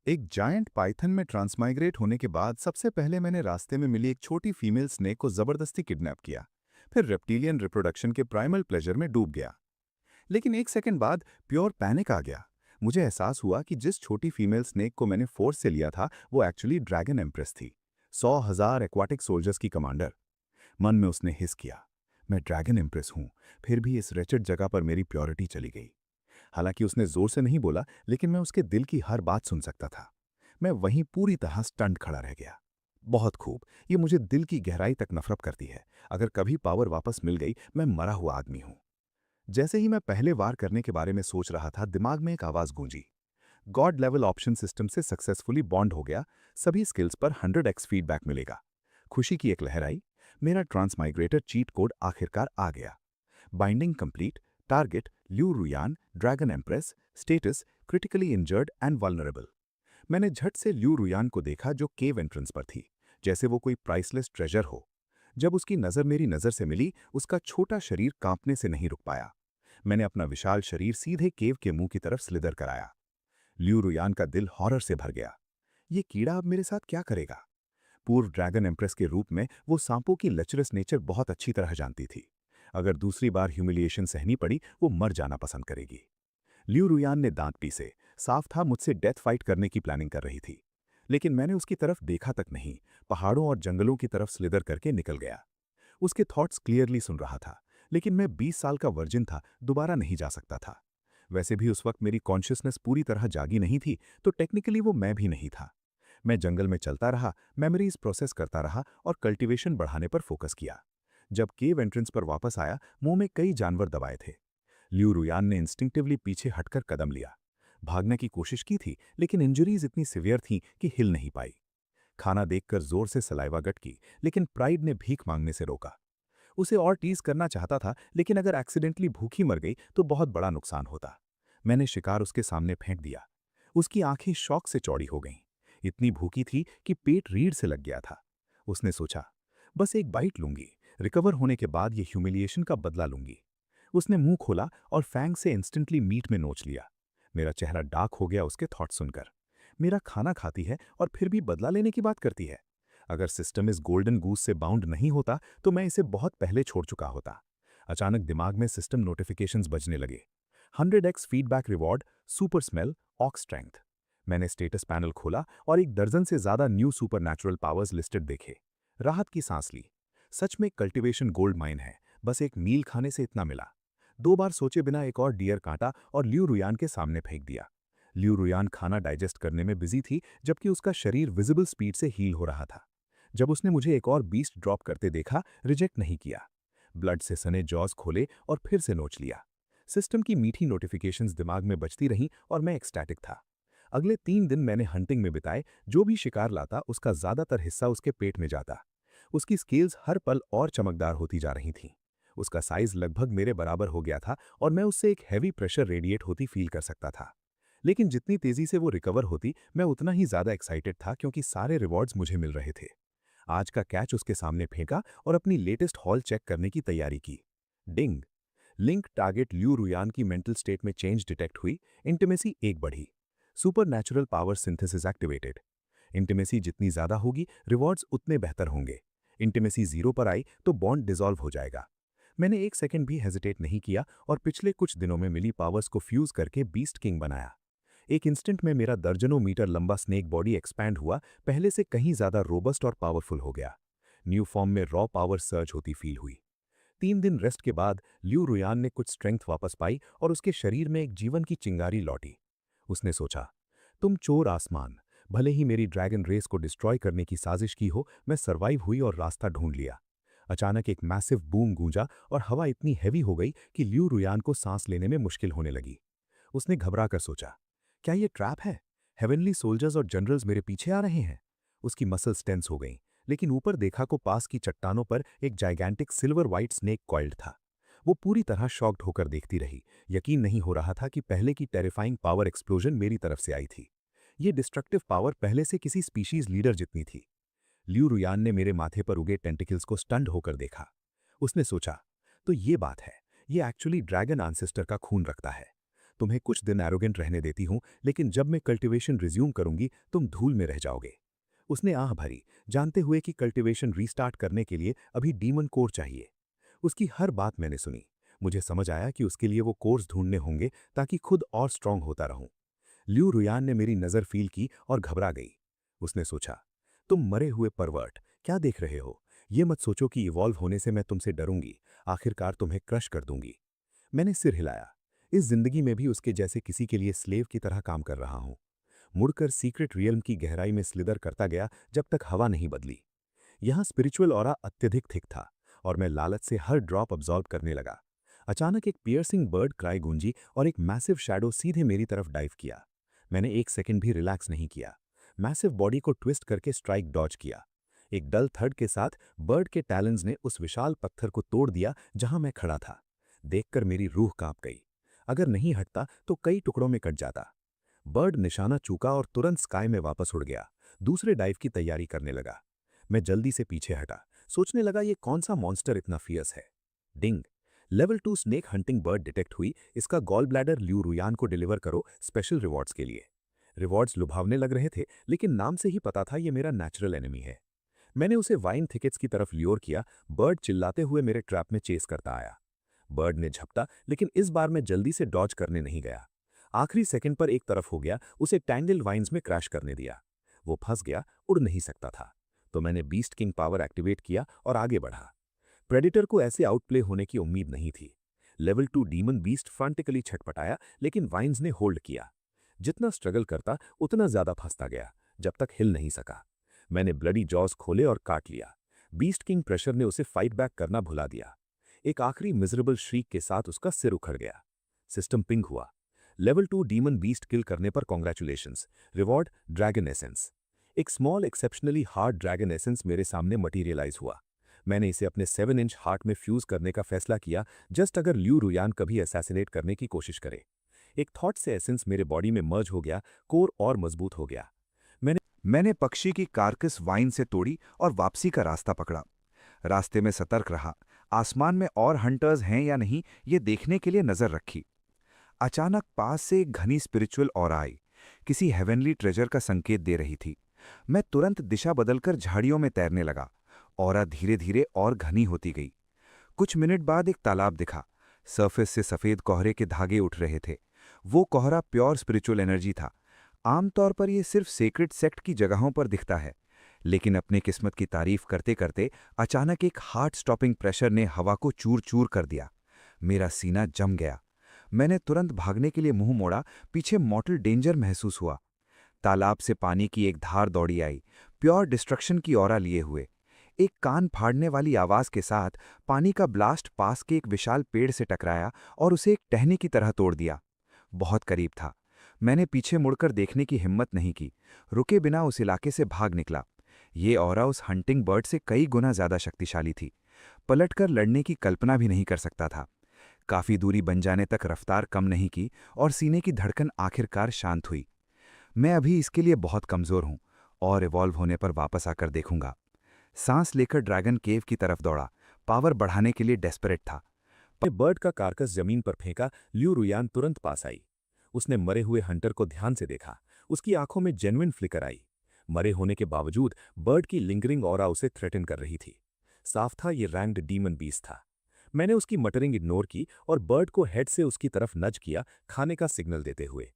एक giant Python में ट्रांसमाइग्रेट होने के बाद सबसे पहले मैंने रास्ते में मिली एक छोटी फीमेल स्नेक को जबरदस्ती किडनैप किया। फिर रेप्टिलियन रिप्रोडक्शन के प्राइमल प्लेजर में डूब गया। लेकिन एक सेकंड बाद प्योर पैनिक आ गया। मुझे एहसास हुआ कि जिस छोटी फीमेल स्नेक को मैंने फोर्स से लिया था वो एक्चुअली ड्रैगन एम्प्रेस थी। 100,000 एक्वाटिक सोल्जर्स की कमांडर। मन में उसने हिस किया, मैं ड्रैगन एम्प्रेस हूं, फिर भी इस रेचड जगह पर मेरी प्योरिटी चली गई। हालांकि उसने जोर से नहीं बोला, लेकिन मैं उसके दिल की हर बात सुन सकता था। मैं वहीं पूरी तरह स्टंट खड़ा रह गया। बहुत खूब, ये मुझे दिल की गहराई तक नफरत करती है। अगर कभी पावर वापस मिल गई, मैं मरा हुआ आदमी हूं। जैसे ही मैं पहले वार करने के बारे में सोच रहा था, दिमाग में एक आवाज गूंजी। गॉड लेवल ऑप्शन सिस्टम से सक्सेसफुली बॉन्ड हो गया, सभी स्किल्स पर 100x फीडबैक मिलेगा। खुशी की एक लहर आई। मेरा ट्रांसमाइग्रेटर चीट कोड आखिरकार आ गया। Binding complete. Target Lyu Ruyan, dragon empress. Status critically injured and vulnerable. मैंने झट से ल्यू रुयान को देखा जो केव एंट्रेंस पर थी, जैसे वो कोई प्राइसलेस ट्रेजर हो। जब उसकी नज़र मेरी नज़र से मिली, उसका छोटा शरीर कांपने से नहीं रुक पाया। मैंने अपना विशाल शरीर सीधे केव के मुंह की तरफ स्लिदर कराया। ल्यू रुयान का दिल हॉरर से भर गया। ये कीड़ा अब मेरे साथ क्या करेगा? पूर्व ड्रैगन एम्प्रेस के रूप में वो सांपों की लचरस नेचर बहुत अच्छी तरह जानती थी। अगर दूसरी बार ह्यूमिलिएशन सहनी पड़ी, वो मर जाना पसंद करेगी। ल्यू रुयान ने दांत पीसे। साफ था मुझसे डेथ फाइट करने की प्लानिंग कर रही थी। लेकिन मैंने उसकी तरफ देखा तक नहीं, पहाड़ों और जंगलों की तरफ स्लिदर करके निकल गया। उसके थॉट्स क्लियरली सुन रहा था, लेकिन मैं 20 साल का वर्जिन था, दोबारा नहीं जा सकता था। वैसे भी उस वक्त मेरी कॉन्शियसनेस पूरी तरह जागी नहीं थी, तो टेक्निकली वो मैं भी नहीं था। मैं जंगल में चलता रहा, मेमोरीज प्रोसेस करता रहा और कल्टीवेशन बढ़ाने पर फोकस किया। जब केव एंट्रेंस पर वापस आया, मुंह में कई जानवर दबाए थे। ल्यू रुयान ने इंस्टिंक्टिवली पीछे हटकर कदम लिया। भागने की कोशिश की थी, लेकिन इंजरीज इतनी सिवियर थीं कि हिल नहीं पाई। खाना देखकर जोर से सलाइवा गट की, लेकिन प्राइड ने भीख मांगने से रोका। उसे और टीज करना चाहता था, लेकिन अगर एक्सीडेंटली भूखी मर गई तो बहुत बड़ा नुकसान होता। मैंने शिकार उसके सामने फेंक दिया। उसकी आंखें शौक से चौड़ी हो गईं। इतनी भूखी थी कि पेट रीढ़ से लग गया था। उसने सोचा, बस एक बाइट लूंगी, रिकवर होने के बाद ये ह्यूमिलिएशन का बदला लूंगी। उसने मुंह खोला और फैंग से इंस्टेंटली मीट में नोच लिया। मेरा चेहरा डार्क हो गया उसके थॉट सुनकर। मेरा खाना खाती है और फिर भी बदला लेने की बात करती है। अगर सिस्टम इस गोल्डन गूस से बाउंड नहीं होता तो मैं इसे बहुत पहले छोड़ चुका होता। अचानक दिमाग में सिस्टम नोटिफिकेशंस बजने लगे। 100x feedback reward, super smell, ऑक स्ट्रेंथ। मैंने स्टेटस पैनल खोला और एक दर्जन से ज्यादा न्यू सुपरनैचुरल पावर्स लिस्टेड देखे। राहत की सांस ली। सच में कल्टीवेशन गोल्ड माइन है, बस एक मील खाने से इतना मिला। 2 बार सोचे बिना एक और डियर काटा और ल्यू रुयान के सामने फेंक दिया। ल्यू रुयान खाना डाइजेस्ट करने में बिजी थी, जबकि उसका शरीर विजिबल स्पीड से हील हो रहा था। जब उसने मुझे एक और बीस्ट ड्रॉप करते देखा, रिजेक्ट नहीं किया। ब्लड से सने जॉज खोले और फिर से नोच लिया। सिस्टम की मीठी नोटिफिकेशंस दिमाग में बजती रहीं और मैं एक्सटैटिक था। अगले 3 दिन मैंने हंटिंग में बिताए। जो भी शिकार लाता उसका ज्यादातर हिस्सा उसके पेट में जाता। उसकी स्केल्स हर पल और चमकदार होती जा रही थीं। उसका साइज लगभग मेरे बराबर हो गया था और मैं उससे एक हैवी प्रेशर रेडिएट होती फील कर सकता था। लेकिन जितनी तेजी से वो रिकवर होती, मैं उतना ही ज्यादा एक्साइटेड था, क्योंकि सारे रिवॉर्ड्स मुझे मिल रहे थे। आज का कैच उसके सामने फेंका और अपनी लेटेस्ट हॉल चेक करने की तैयारी की। डिंग। लिंक टारगेट ल्यू रुयान की मेंटल स्टेट में चेंज डिटेक्ट हुई। इंटीमेसी 1 बढ़ी। Super natural power synthesis activated. Intimacy जितनी ज्यादा होगी, रिवॉर्ड्स उतने बेहतर होंगे। इंटीमेसी 0 पर आई तो बॉन्ड डिसॉल्व हो जाएगा। मैंने एक सेकंड भी हेजिटेट नहीं किया और पिछले कुछ दिनों में मिली पावर्स को फ्यूज करके बीस्ट किंग बनाया। एक इंस्टेंट में मेरा दर्जनों मीटर लंबा स्नेक बॉडी एक्सपैंड हुआ, पहले से कहीं ज्यादा रोबस्ट और पावरफुल हो गया। न्यू फॉर्म में रॉ पावर सर्ज होती फील हुई। 3 दिन रेस्ट के बाद ल्यू रुयान ने कुछ स्ट्रेंथ वापस पाई और उसके शरीर में एक जीवन की चिंगारी लौटी। उसने सोचा, तुम चोर आसमान, भले ही मेरी ड्रैगन रेस को डिस्ट्रॉय करने की साजिश की हो, मैं सर्वाइव हुई और रास्ता ढूंढ लिया। अचानक एक मैसिव बूम गूंजा और हवा इतनी हैवी हो गई कि ल्यू रुयान को सांस लेने में मुश्किल होने लगी। उसने घबरा कर सोचा, क्या ये ट्रैप है? हेवनली सोल्जर्स और जनरल्स मेरे पीछे आ रहे हैं। उसकी मसल्स टेंस हो गईं, लेकिन ऊपर देखा को पास की चट्टानों पर एक gigantic silver white snake coiled था। वो पूरी तरह शॉक्ड होकर देखती रही। यकीन नहीं हो रहा था कि पहले की टेरिफाइंग पावर एक्सप्लोजन मेरी तरफ से आई थी। ये डिस्ट्रक्टिव पावर पहले से किसी स्पीशीज लीडर जितनी थी। ल्यू रुयान ने मेरे माथे पर उगे टेंटिकल्स को स्टंड होकर देखा। उसने सोचा, तो ये बात है, ये एक्चुअली ड्रैगन आंसेस्टर का खून रखता है। तुम्हें कुछ दिन एरोगेंट रहने देती हूँ, लेकिन जब मैं कल्टीवेशन रिज्यूम करूंगी तुम धूल में रह जाओगे। उसने आह भरी, जानते हुए कि कल्टीवेशन रीस्टार्ट करने के लिए अभी डीमन कोर चाहिए। उसकी हर बात मैंने सुनी। मुझे समझ आया कि उसके लिए वो कोर्स ढूंढने होंगे ताकि खुद और स्ट्रांग होता रहूं। ल्यू रुयान ने मेरी नज़र फील की और घबरा गई। उसने सोचा, तुम मरे हुए परवर्ट क्या देख रहे हो? ये मत सोचो कि इवॉल्व होने से मैं तुमसे डरूंगी, आखिरकार तुम्हें क्रश कर दूंगी। मैंने सिर हिलाया। इस जिंदगी में भी उसके जैसे किसी के लिए स्लेव की तरह काम कर रहा हूं। मुड़कर सीक्रेट रियल्म की गहराई में स्लिदर करता गया जब तक हवा नहीं बदली। यहां स्पिरिचुअल ऑरा अत्यधिक थिक था और मैं लालच से हर ड्रॉप अब्जॉर्ब करने लगा। अचानक एक पियर्सिंग बर्ड क्राई गूंजी और एक मैसिव शैडो सीधे मेरी तरफ डाइव किया। मैंने एक सेकंड भी रिलैक्स नहीं किया। मैसिव बॉडी को ट्विस्ट करके स्ट्राइक डॉज किया। एक डल थर्ड के साथ बर्ड के टैलेंस ने उस विशाल पत्थर को तोड़ दिया जहां मैं खड़ा था। देखकर मेरी रूह कांप गई। अगर नहीं हटता तो कई टुकड़ों में कट जाता। बर्ड निशाना चूका और तुरंत स्काई में वापस उड़ गया। दूसरे डाइव की तैयारी करने लगा। मैं जल्दी से पीछे हटा, सोचने लगा ये कौन सा मॉन्स्टर इतना फियर्स है। Ding. Level 2 snake hunting bird detect हुई। इसका गॉल ब्लैडर ल्यू रुयान को डिलीवर करो स्पेशल रिवॉर्ड्स के लिए। रिवॉर्ड्स लुभावने लग रहे थे, लेकिन नाम से ही पता था ये मेरा नेचुरल एनिमी है। मैंने उसे वाइन थिकेट्स की तरफ ल्योर किया। बर्ड चिल्लाते हुए मेरे ट्रैप में चेस करता आया। बर्ड ने झपटा, लेकिन इस बार मैं जल्दी से डॉज करने नहीं गया। आखिरी सेकंड पर एक तरफ हो गया, उसे टैंगल वाइन्स में क्रैश करने दिया। वो फंस गया, उड़ नहीं सकता था। तो मैंने बीस्ट किंग पावर एक्टिवेट किया और आगे बढ़ा। प्रेडिटर को ऐसे आउटप्ले होने की उम्मीद नहीं थी। लेवल 2 डीमन बीस्ट फ्रंटिकली छटपटाया, लेकिन वाइन्स ने होल्ड किया। जितना स्ट्रगल करता उतना ज्यादा फंसता गया, जब तक हिल नहीं सका। मैंने ब्लडी जॉज खोले और काट लिया। बीस्ट किंग प्रेशर ने उसे फाइट बैक करना भुला दिया। एक आखिरी मिजरेबल श्रीक के साथ उसका सिर उखड़ गया। सिस्टम पिंग हुआ। लेवल 2 डीमन बीस्ट किल करने पर कॉन्ग्रेचुलेशंस। Reward dragon essence. एक small exceptionally hard dragon essence मेरे सामने मटीरियलाइज हुआ। मैंने इसे अपने 7 इंच हार्ट में फ्यूज करने का फैसला किया, जस्ट अगर ल्यू रुयान कभी असैसिनेट करने की कोशिश करे। एक थॉट से एसेंस मेरे बॉडी में मर्ज हो गया, कोर और मजबूत हो गया। मैंने पक्षी की कारकस वाइन से तोड़ी और वापसी का रास्ता पकड़ा। रास्ते में सतर्क रहा, आसमान में और हंटर्स हैं या नहीं ये देखने के लिए नजर रखी। अचानक पास से एक घनी स्पिरिचुअल ऑरा आई, किसी हेवनली ट्रेजर का संकेत दे रही थी। मैं तुरंत दिशा बदलकर झाड़ियों में तैरने लगा। ऑरा धीरे धीरे और घनी होती गई। कुछ मिनट बाद एक तालाब दिखा। सरफेस से सफेद कोहरे के धागे उठ रहे थे। वो कोहरा प्योर स्पिरिचुअल एनर्जी था। आमतौर पर यह सिर्फ सेक्रेट सेक्ट की जगहों पर दिखता है, लेकिन अपनी किस्मत की तारीफ करते करते अचानक एक हार्ट स्टॉपिंग प्रेशर ने हवा को चूर चूर कर दिया। मेरा सीना जम गया। मैंने तुरंत भागने के लिए मुंह मोड़ा। पीछे मॉर्टल डेंजर महसूस हुआ। तालाब से पानी की एक धार दौड़ी आई, प्योर डिस्ट्रक्शन की ऑरा लिए हुए। एक कान फाड़ने वाली आवाज के साथ पानी का ब्लास्ट पास के एक विशाल पेड़ से टकराया और उसे एक टहनी की तरह तोड़ दिया। बहुत करीब था। मैंने पीछे मुड़कर देखने की हिम्मत नहीं की। रुके बिना उस इलाके से भाग निकला। ये ऑरा उस हंटिंग बर्ड से कई गुना ज्यादा शक्तिशाली थी। पलटकर लड़ने की कल्पना भी नहीं कर सकता था। काफी दूरी बन जाने तक रफ्तार कम नहीं की और सीने की धड़कन आखिरकार शांत हुई। मैं अभी इसके लिए बहुत कमजोर हूं और इवॉल्व होने पर वापस आकर देखूंगा। सांस लेकर ड्रैगन केव की तरफ दौड़ा। पावर बढ़ाने के लिए डेस्परेट था। बर्ड का कारकस जमीन पर फेंका। ल्यू रुयान तुरंत पास आई। उसने मरे हुए हंटर को ध्यान से देखा। उसकी आंखों में जेन्युइन फ्लिकर आई। मरे होने के बावजूद बर्ड की लिंगरिंग ऑरा उसे थ्रेटन कर रही थी। साफ था ये रैंक्ड डीमन बीस्ट था। मैंने उसकी मटरिंग इग्नोर की और बर्ड को हेड से उसकी तरफ नज किया, खाने का सिग्नल देते हुए।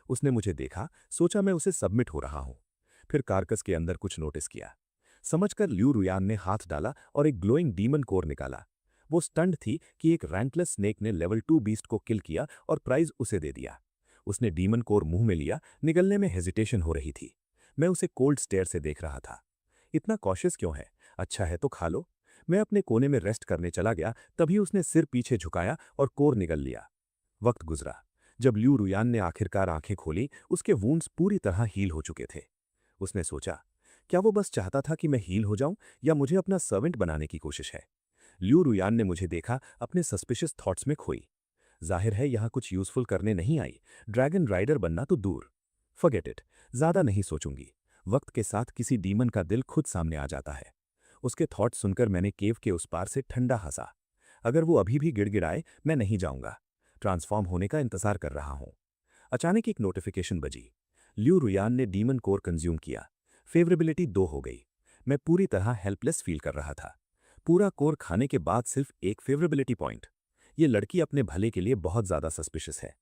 उसने मुझे देखा, सोचा मैं उसे सबमिट हो रहा हूं। फिर कारकस के अंदर कुछ नोटिस किया। समझकर ल्यू रुयान ने हाथ डाला और एक ग्लोइंग डीमन कोर निकाला। वो स्टंड थी कि एक रैंकलेस स्नेक ने लेवल 2 बीस्ट को किल किया और प्राइज उसे दे दिया। उसने डीमन कोर मुंह में लिया, निगलने में हेजिटेशन हो रही थी। मैं उसे कोल्ड स्टेयर से देख रहा था। इतना कॉशियस क्यों है? अच्छा है तो खा लो। मैं अपने कोने में रेस्ट करने चला गया, तभी उसने सिर पीछे झुकाया और कोर निगल लिया। वक्त गुजरा। जब ल्यू रुयान ने आखिरकार आंखें खोली, उसके वूंड्स पूरी तरह हील हो चुके थे। उसने सोचा, क्या वो बस चाहता था कि मैं हील हो जाऊं या मुझे अपना सर्वेंट बनाने की कोशिश है? ल्यू रुयान ने मुझे देखा, अपने सस्पिशियस थॉट्स में खोई। जाहिर है यहां कुछ यूजफुल करने नहीं आई। ड्रैगन राइडर बनना तो दूर। फॉरगेट इट, ज्यादा नहीं सोचूंगी। वक्त के साथ किसी डीमन का दिल खुद सामने आ जाता है। उसके थॉट सुनकर मैंने केव के उस पार से ठंडा हंसा। अगर वो अभी भी गिड़गिड़ाए, मैं नहीं जाऊंगा। ट्रांसफॉर्म होने का इंतजार कर रहा हूँ। अचानक एक नोटिफिकेशन बजी। ल्यू रुयान ने डीमन कोर कंज्यूम किया। फेवरेबिलिटी 2 हो गई। मैं पूरी तरह हेल्पलेस फील कर रहा था। पूरा कोर खाने के बाद सिर्फ एक फेवरेबिलिटी पॉइंट। ये लड़की अपने भले के लिए बहुत ज़्यादा सस्पिशियस है।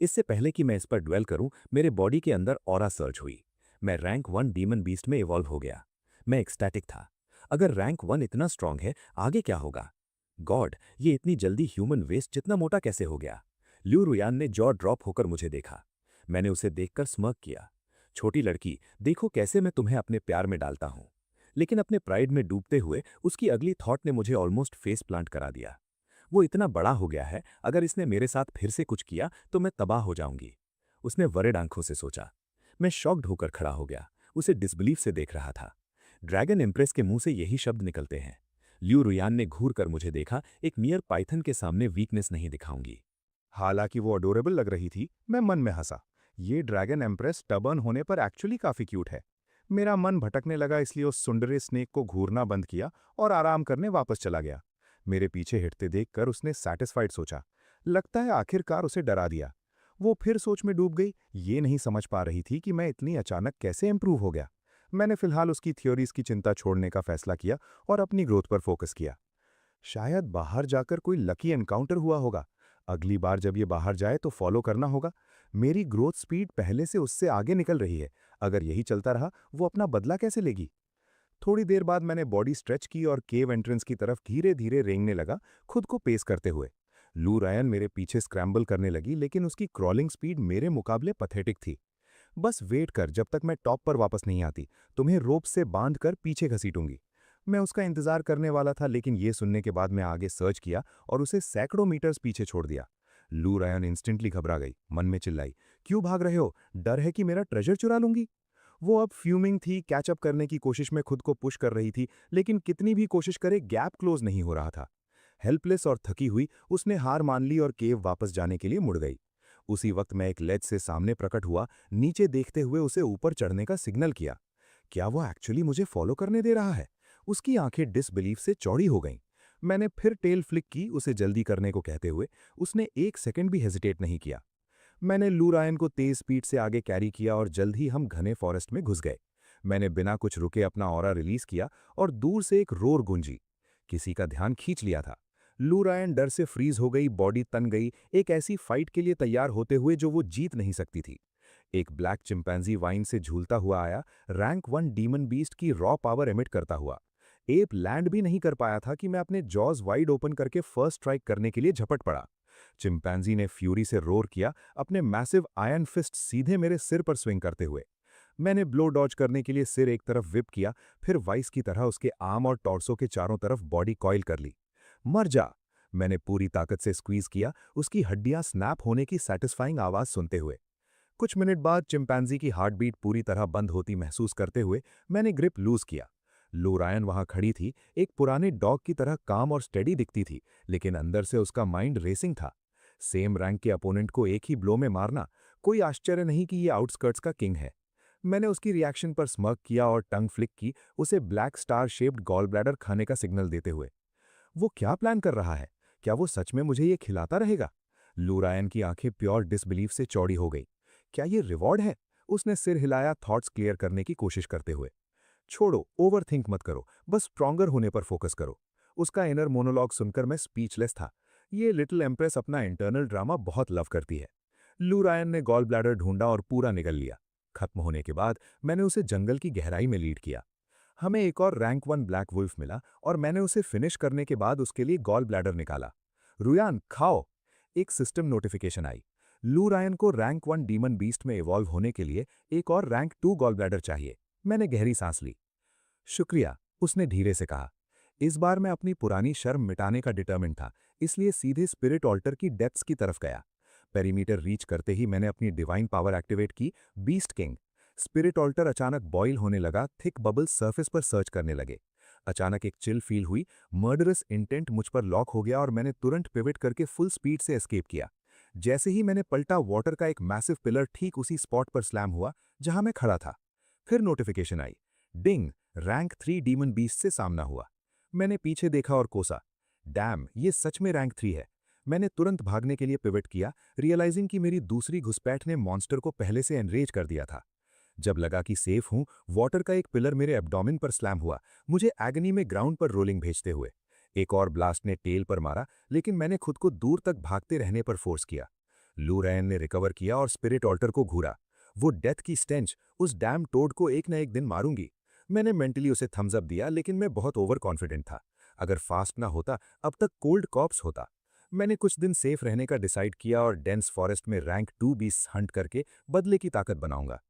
इससे पहले कि मैं इस पर ड्वेल करूं, मेरे बॉडी के अंदर ऑरा सर्ज हुई। मैं रैंक 1 डीमन बीस्ट में इवॉल्व हो गया। मैं एक्सटैटिक था। अगर रैंक 1 इतना स्ट्रांग है, आगे क्या होगा? गॉड, ये इतनी जल्दी ह्यूमन वेस्ट जितना मोटा कैसे हो गया? ल्यू रुयान ने जॉ ड्रॉप होकर मुझे देखा। मैंने उसे देखकर स्मर्क किया। छोटी लड़की, देखो कैसे मैं तुम्हें अपने प्यार में डालता हूं। लेकिन अपने प्राइड में डूबते हुए उसकी अगली थॉट ने मुझे ऑलमोस्ट फेस प्लांट करा दिया। वो इतना बड़ा हो गया है, अगर इसने मेरे साथ फिर से कुछ किया तो मैं तबाह हो जाऊंगी। उसने वरिड आंखों से सोचा। मैं शॉक्ड होकर खड़ा हो गया, उसे डिसबिलीफ से देख रहा था। ड्रैगन एम्प्रेस के मुंह से यही शब्द निकलते हैं। ल्यू रुयान ने घूर कर मुझे देखा। एक नियर पाइथन के सामने वीकनेस नहीं दिखाऊंगी। हालांकि वो अडोरेबल लग रही थी, मैं मन में हंसा। ये ड्रैगन एम्प्रेस स्टबर्न होने पर एक्चुअली काफी क्यूट है। मेरा मन भटकने लगा, इसलिए उस सुंदरे स्नेक को घूरना बंद किया और आराम करने वापस चला गया। मेरे पीछे हिटते देखकर उसने सैटिस्फाइड सोचा। लगता है आखिरकार उसे डरा दिया। वो फिर सोच में डूब गई। ये नहीं समझ पा रही थी कि मैं इतनी अचानक कैसे इंप्रूव हो गया। मैंने फिलहाल उसकी थ्योरीज की चिंता छोड़ने का फैसला किया और अपनी ग्रोथ पर फोकस किया। शायद बाहर जाकर कोई लकी एनकाउंटर हुआ होगा। अगली बार जब ये बाहर जाए तो फॉलो करना होगा। मेरी ग्रोथ स्पीड पहले से उससे आगे निकल रही है। अगर यही चलता रहा, वो अपना बदला कैसे लेगी? थोड़ी देर बाद मैंने बॉडी स्ट्रेच की और केव एंट्रेंस की तरफ धीरे धीरे रेंगने लगा, खुद को पेस करते हुए। लू रायन मेरे पीछे स्क्रैम्बल करने लगी, लेकिन उसकी क्रॉलिंग स्पीड मेरे मुकाबले पथेटिक थी। बस वेट कर जब तक मैं टॉप पर वापस नहीं आती, तुम्हें रोप से बांध कर पीछे घसीटूंगी। मैं उसका इंतजार करने वाला था, लेकिन ये सुनने के बाद मैं आगे सर्च किया और उसे सैकड़ों मीटर्स पीछे छोड़ दिया। लू रायन इंस्टेंटली घबरा गई, मन में चिल्लाई, क्यों भाग रहे हो? डर है कि मेरा ट्रेजर चुरा लूंगी? वो अब फ्यूमिंग थी, कैचअप करने की कोशिश में खुद को पुश कर रही थी, लेकिन कितनी भी कोशिश करे गैप क्लोज नहीं हो रहा था। हेल्पलेस और थकी हुई उसने हार मान ली और केव वापस जाने के लिए मुड़ गई। उसी वक्त मैं एक लेज से सामने प्रकट हुआ, नीचे देखते हुए उसे ऊपर चढ़ने का सिग्नल किया। क्या वो एक्चुअली मुझे फॉलो करने दे रहा है? उसकी आंखें डिसबिलीफ से चौड़ी हो गईं। मैंने फिर टेल फ्लिक की, उसे जल्दी करने को कहते हुए। उसने एक सेकंड भी हेजिटेट नहीं किया। मैंने लू रायन को तेज स्पीड से आगे कैरी किया और जल्द ही हम घने फॉरेस्ट में घुस गए। मैंने बिना कुछ रुके अपना ऑरा रिलीज किया और दूर से एक रोर गूंजी। किसी का ध्यान खींच लिया था। लू रायन डर से फ्रीज हो गई, बॉडी तन गई, एक ऐसी फाइट के लिए तैयार होते हुए जो वो जीत नहीं सकती थी। एक ब्लैक चिंपैंजी वाइन से झूलता हुआ आया, रैंक 1 डीमन बीस्ट की रॉ पावर एमिट करता हुआ। एप लैंड भी नहीं कर पाया था कि मैं अपने जॉज वाइड ओपन करके फर्स्ट स्ट्राइक करने के लिए झपट पड़ा। चिंपैंजी ने फ्यूरी से रोर किया, अपने मैसिव आयरन फिस्ट सीधे मेरे सिर पर स्विंग करते हुए। मैंने ब्लो डॉज करने के लिए सिर एक तरफ विप किया, फिर वाइस की तरह उसके आर्म और टॉर्सो के चारों तरफ बॉडी कॉइल कर ली। मर जा! मैंने पूरी ताकत से स्क्वीज किया, उसकी हड्डियां स्नैप होने की सैटिस्फाइंग आवाज सुनते हुए। कुछ मिनट बाद चिंपैंजी की हार्ट बीट पूरी तरह बंद होती महसूस करते हुए मैंने ग्रिप लूज किया। लू रायन वहां खड़ी थी, एक पुराने डॉग की तरह काम और स्टेडी दिखती थी, लेकिन अंदर से उसका माइंड रेसिंग था। सेम रैंक के अपोनेंट को एक ही ब्लो में मारना, कोई आश्चर्य नहीं कि ये आउटस्कर्ट्स का किंग है। मैंने उसकी रिएक्शन पर स्मर्क किया और टंग फ्लिक की, उसे black star shaped gall bladder खाने का सिग्नल देते हुए। वो क्या प्लान कर रहा है? क्या वो सच में मुझे ये खिलाता रहेगा? लू रायन की आंखें प्योर डिसबिलीफ से चौड़ी हो गई। क्या ये रिवॉर्ड है? उसने सिर हिलाया, थॉट्स क्लियर करने की कोशिश करते हुए। छोड़ो, ओवरथिंक मत करो, बस स्ट्रॉन्गर होने पर फोकस करो। उसका इनर मोनोलॉग सुनकर मैं स्पीचलेस था। ये लिटिल एम्प्रेस अपना इंटरनल ड्रामा बहुत लव करती है। लू रायन ने गॉल ब्लैडर ढूंढा और पूरा निगल लिया। खत्म होने के बाद मैंने उसे जंगल की गहराई में लीड किया। हमें एक और रैंक 1 ब्लैक वुल्फ मिला और मैंने उसे फिनिश करने के बाद उसके लिए गॉल ब्लैडर निकाला। रुयान, खाओ! एक सिस्टम नोटिफिकेशन आई। लू रायन को रैंक 1 डीमन बीस्ट में इवॉल्व होने के लिए एक और रैंक 2 गॉल ब्लैडर चाहिए। मैंने गहरी सांस ली। शुक्रिया, उसने धीरे से कहा। इस बार मैं अपनी पुरानी शर्म मिटाने का डिटर्मिन्ड था, इसलिए सीधे स्पिरिट ऑल्टर की डेप्थ्स की तरफ गया। पेरीमीटर रीच करते ही मैंने अपनी डिवाइन पावर एक्टिवेट की, बीस्ट किंग। स्पिरिट ऑल्टर अचानक बॉयल होने लगा, थिक बबल्स सरफेस पर सर्च करने लगे। अचानक एक चिल फील हुई, मर्डरस इंटेंट मुझ पर लॉक हो गया और मैंने तुरंत पिवट करके फुल स्पीड से एस्केप किया। जैसे ही मैंने पलटा, वाटर का एक मैसिव पिलर ठीक उसी स्पॉट पर स्लैम हुआ जहां मैं खड़ा था। फिर नोटिफिकेशन आई, डिंग, रैंक 3 डीमन बीस्ट से सामना हुआ। मैंने पीछे देखा और कोसा, डैम, ये सच में रैंक 3 है। मैंने तुरंत भागने के लिए पिवट किया, रियलाइजिंग कि मेरी दूसरी घुसपैठ ने मॉन्स्टर को पहले से एनरेज कर दिया था। जब लगा कि सेफ हूं, वाटर का एक पिलर मेरे एब्डोमेन पर स्लैम हुआ, मुझे एगनी में ग्राउंड पर रोलिंग भेजते हुए। एक और ब्लास्ट ने टेल पर मारा, लेकिन मैंने खुद को दूर तक भागते रहने पर फोर्स किया। लू रैन ने रिकवर किया और स्पिरिट ऑल्टर को घूरा। वो डेथ की स्टेंच, उस डैम टोड को एक न एक दिन मारूंगी। मैंने मेंटली उसे थम्स अप दिया, लेकिन मैं बहुत ओवर कॉन्फिडेंट था। अगर फास्ट ना होता, अब तक कोल्ड कॉप्स होता। मैंने कुछ दिन सेफ रहने का डिसाइड किया और डेंस फॉरेस्ट में रैंक 2 बीस्ट हंट करके बदले की ताकत बनाऊंगा।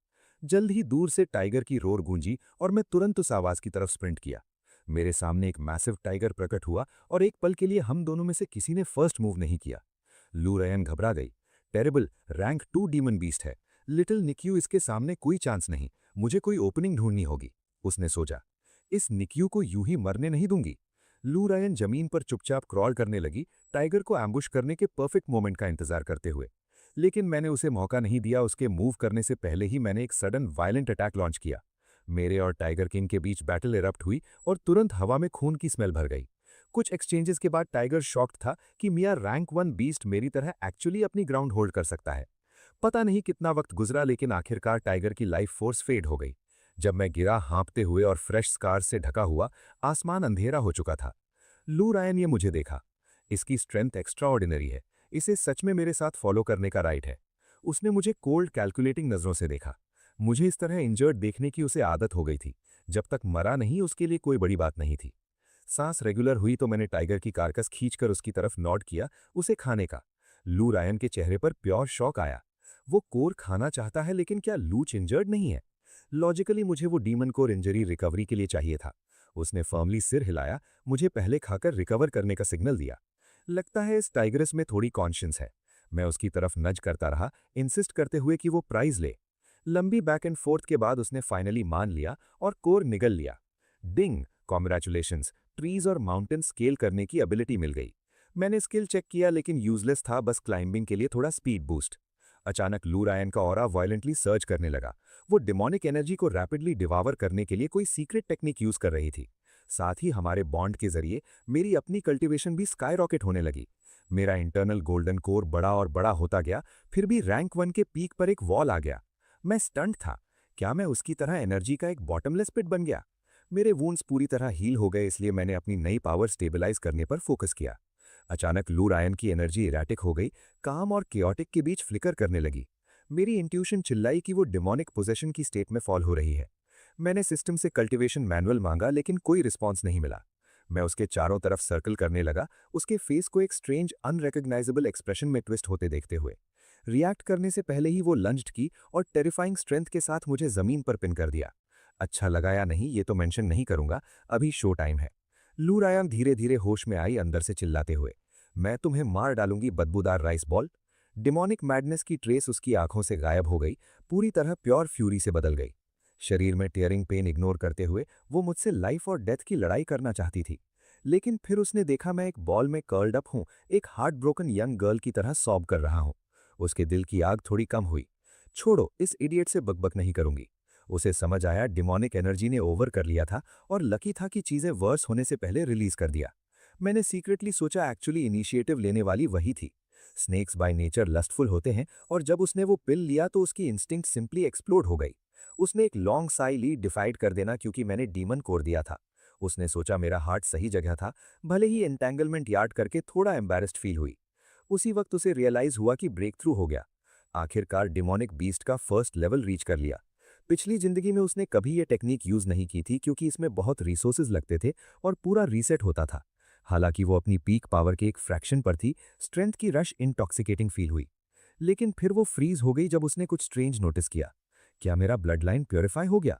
जल्द ही दूर से टाइगर की रोर गूंजी और मैं तुरंत उस आवाज की तरफ स्प्रिंट किया। मेरे सामने एक मैसिव टाइगर प्रकट हुआ और एक पल के लिए हम दोनों में से किसी ने फर्स्ट मूव नहीं किया। लू रयन घबरा गई। टेरेबल, रैंक 2 डीमन बीस्ट है। लिटिल निक्यू इसके सामने कोई चांस नहीं, मुझे कोई ओपनिंग ढूंढनी होगी। उसने सोचा, इस निक्यू को यूं ही मरने नहीं दूंगी। लू रायन जमीन पर चुपचाप क्रॉल करने लगी, टाइगर को एम्बुश करने के परफेक्ट मोमेंट का इंतजार करते हुए। लेकिन मैंने उसे मौका नहीं दिया। उसके मूव करने से पहले ही मैंने एक सडन वायलेंट अटैक लॉन्च किया। मेरे और टाइगर किंग के बीच बैटल इरप्ट हुई और तुरंत हवा में खून की स्मेल भर गई। कुछ एक्सचेंजेस के बाद टाइगर शॉक्ड था कि मियां रैंक 1 बीस्ट मेरी तरह एक्चुअली अपनी ग्राउंड होल्ड कर सकता है। पता नहीं कितना वक्त गुजरा, लेकिन आखिरकार टाइगर की लाइफ फोर्स फेड हो गई। जब मैं गिरा हाँपते हुए और फ्रेश स्कार से ढका हुआ, आसमान अंधेरा हो चुका था। लू रायन ने मुझे देखा। इसकी स्ट्रेंथ एक्स्ट्रा ऑर्डिनरी है, इसे सच में मेरे साथ फॉलो करने का राइट है। उसने मुझे कोल्ड कैलकुलेटिंग नजरों से देखा। मुझे इस तरह इंजर्ड देखने की उसे आदत हो गई थी। जब तक मरा नहीं, उसके लिए कोई बड़ी बात नहीं थी। सांस रेगुलर हुई तो मैंने टाइगर की कारकस खींचकर उसकी तरफ नॉड किया, उसे खाने का। लू रायन के चेहरे पर प्योर शॉक आया। वो कोर खाना चाहता है, लेकिन क्या लूच इंजर्ड नहीं है? लॉजिकली मुझे वो डीमन कोर इंजरी रिकवरी के लिए चाहिए था। उसने फर्मली सिर हिलाया, मुझे पहले खाकर रिकवर करने का सिग्नल दिया। लगता है इस टाइगरस में थोड़ी कॉन्शियंस है। मैं उसकी तरफ नज करता रहा, इंसिस्ट करते हुए कि वो प्राइज ले। लंबी बैक एंड फोर्थ के बाद उसने फाइनली मान लिया और कोर निगल लिया। डिंग, कॉन्ग्रेचुलेशंस, ट्रीज और माउंटेन स्केल करने की एबिलिटी मिल गई। मैंने स्किल चेक किया, लेकिन यूजलेस था, बस क्लाइंबिंग के लिए थोड़ा स्पीड बूस्ट। अचानक लू रायन का ऑरा वायलेंटली सर्ज करने लगा। वो डिमोनिक एनर्जी को रैपिडली डिवावर करने के लिए कोई सीक्रेट टेक्निक यूज कर रही थी। साथ ही हमारे बॉन्ड के जरिए मेरी अपनी कल्टीवेशन भी स्काई रॉकेट होने लगी। मेरा इंटरनल गोल्डन कोर बड़ा और बड़ा होता गया, फिर भी रैंक 1 के पीक पर एक वॉल आ गया। मैं स्टंट था। क्या मैं उसकी तरह एनर्जी का एक बॉटमलेस पिट बन गया? मेरे वूंड्स पूरी तरह हील हो गए, इसलिए मैंने अपनी नई पावर स्टेबलाइज करने पर फोकस किया। अचानक लू रायन की एनर्जी इरेटिक हो गई, काम और केओटिक के बीच फ्लिकर करने लगी। मेरी इंट्यूशन चिल्लाई कि वो डिमोनिक पोजेशन की स्टेट में फॉल हो रही है। मैंने सिस्टम से कल्टीवेशन मैनुअल मांगा, लेकिन कोई रिस्पॉन्स नहीं मिला। मैं उसके चारों तरफ सर्कल करने लगा, उसके फेस को एक स्ट्रेंज अनरिकग्नाइजेबल एक्सप्रेशन में ट्विस्ट होते देखते हुए। रिएक्ट करने से पहले ही वो लंज्ड की और टेरिफाइंग स्ट्रेंथ के साथ मुझे जमीन पर पिन कर दिया। अच्छा लगा या नहीं ये तो मेंशन नहीं करूंगा, अभी शो टाइम है। लू रायन धीरे धीरे होश में आई, अंदर से चिल्लाते हुए, मैं तुम्हें मार डालूंगी बदबूदार राइस बॉल। डिमोनिक मैडनेस की ट्रेस उसकी आंखों से गायब हो गई, पूरी तरह प्योर फ्यूरी से बदल गई। शरीर में टियरिंग पेन इग्नोर करते हुए वो मुझसे लाइफ और डेथ की लड़ाई करना चाहती थी। लेकिन फिर उसने देखा मैं एक बॉल में कर्ल्ड अप हूं, एक हार्ट ब्रोकन यंग गर्ल की तरह सॉब कर रहा हूं। उसके दिल की आग थोड़ी कम हुई। छोड़ो, इस इडियट से बकबक नहीं करूंगी। उसे समझ आया डिमोनिक एनर्जी ने ओवर कर लिया था और लकी था कि चीजें वर्स होने से पहले रिलीज कर दिया। मैंने सीक्रेटली सोचा एक्चुअली इनिशिएटिव लेने वाली वही थी। स्नेक्स बाय नेचर लस्टफुल होते हैं, और जब उसने वो पिल लिया तो उसकी इंस्टिंक्ट सिंपली एक्सप्लोड हो गई। उसने एक लॉन्ग साई ली, डिफाइड कर देना क्योंकि मैंने डीमन कोर दिया था। उसने सोचा मेरा हार्ट सही जगह था, भले ही एंटेंगलमेंट यार्ड करके थोड़ा एम्बैरेस्ड फील हुई। उसी वक्त उसे रियलाइज हुआ कि ब्रेक थ्रू हो गया। आखिरकार डिमोनिक बीस्ट का फर्स्ट लेवल रीच कर लिया। पिछली जिंदगी में उसने कभी ये टेक्निक यूज नहीं की थी, क्योंकि इसमें बहुत रिसोर्सेज लगते थे और पूरा रीसेट होता था। हालांकि वो अपनी पीक पावर के एक फ्रैक्शन पर थी, स्ट्रेंथ की रश इंटॉक्सिकेटिंग फील हुई। लेकिन फिर वो फ्रीज हो गई जब उसने कुछ स्ट्रेंज नोटिस किया। क्या मेरा ब्लड लाइन प्योरीफाई हो गया?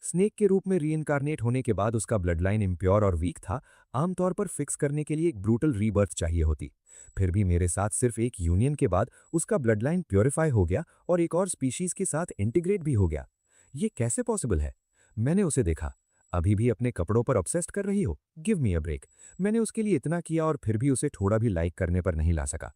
स्नेक के रूप में रीइंकारनेट होने के बाद उसका ब्लड लाइन इम्प्योर और वीक था। आमतौर पर फिक्स करने के लिए एक ब्रूटल रीबर्थ चाहिए होती। फिर भी मेरे साथ सिर्फ एक यूनियन के बाद उसका ब्लड लाइन प्योरीफाई हो गया और एक और स्पीशीज के साथ इंटीग्रेट भी हो गया। ये कैसे पॉसिबल है? मैंने उसे देखा। अभी भी अपने कपड़ों पर ऑब्सेस्ड कर रही हो? Give me a break. मैंने उसके लिए इतना किया और फिर भी उसे थोड़ा भी लाइक करने पर नहीं ला सका।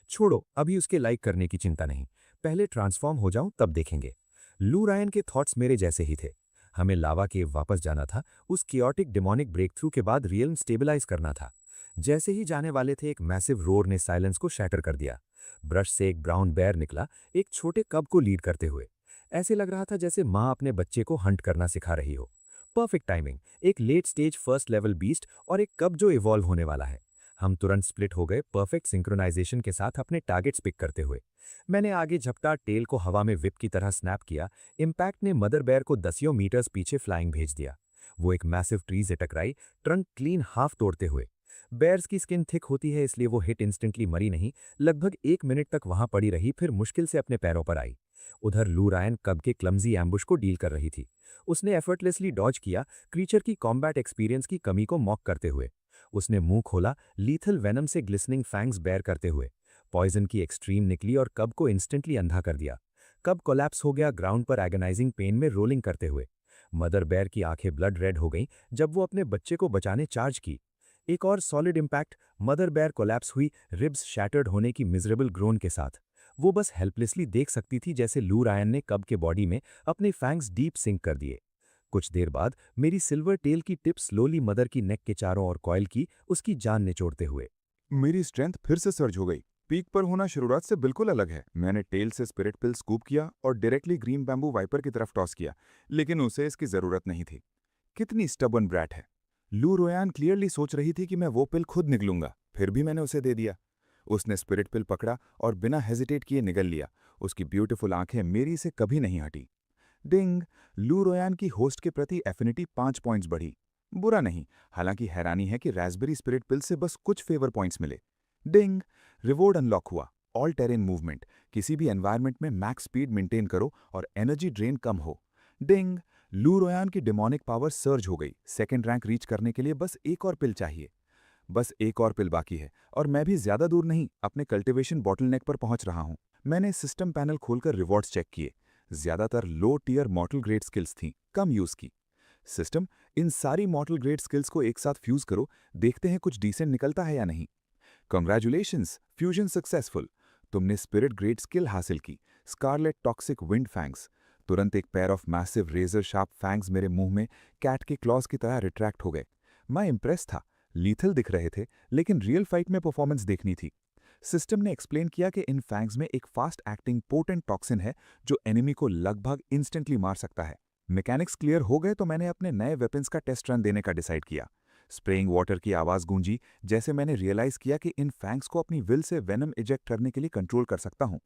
छोड़ो, अभी उसके लाइक करने की चिंता नहीं, पहले ट्रांसफॉर्म हो जाऊं तब देखेंगे। लू रायन के थॉट्स मेरे जैसे ही थे। हमें लावा केव वापस जाना था, उस कियोटिक डिमोनिक ब्रेक थ्रू के बाद रियल्म स्टेबलाइज करना था। जैसे ही जाने वाले थे, एक मैसिव रोर ने साइलेंस को शैटर कर दिया। ब्रश से एक ब्राउन बेयर निकला, एक छोटे कब को लीड करते हुए। ऐसे लग रहा था जैसे माँ अपने बच्चे को हंट करना सिखा रही हो। परफेक्ट टाइमिंग, एक late stage first level beast और एक कब जो इवॉल्व होने वाला है। हम तुरंत स्प्लिट हो गए, परफेक्ट सिंक्रोनाइजेशन के साथ अपने टारगेट्स पिक करते हुए। मैंने आगे झपटा, टेल को हवा में विप की तरह स्नैप किया। इम्पैक्ट ने मदर बेयर को दसियों मीटर्स पीछे फ्लाइंग भेज दिया। वो एक मैसिव ट्री से टकराई, ट्रंक क्लीन हाफ तोड़ते हुए। बेयर्स की स्किन थिक होती है, इसलिए वो हिट इंस्टेंटली मरी नहीं, लगभग 1 मिनट तक वहां पड़ी रही, फिर मुश्किल से अपने पैरों पर आई। उधर लू रायन कब के क्लमजी एम्बुश को डील कर रही थी। उसने एफर्टलेसली डॉज किया, क्रीचर की कॉम्बैट एक्सपीरियंस की कमी को मॉक करते हुए। उसने मुंह खोला, लीथल वेनम से ग्लिसनिंग फैंग्स बेयर करते हुए। पॉइजन की एक्सट्रीम निकली और कब को इंस्टेंटली अंधा कर दिया। कब कोलैप्स हो गया, ग्राउंड पर एगनाइजिंग पेन में रोलिंग करते हुए। मदर बेयर की आंखें ब्लड रेड हो गईं जब वो अपने बच्चे को बचाने चार्ज की। एक और solid impact, mother bear collapse हुई, रिब्स शैटर्ड होने की मिजरेबल ग्रोन के साथ। वो बस हेल्पलेसली देख सकती थी जैसे लू रायन ने कब के बॉडी में अपने फैंग्स डीप सिंक कर दिए। कुछ देर बाद मेरी सिल्वर टेल की टिप स्लोली मदर की नेक के चारों ओर कॉइल की, उसकी जान निचोड़ते हुए। मेरी स्ट्रेंथ फिर से सर्ज हो गई। पीक पर होना शुरुआत से बिल्कुल अलग है। मैंने टेल से स्पिरिट पिल स्कूप किया और डायरेक्टली ग्रीन बैम्बू वाइपर की तरफ टॉस किया, लेकिन उसे इसकी जरूरत नहीं थी। कितनी स्टबर्न ब्रैट है। लू रोयान क्लियरली सोच रही थी कि मैं वो पिल खुद निगलूंगा, फिर भी मैंने उसे दे दिया। उसने स्पिरिट पिल पकड़ा और बिना हेजिटेट किए निगल लिया। उसकी ब्यूटीफुल आंखें मेरी से कभी नहीं हटी। डिंग। लू रोयान की होस्ट के प्रति एफिनिटी 5 पॉइंट्स बढ़ी। बुरा नहीं, हालांकि हैरानी है कि रास्पबेरी स्पिरिट पिल से बस कुछ फेवर पॉइंट्स मिले। डिंग। रिवॉर्ड अनलॉक हुआ। ऑल टेरेन मूवमेंट, किसी भी एनवायरनमेंट में मैक्स स्पीड मेंटेन करो और एनर्जी ड्रेन कम हो। डिंग। लू रोयान की डिमोनिक पावर सर्ज हो गई। सेकंड रैंक रीच करने के लिए बस एक और पिल चाहिए। बस एक और पिल बाकी है और मैं भी ज्यादा दूर नहीं, अपने कल्टीवेशन बॉटलनेक पर पहुंच रहा हूं। मैंने सिस्टम पैनल खोलकर रिवॉर्ड्स चेक किए। ज्यादातर लो टियर मॉर्टल ग्रेड स्किल्स थीं, कम यूज की। सिस्टम, इन सारी मॉर्टल ग्रेड स्किल्स को एक साथ फ्यूज करो, देखते हैं कुछ डिसेंट निकलता है या नहीं। Congratulations, fusion successful. तुमने स्पिरिट ग्रेड स्किल हासिल की, स्कारलेट टॉक्सिक विंड फैंग्स। तुरंत एक pair of massive razor sharp fangs मेरे मुंह में कैट के क्लॉज की तरह रिट्रैक्ट हो गए। मैं इंप्रेस था। लीथल दिख रहे थे, लेकिन रियल फाइट में परफॉर्मेंस देखनी थी। सिस्टम ने एक्सप्लेन किया कि इन फैंग्स में एक फास्ट एक्टिंग पोटेंट टॉक्सिन है जो एनिमी को लगभग इंस्टेंटली मार सकता है। मैकेनिक्स क्लियर हो गए तो मैंने अपने नए वेपन्स का टेस्ट रन देने का डिसाइड किया। स्प्रेइंग वाटर की आवाज गूंजी जैसे मैंने रियलाइज किया कि इन फैंग्स को अपनी विल से वेनम इजेक्ट करने के लिए कंट्रोल कर सकता हूं।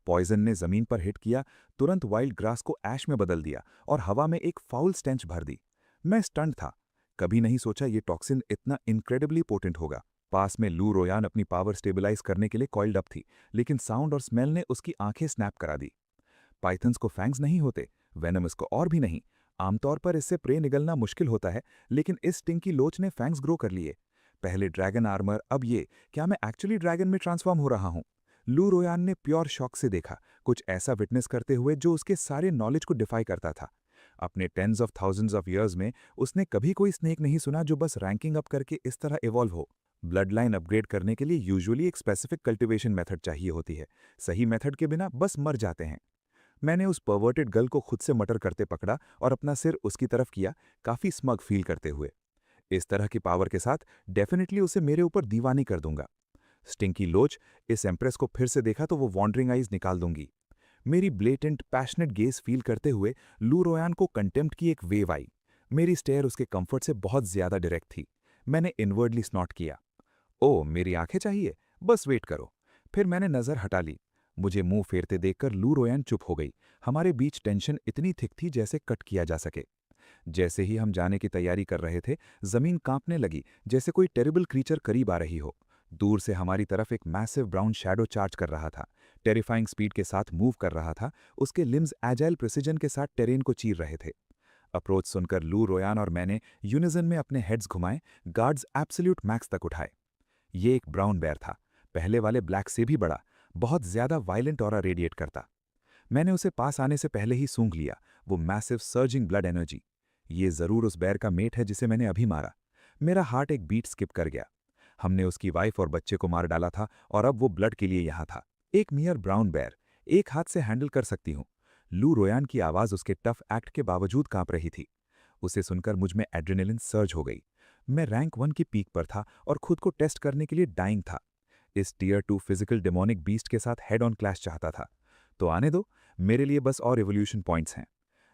पॉइजन ने जमीन पर हिट किया, तुरंत वाइल्ड ग्रास को ऐश में बदल दिया और हवा में एक फाउल स्टेंच भर दी। मैं स्टंट था। कभी नहीं सोचा ये टॉक्सिन इतना इनक्रेडिबली पोटेंट होगा। पास में लू रोयान अपनी पावर स्टेबलाइज करने के लिए कॉइल्ड अप थी, लेकिन साउंड और स्मेल ने उसकी आंखें स्नैप करा दी। पाइथन्स को फैंग्स नहीं होते, वेनमस को और भी नहीं। आमतौर पर इससे प्रे निगलना मुश्किल होता है, लेकिन इस स्टिंग की लोच ने फैंग्स ग्रो कर लिए। पहले ड्रैगन आर्मर, अब ये। क्या मैं एक्चुअली ड्रैगन में ट्रांसफॉर्म हो रहा हूं? लू रोयान ने प्योर शॉक से देखा, कुछ ऐसा विटनेस करते हुए जो उसके सारे नॉलेज को डिफाई करता था। अपने tens of thousands of years में उसने कभी कोई स्नेक नहीं सुना जो बस रैंकिंग अप करके इस तरह इवॉल्व हो। ब्लड लाइन अपग्रेड करने के लिए यूजुअली एक स्पेसिफिक कल्टीवेशन मेथड चाहिए होती है। सही मेथड के बिना बस मर जाते हैं। मैंने उस परवर्टेड गर्ल को खुद से मटर करते पकड़ा और अपना सिर उसकी तरफ किया, काफी स्मग फील करते हुए। इस तरह की पावर के साथ डेफिनेटली उसे मेरे ऊपर दीवानी कर दूंगा। स्टिंकी लोच, इस एम्प्रेस को फिर से देखा तो वो वॉन्डरिंग आइज निकाल दूंगी। मेरी ब्लेटेंट पैशनेट गेज फील करते हुए लू रोयान को कंटेम्प्ट की एक वेव आई। मेरी स्टेयर उसके कंफर्ट से बहुत ज्यादा डायरेक्ट थी। मैंने इनवर्डली स्नॉट किया। ओ, मेरी आंखें चाहिए? बस वेट करो। फिर मैंने नजर हटा ली। मुझे मुंह फेरते देखकर लू रोयान चुप हो गई। हमारे बीच टेंशन इतनी थिक थी जैसे कट किया जा सके। जैसे ही हम जाने की तैयारी कर रहे थे, जमीन कांपने लगी जैसे कोई टेरिबल क्रीचर करीब आ रही हो। दूर से हमारी तरफ एक मैसिव ब्राउन शैडो चार्ज कर रहा था। टेरिफाइंग स्पीड के साथ मूव कर रहा था। उसके लिम्स एजाइल प्रिसिजन के साथ टेरेन को चीर रहे थे। अप्रोच सुनकर लू रोयान और मैंने यूनिजन में अपने हेड्स घुमाए, गार्ड्स एब्सोल्यूट मैक्स तक उठाए। ये एक ब्राउन बेयर था, पहले वाले ब्लैक से भी बड़ा, बहुत ज्यादा वायलेंट ऑरा रेडिएट करता। मैंने उसे पास आने से पहले ही सूंघ लिया, वो मैसिव सर्जिंग ब्लड एनर्जी। ये जरूर उस बेयर का मेट है जिसे मैंने अभी मारा। मेरा हार्ट एक बीट स्किप कर गया। हमने उसकी वाइफ और बच्चे को मार डाला था और अब वो ब्लड के लिए यहां था। एक मियर ब्राउन बेयर, एक हाथ से हैंडल कर सकती हूं। लू रोयान की आवाज उसके टफ एक्ट के बावजूद कांप रही थी। उसे सुनकर मुझ में एड्रेनलिन सर्ज हो गई। मैं रैंक 1 की पीक पर था और खुद को टेस्ट करने के लिए डाइंग था। इस टियर 2 फिजिकल डेमोनिक बीस्ट के साथ हेड ऑन क्लैश चाहता था। तो आने दो, मेरे लिए बस और इवोल्यूशन पॉइंट्स हैं।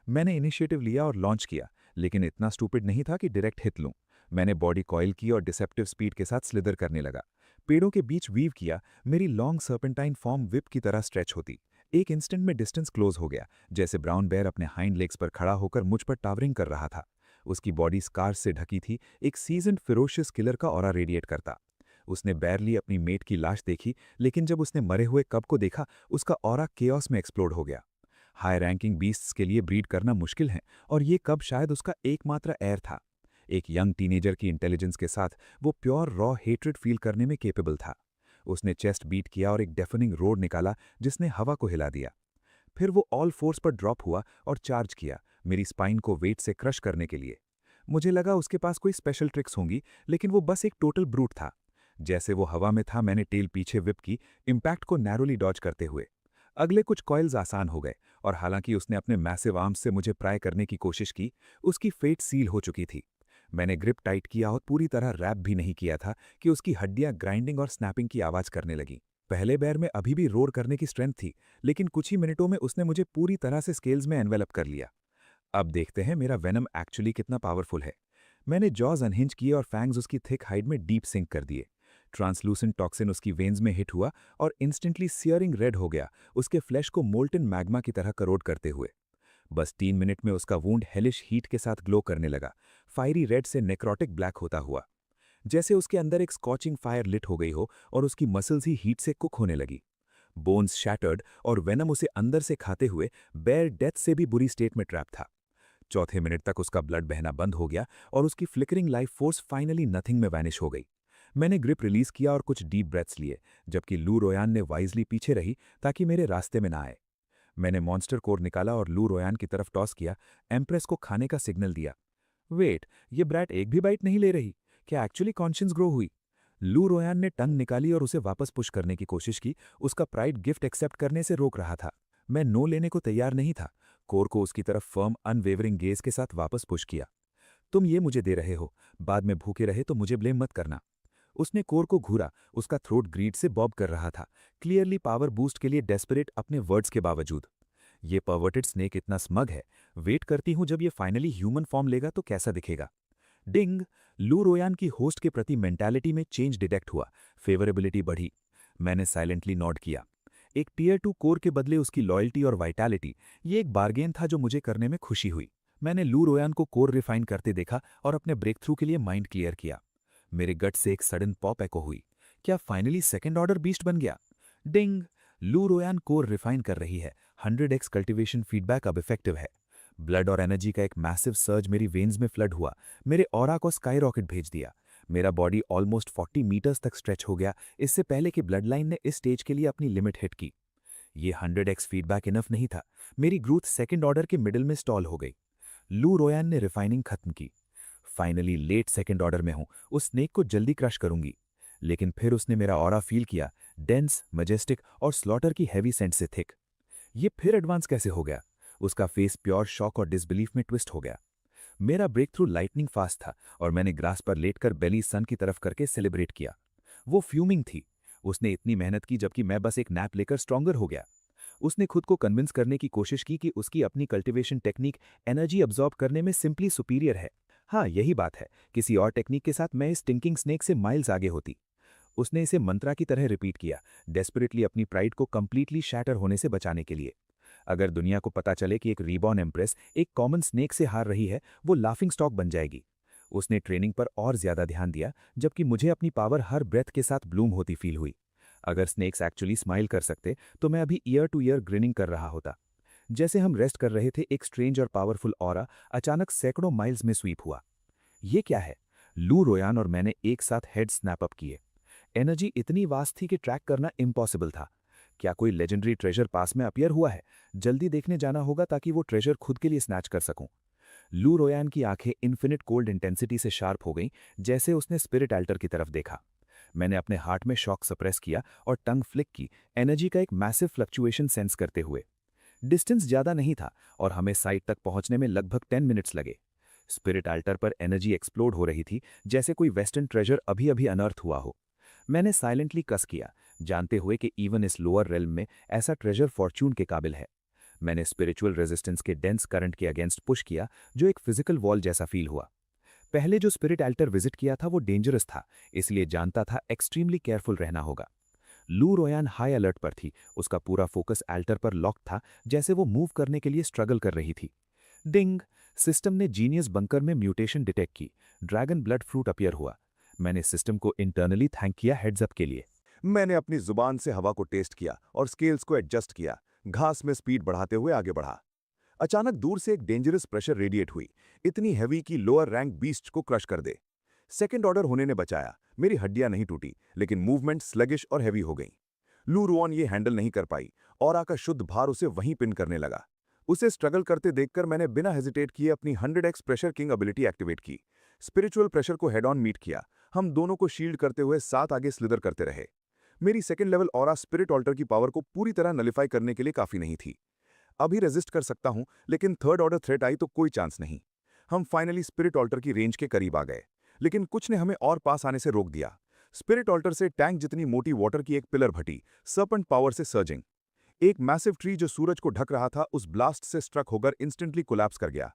मैंने इनिशिएटिव लिया और लॉन्च किया, लेकिन इतना स्टूपिड नहीं था कि डायरेक्ट हिट लूं। मैंने बॉडी कॉइल की और डिसेप्टिव स्पीड के साथ स्लिदर करने लगा। पेड़ों के बीच वीव किया, मेरी लॉन्ग सर्पेंटाइन फॉर्म विप की तरह स्ट्रेच होती। एक इंस्टेंट में डिस्टेंस क्लोज हो गया, जैसे ब्राउन बेयर अपने हाइंड लेग्स पर खड़ा होकर मुझ पर टावरिंग कर रहा था। उसकी बॉडी स्कार्स से ढकी थी, एक सीजन्ड फिरोशियस किलर का ऑरा रेडिएट करता। उसने बैरली अपनी मेट की लाश देखी, लेकिन जब उसने मरे हुए कब को देखा, उसका ऑरा केओस में एक्सप्लोड हो गया। हाई रैंकिंग बीस्ट्स के लिए ब्रीड करना मुश्किल है, और ये कब शायद उसका एकमात्र एयर था। एक यंग टीनेजर की इंटेलिजेंस के साथ वो प्योर रॉ हेट्रेड फील करने में केपेबल था। उसने चेस्ट बीट किया और एक डेफनिंग रोड निकाला जिसने हवा को हिला दिया। फिर वो ऑल फोर्स पर ड्रॉप हुआ और चार्ज किया, मेरी स्पाइन को वेट से क्रश करने के लिए। मुझे लगा उसके पास कोई स्पेशल ट्रिक्स होंगी, लेकिन वो बस एक टोटल ब्रूट था। जैसे वो हवा में था, मैंने टेल पीछे विप की, इम्पैक्ट को नैरोली डॉज करते हुए। अगले कुछ कॉइल्स आसान हो गए, और हालांकि उसने अपने मैसिव आर्म्स से मुझे प्राय करने की कोशिश की, उसकी फेट सील हो चुकी थी। मैंने ग्रिप टाइट किया और पूरी तरह रैप भी नहीं किया था कि उसकी हड्डियां ग्राइंडिंग और स्नैपिंग की आवाज करने लगी। पहले बैर में अभी भी रोर करने की स्ट्रेंथ थी, लेकिन कुछ ही मिनटों में उसने मुझे पूरी तरह से स्केल्स में एनवेलप कर लिया। अब देखते हैं मेरा वेनम एक्चुअली कितना पावरफुल है। मैंने जॉज अनहिंज किए और फैंग्स उसकी थिक हाइड में डीप सिंक कर दिए। ट्रांसलूसेंट टॉक्सिन उसकी वेन्स में हिट हुआ और इंस्टेंटली सियरिंग रेड हो गया, उसके फ्लैश को मोल्टन मैग्मा की तरह करोड करते हुए। बस 3 मिनट में उसका वूंड हेलिश हीट के साथ ग्लो करने लगा, फायरी रेड से नेक्रोटिक ब्लैक होता हुआ, जैसे उसके अंदर एक स्कॉचिंग फायर लिट हो गई हो और उसकी मसल्स ही हीट से कुक होने लगी। बोन्स शैटर्ड और वेनम उसे अंदर से खाते हुए बेयर डेथ से भी बुरी स्टेट में ट्रैप था। चौथे मिनट तक उसका ब्लड बहना बंद हो गया और उसकी flickering life force finally nothing में वैनिश हो गई। मैंने ग्रिप रिलीज किया और कुछ डीप ब्रेथ्स लिए, जबकि लू रोयान ने वाइजली पीछे रही ताकि मेरे रास्ते में ना आए। मैंने मॉन्स्टर कोर निकाला और लू रोयान की तरफ टॉस किया, एम्प्रेस को खाने का सिग्नल दिया। वेट, ये ब्रैट एक भी बाइट नहीं ले रही। क्या एक्चुअली कॉन्शियस ग्रो हुई? लू रोयान ने टंग निकाली और उसे वापस पुश करने की कोशिश की, उसका प्राइड गिफ्ट एक्सेप्ट करने से रोक रहा था। मैं नो लेने को तैयार नहीं था। कोर को उसकी तरफ फर्म अनवेवरिंग गेज के साथ वापस पुश किया। तुम ये मुझे दे रहे हो, बाद में भूखे रहे तो मुझे ब्लेम मत करना। उसने कोर को घूरा, उसका थ्रोट ग्रीड से बॉब कर रहा था, क्लियरली पावर बूस्ट के लिए डेस्परेट अपने वर्ड्स के बावजूद। ये परवर्टेड स्नेक इतना स्मग है, वेट करती हूं जब ये फाइनली ह्यूमन फॉर्म लेगा तो कैसा दिखेगा। डिंग! लू रोयान की होस्ट के प्रति मेंटालिटी में चेंज डिटेक्ट हुआ, फेवरेबिलिटी बढ़ी। मैंने साइलेंटली नॉड किया। एक टियर 2 कोर के बदले उसकी लॉयल्टी और वाइटैलिटी, ये एक बार्गेन था जो मुझे करने में खुशी हुई। मैंने लू रोयान को कोर रिफाइन करते देखा और अपने ब्रेक थ्रू के लिए माइंड क्लियर किया। मेरे गट से एक सडन पॉप एको हुई। क्या फाइनली सेकेंड ऑर्डर बीस्ट बन गया? डिंग! लू रोयान कोर रिफाइन कर रही है, 100x कल्टिवेशन फीडबैक अब इफेक्टिव है। ब्लड और एनर्जी का एक मैसिव सर्ज मेरी वेन्स में फ्लड हुआ, मेरे ऑरा को स्काई रॉकेट भेज दिया। मेरा बॉडी ऑलमोस्ट 40 मीटर्स तक स्ट्रेच हो गया, इससे पहले कि ब्लड लाइन ने इस स्टेज के लिए अपनी लिमिट हिट की। ये 100x फीडबैक इनफ नहीं था, मेरी ग्रोथ सेकेंड ऑर्डर के मिडिल में स्टॉल हो गई। लू रोयान ने रिफाइनिंग खत्म की। फाइनली लेट सेकेंड ऑर्डर में हूं, उस स्नेक को जल्दी क्रश करूंगी। लेकिन फिर उसने मेरा ऑरा फील किया, डेंस, मजेस्टिक और स्लॉटर की हैवी सेंट से थिक। ये फिर एडवांस कैसे हो गया? उसका फेस प्योर शॉक और डिसबिलीफ में ट्विस्ट हो गया। मेरा ब्रेक थ्रू लाइटनिंग फास्ट था और मैंने ग्रास पर लेटकर बेली सन की तरफ करके सेलिब्रेट किया। वो फ्यूमिंग थी। उसने इतनी मेहनत की जबकि मैं बस एक नैप लेकर स्ट्रॉन्गर हो गया। उसने खुद को कन्विंस करने की कोशिश की कि उसकी अपनी कल्टीवेशन टेक्निक एनर्जी अब्जॉर्ब करने में सिंपली सुपीरियर है। हाँ, यही बात है। किसी और टेक्निक के साथ मैं इस टिंकिंग स्नेक से माइल्स आगे होती। उसने इसे मंत्रा की तरह रिपीट किया, डेस्परेटली अपनी प्राइड को कंप्लीटली शैटर होने से बचाने के लिए। अगर दुनिया को पता चले कि एक रीबॉर्न एम्प्रेस एक कॉमन स्नेक से हार रही है, वो लाफिंग स्टॉक बन जाएगी। उसने ट्रेनिंग पर और ज्यादा ध्यान दिया, जबकि मुझे अपनी पावर हर ब्रेथ के साथ ब्लूम होती फील हुई। अगर स्नेक्स एक्चुअली स्माइल कर सकते तो मैं अभी ईयर टू ईयर ग्रिनिंग कर रहा होता। जैसे हम रेस्ट कर रहे थे, एक स्ट्रेंज और पावरफुल ऑरा अचानक सैकड़ों माइल्स में स्वीप हुआ। ये क्या है? लू रोयान और मैंने एक साथ हेड स्नैप अप किए। एनर्जी इतनी वास्ट थी कि ट्रैक करना इम्पॉसिबल था। क्या कोई लेजेंडरी ट्रेजर पास में अपीयर हुआ है? जल्दी देखने जाना होगा ताकि वो ट्रेजर खुद के लिए स्नैच कर सकूं। लू रोयान की आंखें इन्फिनिट कोल्ड इंटेंसिटी से शार्प हो गईं, जैसे उसने स्पिरिट एल्टर की तरफ देखा। मैंने अपने हार्ट में शॉक सप्रेस किया और टंग फ्लिक की, एनर्जी का एक मैसिव फ्लक्चुएशन सेंस करते हुए। डिस्टेंस ज्यादा नहीं था और हमें साइट तक पहुंचने में लगभग 10 मिनट्स लगे। स्पिरिट अल्टर पर एनर्जी एक्सप्लोड हो रही थी, जैसे कोई वेस्टर्न ट्रेजर अभी अभी अनर्थ हुआ हो। मैंने साइलेंटली कस किया, जानते हुए कि इवन इस लोअर रेल्म में ऐसा ट्रेजर फॉर्च्यून के काबिल है। मैंने स्पिरिचुअल रेजिस्टेंस के डेंस करंट के अगेंस्ट पुश किया, जो एक फिजिकल वॉल जैसा फील हुआ। पहले जो स्पिरिट अल्टर विजिट किया था वो डेंजरस था, इसलिए जानता था एक्सट्रीमली केयरफुल रहना होगा। लू रोयान हाई अलर्ट पर थी, उसका पूरा फोकस अल्टर पर लॉक था, जैसे वो मूव करने के लिए स्ट्रगल कर रही थी। डिंग! सिस्टम ने जीनियस बंकर में म्यूटेशन डिटेक्ट की, ड्रैगन ब्लड फ्रूट अपीयर हुआ। मैंने सिस्टम को इंटरनली थैंक किया हेड्स अप के लिए। मैंने अपनी जुबान से हवा को टेस्ट किया और स्केल्स को एडजस्ट किया, घास में स्पीड बढ़ाते हुए आगे बढ़ा। अचानक दूर से एक डेंजरस प्रेशर रेडिएट हुई, इतनी हैवी कि लोअर रैंक बीस्ट को क्रश कर दे। सेकंड ऑर्डर होने ने बचाया, मेरी हड्डियां नहीं टूटी, लेकिन मूवमेंट स्लगिश और हैवी हो गई। लू रुऑन ये हैंडल नहीं कर पाई, ऑरा का शुद्ध भार उसे वहीं पिन करने लगा। उसे स्ट्रगल करते देखकर मैंने बिना हेजिटेट किए अपनी 100x pressure king ability activate की। स्पिरिचुअल प्रेशर को हेड ऑन मीट किया, हम दोनों को शील्ड करते हुए साथ आगे स्लिदर करते रहे। मेरी second level aura spirit altar की पावर को पूरी तरह नलिफाई करने के लिए काफी नहीं थी। अभी रेजिस्ट कर सकता हूं, लेकिन थर्ड ऑर्डर थ्रेट आई तो कोई चांस नहीं। हम फाइनली स्पिरिट ऑल्टर की रेंज के करीब आ गए, लेकिन कुछ ने हमें और पास आने से रोक दिया। स्पिरिट ऑल्टर से टैंक जितनी मोटी वाटर की एक पिलर भटी, सर्पेंट पावर से सर्जिंग। एक मैसिव ट्री जो सूरज को ढक रहा था उस ब्लास्ट से स्ट्रक होकर इंस्टेंटली कोलैप्स कर गया।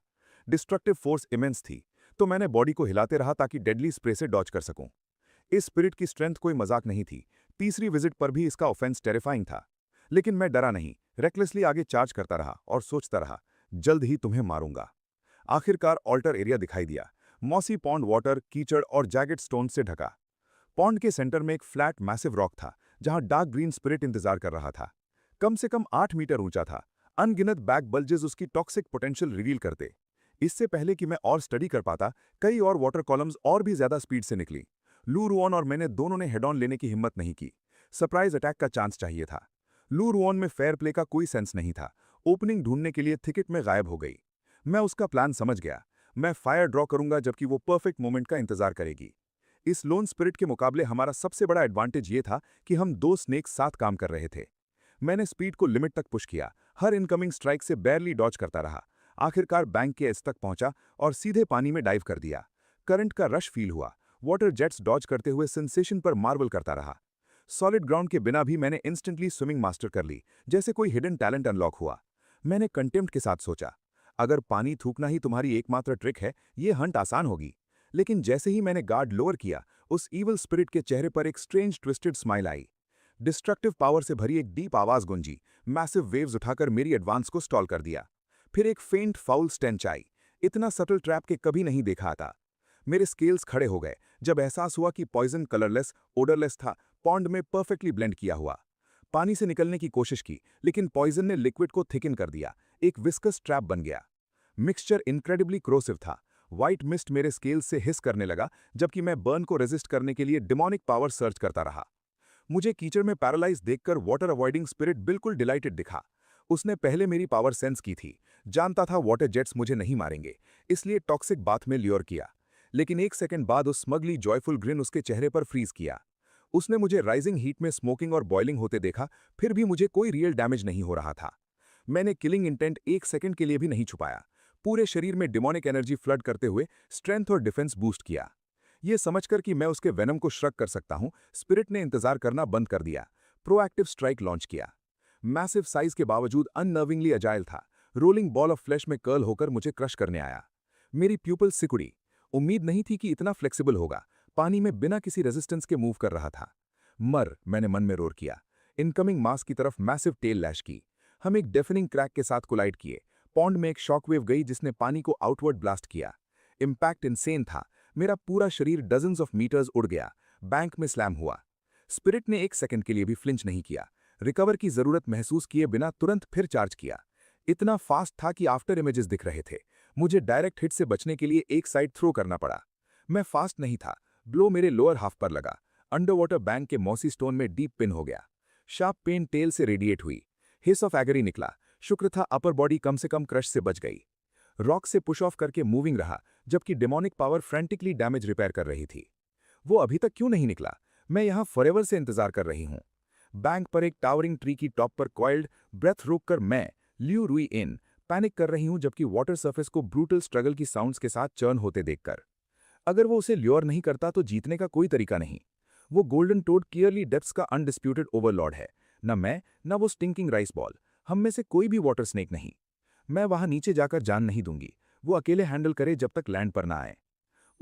डिस्ट्रक्टिव फोर्स इमेंस थी, तो मैंने बॉडी को हिलाते रहा ताकि डेडली स्प्रे से डॉज कर सकूं। इस स्पिरिट की स्ट्रेंथ कोई मजाक नहीं थी, तीसरी विजिट पर भी इसका ऑफेंस टेरिफाइंग था। लेकिन मैं डरा नहीं, रेकलेसली आगे चार्ज करता रहा और सोचता रहा, जल्द ही तुम्हें मारूंगा। आखिरकार ऑल्टर एरिया दिखाई दिया, मॉसी पॉन्ड वाटर, कीचड़ और जैगेट स्टोन से ढका। पॉन्ड के सेंटर में एक फ्लैट मैसिव रॉक था, जहां डार्क ग्रीन स्पिरिट इंतजार कर रहा था। कम से कम 8 मीटर ऊंचा था, अनगिनत बैक बल्जेस उसकी टॉक्सिक पोटेंशियल रिवील करते। इससे पहले कि मैं और स्टडी कर पाता, कई और वाटर कॉलम्स और भी ज्यादा स्पीड से निकली। लू रुऑन और मैंने दोनों ने हेड ऑन लेने की हिम्मत नहीं की, सरप्राइज अटैक का चांस चाहिए था। लू रुऑन में फेयर प्ले का कोई सेंस नहीं था, ओपनिंग ढूंढने के लिए थिकेट में गायब हो गई। मैं उसका प्लान समझ गया, मैं फायर ड्रॉ करूंगा जबकि वो परफेक्ट मोमेंट का इंतजार करेगी। इस लोन स्पिरिट के मुकाबले हमारा सबसे बड़ा एडवांटेज ये था कि हम दो स्नेक्स साथ काम कर रहे थे। मैंने स्पीड को लिमिट तक पुश किया, हर इनकमिंग स्ट्राइक से बैरली डॉज करता रहा। आखिरकार बैंक के एज तक पहुंचा और सीधे पानी में डाइव कर दिया। करंट का रश फील हुआ, वाटर जेट्स डॉज करते हुए सेंसेशन पर मार्वल करता रहा। सॉलिड ग्राउंड के बिना भी मैंने इंस्टेंटली स्विमिंग मास्टर कर ली, जैसे कोई हिडन टैलेंट अनलॉक हुआ। मैंने कंटेम्प्ट के साथ सोचा, अगर पानी थूकना ही तुम्हारी एकमात्र ट्रिक है, ये हंट आसान होगी। लेकिन जैसे ही मैंने गार्ड लोअर किया, उस ईवल स्पिरिट के चेहरे पर एक स्ट्रेंज ट्विस्टेड स्माइल आई। डिस्ट्रक्टिव पावर से भरी एक डीप आवाज गूंजी, मैसिव वेव्स उठाकर मेरी एडवांस को स्टॉल कर दिया। फिर एक फेंट फाउल स्टेंच आई, इतना सटल ट्रैप के कभी नहीं देखा था। मेरे स्केल्स खड़े हो गए जब एहसास हुआ कि पॉइजन कलरलेस, ओडरलेस था, पॉन्ड में परफेक्टली ब्लेंड किया हुआ। पानी से निकलने की कोशिश की, लेकिन पॉइजन ने लिक्विड को थिकन कर दिया, एक विस्कस ट्रैप बन गया। मिक्सचर इनक्रेडिबली क्रोसिव था, व्हाइट मिस्ट मेरे स्केल्स से हिस करने लगा, जबकि मैं बर्न को रेजिस्ट करने के लिए डिमोनिक पावर सर्च करता रहा। मुझे कीचड़ में पैरालाइज देखकर वाटर अवॉइडिंग स्पिरिट बिल्कुल डिलाइटेड दिखा। उसने पहले मेरी पावर सेंस की थी, जानता था वाटर जेट्स मुझे नहीं मारेंगे, इसलिए टॉक्सिक बाथ में ल्योर किया। लेकिन एक सेकंड बाद उस स्मगली जॉयफुल ग्रिन उसके चेहरे पर फ्रीज किया। उसने मुझे राइजिंग हीट में स्मोकिंग और बॉइलिंग होते देखा, फिर भी मुझे कोई रियल डैमेज नहीं हो रहा था। मैंने किलिंग इंटेंट एक सेकंड के लिए भी नहीं छुपाया, पूरे शरीर में डिमोनिक एनर्जी फ्लड करते हुए स्ट्रेंथ और डिफेंस बूस्ट किया। ये समझकर कि मैं उसके वेनम को श्रक कर सकता हूं, स्पिरिट ने इंतजार करना बंद कर दिया, प्रोएक्टिव स्ट्राइक लॉन्च किया। मैसिव साइज के बावजूद अननर्विंगली अजाइल था, रोलिंग बॉल ऑफ फ्लैश में कर्ल होकर मुझे क्रश करने आया। मेरी प्यूपल सिकुड़ी, उम्मीद नहीं थी कि इतना फ्लेक्सिबल होगा, पानी में बिना किसी रेजिस्टेंस के मूव कर रहा था। मैंने मन में रोर किया। इनकमिंग मास की तरफ मैसिव टेल लैश की। हम एक डेफनिंग क्रैक के साथ कोलाइड किए। पॉन्ड में एक शॉकवेव गई जिसने पानी को आउटवर्ड ब्लास्ट किया। इम्पैक्ट इंसेन था, मेरा पूरा शरीर डजन्स ऑफ मीटर्स उड़ गया, बैंक में स्लैम हुआ। स्पिरिट ने एक सेकंड के लिए भी फ्लिंच नहीं किया, रिकवर की जरूरत महसूस किए बिना तुरंत फिर चार्ज किया। इतना फास्ट था कि आफ्टर इमेजेस दिख रहे थे। मुझे डायरेक्ट हिट से बचने के लिए एक साइड थ्रो करना पड़ा। मैं फास्ट नहीं था, ब्लो मेरे लोअर हाफ पर लगा, अंडर वाटर बैंक के मॉसी स्टोन में डीप पिन हो गया। शार्प पेन टेल से रेडिएट हुई, हिस ऑफ एगरी निकला। शुक्र था अपर बॉडी कम से कम क्रश से बच गई। रॉक से पुश ऑफ करके मूविंग रहा, जबकि demonic power frantically damage repair कर रही थी। वो अभी तक क्यों नहीं निकला? मैं यहां फॉरएवर से इंतजार कर रही हूं। बैंक पर एक टावरिंग ट्री की टॉप पर कॉइल्ड, ब्रेथ रोककर मैं ल्यू रुई इन पैनिक कर रही हूं जबकि वाटर सरफेस को ब्रूटल स्ट्रगल की साउंड्स के साथ चर्न होते देखकर। अगर वो उसे ल्योर नहीं करता तो जीतने का कोई तरीका नहीं। वो गोल्डन टोड क्लियरली डेप्थ्स का अनडिस्प्यूटेड ओवरलॉर्ड है। न मैं, न वो स्टिंकिंग राइस बॉल, हम में से कोई भी वाटर स्नेक नहीं। मैं वहां नीचे जाकर जान नहीं दूंगी। वो अकेले हैंडल करे जब तक लैंड पर ना आए।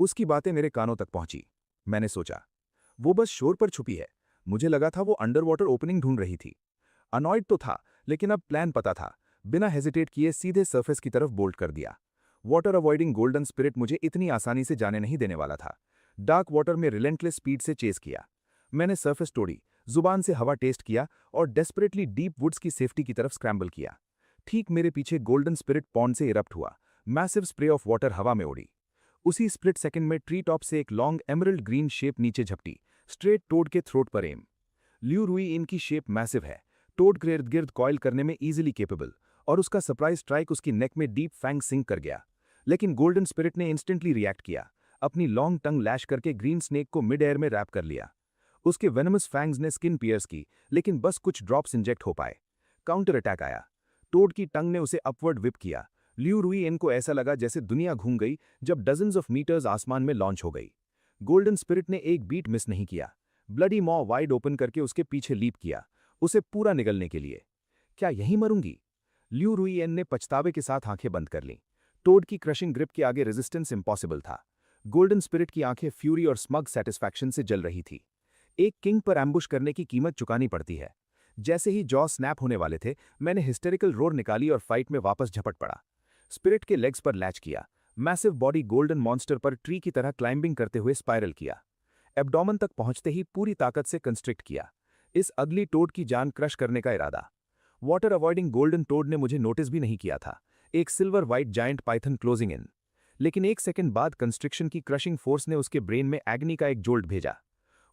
उसकी बातें मेरे कानों तक पहुंची। मैंने सोचा, वो बस शोर पर छुपी है। मुझे लगा था वो अंडर वाटर ओपनिंग ढूंढ रही थी। अनॉयड तो था, लेकिन अब प्लान पता था। बिना हेजिटेट किए सीधे सरफेस की तरफ बोल्ट कर दिया। वाटर अवॉइडिंग गोल्डन स्पिरिट मुझे इतनी आसानी से जाने नहीं देने वाला था। डार्क वाटर में रिलेंटलेस स्पीड से चेस किया। मैंने सरफेस तोड़ी, जुबान से हवा टेस्ट किया और डेस्परेटली डीप वुड्स की सेफ्टी की तरफ स्क्रैम्बल किया। ठीक मेरे पीछे गोल्डन स्पिरिट पॉन्ड से इरप्ट हुआ। मैसिव स्प्रे ऑफ वाटर हवा में उड़ी। उसी स्प्लिट सेकंड में ट्री टॉप से एक लॉन्ग एमरल्ड ग्रीन शेप नीचे झपटी, स्ट्रेट टोड के थ्रोट पर एम। ल्यू रुई इनकी शेप मैसिव है, टोड के इर्द गिर्द कॉइल करने में इजीली केपेबल, और उसका सरप्राइज स्ट्राइक उसकी नेक में डीप फैंग सिंक कर गया। लेकिन गोल्डन स्पिरिट ने इंस्टेंटली रिएक्ट किया। अपनी लॉन्ग टंग लैश करके ग्रीन स्नेक को मिड एयर में रैप कर लिया। उसके वेनमस फैंग्स ने स्किन पियर्स की, लेकिन बस कुछ ड्रॉप्स इंजेक्ट हो पाए। काउंटर अटैक आया। टोड की टंग ने उसे अपवर्ड विप किया। ल्यू रुई इन को ऐसा लगा जैसे दुनिया घूम गई जब डजन्स ऑफ मीटर्स आसमान में लॉन्च हो गई। गोल्डन स्पिरिट ने एक बीट मिस नहीं किया। ब्लडी मॉ वाइड ओपन करके उसके पीछे लीप किया, उसे पूरा निगलने के लिए। क्या यहीं मरूंगी? ल्यू रुई एन ने पछतावे के साथ आंखें बंद कर लीं। टोड की क्रशिंग ग्रिप के आगे रेजिस्टेंस इम्पॉसिबल था। गोल्डन स्पिरिट की आंखें फ्यूरी और स्मग सेटिस्फैक्शन से जल रही थी। एक किंग पर एम्बुश करने की कीमत चुकानी पड़ती है। जैसे ही जॉ स्नैप होने वाले थे, मैंने हिस्टेरिकल रोर निकाली और फाइट में वापस झपट पड़ा। स्पिरिट के लेग्स पर लैच किया। मैसिव बॉडी गोल्डन मॉन्स्टर पर ट्री की तरह क्लाइंबिंग करते हुए स्पाइरल किया। एब्डोमेन तक पहुंचते ही पूरी ताकत से कंस्ट्रिक्ट किया। इस अगली टोड की जान क्रश करने का इरादा। वाटर अवॉइडिंग गोल्डन टोड ने मुझे नोटिस भी नहीं किया था। एक silver white giant Python closing in. लेकिन एक सेकंड बाद कंस्ट्रिक्शन की क्रशिंग फोर्स ने उसके ब्रेन में एग्नी का एक जोल्ट भेजा।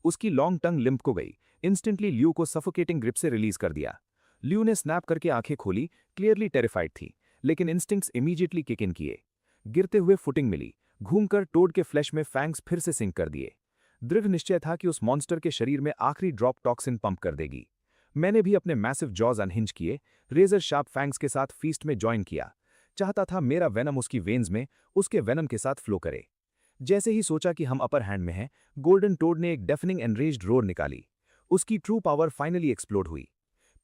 उसकी लॉन्ग टंग लिम्प को गई। इंस्टेंटली ल्यू को सफोकेटिंग ग्रिप से रिलीज कर दिया। ल्यू ने स्नैप करके आंखें खोली, क्लियरली टेरिफाइड थी, लेकिन इंस्टिंक्ट्स इमीडिएटली किक इन किए। गिरते हुए फुटिंग मिली। घूमकर टोड के फ्लैश में फैंग्स फिर से सिंक कर दिए। दृढ़ निश्चय था कि उस मॉन्स्टर के शरीर में आखिरी ड्रॉप टॉक्सिन पंप कर देगी। मैंने भी अपने मैसिव जॉज अनहिंज किए, रेजर शार्प फैंग्स के साथ फीस्ट में ज्वाइन किया। चाहता था मेरा वेनम उसकी वेन्स में, उसके वेनम के साथ फ्लो करे। जैसे ही सोचा कि हम अपर हैंड में हैं, गोल्डन टोड ने एक डेफनिंग एनरेज्ड रोर निकाली। उसकी ट्रू पावर फाइनली एक्सप्लोड हुई।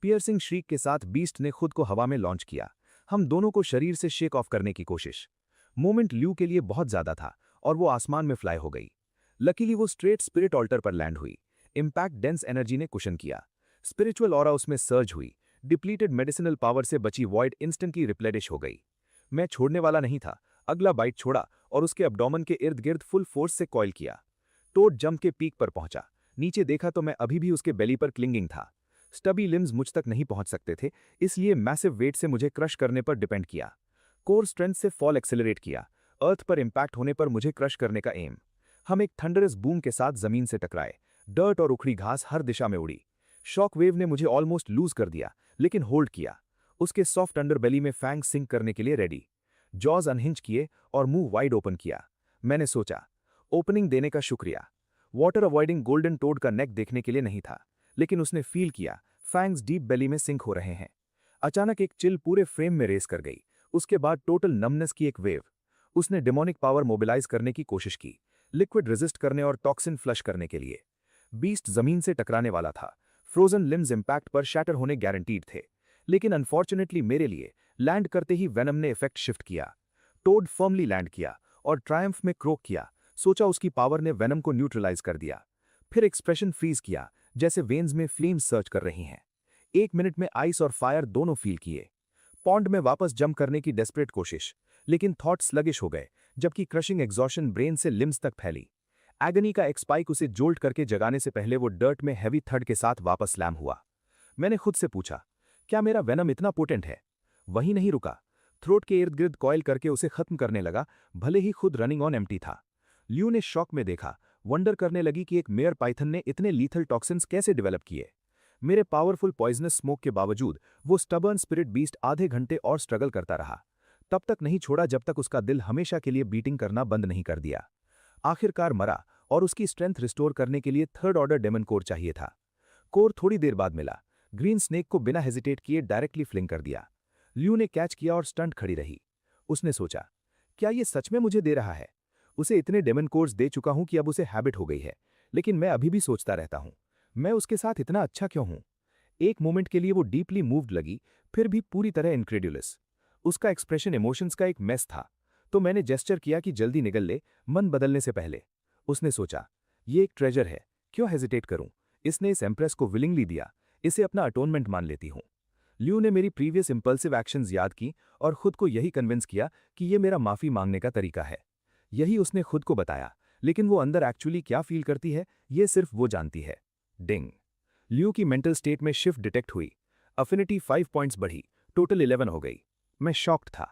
पियर्सिंग श्रीक के साथ बीस्ट ने खुद को हवा में लॉन्च किया। हम दोनों को शरीर से शेक ऑफ करने की कोशिश। मोमेंट ल्यू के लिए बहुत ज्यादा था और वो आसमान में फ्लाई हो गई। लकीली वो स्ट्रेट स्पिरिट ऑल्टर पर लैंड हुई। इम्पैक्ट डेंस एनर्जी ने कुशन किया। स्पिरिचुअल ऑरा उसमें सर्ज हुई। डिप्लीटेड मेडिसिनल पावर से बची वॉइड इंस्टेंटली रिप्लेनिश हो गई। मैं छोड़ने वाला नहीं था। अगला बाइट छोड़ा और उसके अब्डोमन के इर्द गिर्द फुल फोर्स से कॉइल किया। टोड जंप के पीक पर पहुंचा। नीचे देखा तो मैं अभी भी उसके बेली पर क्लिंगिंग था। स्टबी लिम्स मुझ तक नहीं पहुंच सकते थे, इसलिए मैसिव वेट से मुझे क्रश करने पर डिपेंड किया। कोर स्ट्रेंथ से फॉल एक्सेलरेट किया। अर्थ पर इंपैक्ट होने पर मुझे क्रश करने का एम। हम एक थंडरस बूम के साथ जमीन से टकराए। डर्ट और उखड़ी घास हर दिशा में उड़ी। शॉक वेव ने मुझे ऑलमोस्ट लूज कर दिया, लेकिन होल्ड किया। उसके सॉफ्ट अंडरबेली में फैंग सिंक करने के लिए रेडी। जॉज अनहिंज किए और मुंह वाइड ओपन किया। मैंने सोचा, ओपनिंग देने का शुक्रिया। वाटर अवॉइडिंग गोल्डन टोड का नेक देखने के लिए नहीं था, लेकिन उसने फील किया फैंग्स डीप बेली में सिंक हो रहे हैं। अचानक एक चिल पूरे फ्रेम में रेस कर गई। उसके बाद टोटल नमनेस की एक वेव। उसने डेमोनिक पावर मोबिलाइज करने की कोशिश की, लिक्विड रेजिस्ट करने और टॉक्सिन फ्लश करने के लिए। बीस्ट जमीन से टकराने वाला था। फ्रोजन लिम्स इंपैक्ट पर शैटर होने गारंटीड थे, लेकिन अनफॉर्चुनेटली मेरे लिए लैंड करते ही वेनम ने इफेक्ट शिफ्ट किया। टोड फर्मली लैंड किया और ट्रायम्फ में क्रोक किया। सोचा उसकी पावर ने वेनम को न्यूट्रलाइज कर दिया। फिर एक्सप्रेशन फ्रीज किया, जैसे वेन्स में फ्लेम्स सर्च कर रही हैं। 1 मिनट में आइस और फायर दोनों फील किए। पॉन्ड में वापस जंप करने की डेस्परेट कोशिश, लेकिन थॉट्स स्लगिश हो गए, जबकि क्रशिंग एग्जॉशन ब्रेन से लिम्स तक फैली। एगनी का एक स्पाइक उसे जोल्ट करके जगाने से पहले वो डर्ट में हैवी थड के साथ वापस स्लैम हुआ। मैंने खुद से पूछा, क्या मेरा वेनम इतना पोटेंट है? वहीं नहीं रुका। थ्रोट के इर्द गिर्द कॉइल करके उसे खत्म करने लगा, भले ही खुद रनिंग ऑन एम्प्टी था। ल्यू ने शॉक में देखा, वंडर करने लगी कि एक मेयर पाइथन ने इतने लीथल टॉक्सिन्स कैसे डेवलप किए। मेरे पावरफुल पॉइजनस स्मोक के बावजूद वो स्टबर्न स्पिरिट बीस्ट आधे घंटे और स्ट्रगल करता रहा। तब तक नहीं छोड़ा जब तक उसका दिल हमेशा के लिए बीटिंग करना बंद नहीं कर दिया। आखिरकार मरा, और उसकी स्ट्रेंथ रिस्टोर करने के लिए थर्ड ऑर्डर डेमन कोर चाहिए था। कोर थोड़ी देर बाद मिला। ग्रीन स्नेक को बिना हेजिटेट किए डायरेक्टली फ्लिंग कर दिया। ल्यू ने कैच किया और स्टंट खड़ी रही। उसने सोचा, क्या ये सच में मुझे दे रहा है? उसे इतने डेमन कोर्स दे चुका हूं कि अब उसे हैबिट हो गई है, लेकिन मैं अभी भी सोचता रहता हूं, मैं उसके साथ इतना अच्छा क्यों हूं? एक मोमेंट के लिए वो डीपली मूव्ड लगी, फिर भी पूरी तरह इनक्रेड्यूलस। उसका एक्सप्रेशन इमोशंस का एक मेस था, तो मैंने जेस्चर किया कि जल्दी निकल ले, मन बदलने से पहले। उसने सोचा, ये एक ट्रेजर है, क्यों हेजिटेट करूं? इसने इस एम्प्रेस को विलिंगली दिया, इसे अपना अटोनमेंट मान लेती हूं। ल्यू ने मेरी प्रीवियस इंपल्सिव एक्शंस याद की और खुद को यही कन्विंस किया कि ये मेरा माफी मांगने का तरीका है। यही उसने खुद को बताया, लेकिन वो अंदर एक्चुअली क्या फील करती है, ये सिर्फ वो जानती है। डिंग। ल्यू की मेंटल स्टेट में शिफ्ट डिटेक्ट हुई। अफिनिटी 5 पॉइंट्स बढ़ी, टोटल 11 हो गई। मैं शॉक्ड था।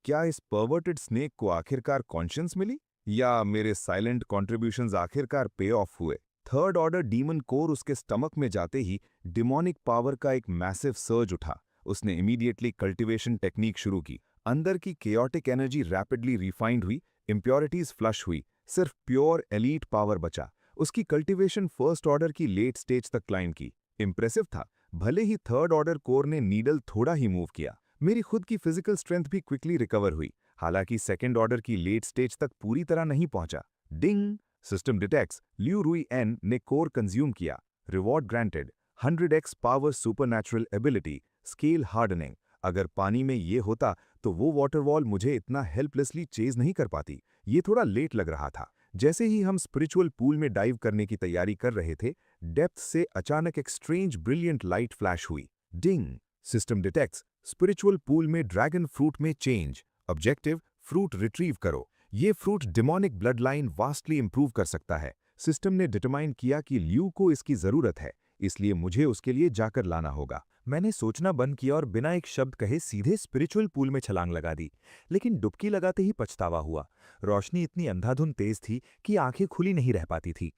क्या इस परवर्टेड स्नेक को आखिरकार कॉन्शियस मिली, या मेरे साइलेंट कॉन्ट्रीब्यूशंस आखिरकार पे ऑफ हुए? थर्ड ऑर्डर डीमन कोर उसके स्टमक में जाते ही डिमोनिक पावर का एक मैसिव सर्ज उठा। उसने इमीडिएटली कल्टीवेशन टेक्निक शुरू की। अंदर की केओटिक एनर्जी रैपिडली रिफाइंड हुई, इम्प्योरिटीज फ्लश हुई, सिर्फ प्योर एलीट पावर बचा। उसकी कल्टीवेशन फर्स्ट ऑर्डर की लेट स्टेज तक क्लाइम की। इंप्रेसिव था, भले ही थर्ड ऑर्डर कोर ने नीडल थोड़ा ही मूव किया। मेरी खुद की फिजिकल स्ट्रेंथ भी क्विकली रिकवर हुई, हालांकि सेकेंड ऑर्डर की लेट स्टेज तक पूरी तरह नहीं पहुंचा। डिंग। सिस्टम डिटेक्ट्स ल्यू रुई एन ने कोर कंज्यूम किया। Reward granted 100x power supernatural ability scale hardening. अगर पानी में ये होता तो वो वाटरवॉल मुझे इतना हेल्पलेसली चेज नहीं कर पाती। ये थोड़ा लेट लग रहा था। जैसे ही हम स्पिरिचुअल पूल में डाइव करने की तैयारी कर रहे थे, डेप्थ से अचानक एक स्ट्रेंज ब्रिलियंट लाइट फ्लैश हुई। डिंग। सिस्टम डिटेक्ट्स स्पिरिचुअल पूल में ड्रैगन फ्रूट में चेंज। ऑब्जेक्टिव फ्रूट रिट्रीव करो। ये fruit demonic blood line vastly improve कर सकता है। सिस्टम ने डिटरमाइन किया कि ल्यू को इसकी जरूरत है, इसलिए मुझे उसके लिए जाकर लाना होगा। मैंने सोचना बंद किया और बिना एक शब्द कहे सीधे स्पिरिचुअल पूल में छलांग लगा दी। लेकिन डुबकी लगाते ही पछतावा हुआ। रोशनी इतनी अंधाधुंध तेज थी कि आंखें खुली नहीं रह पाती थी।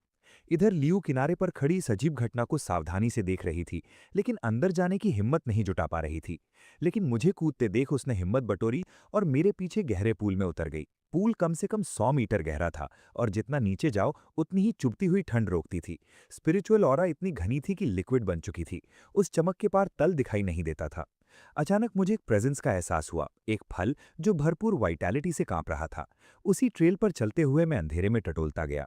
इधर लियू किनारे पर खड़ी इस अजीब घटना को सावधानी से देख रही थी, लेकिन अंदर जाने की हिम्मत नहीं जुटा पा रही थी। लेकिन मुझे कूदते देख उसने हिम्मत बटोरी और मेरे पीछे गहरे पूल में उतर गई। पूल कम से कम 100 मीटर गहरा था और जितना नीचे जाओ उतनी ही चुभती हुई ठंड रोकती थी। स्पिरिचुअल ऑरा इतनी घनी थी कि लिक्विड बन चुकी थी। उस चमक के पार तल दिखाई नहीं देता था। अचानक मुझे एक प्रेजेंस का एहसास हुआ, एक फल जो भरपूर वाइटैलिटी से कांप रहा था। उसी ट्रेल पर चलते हुए मैं अंधेरे में टटोलता गया।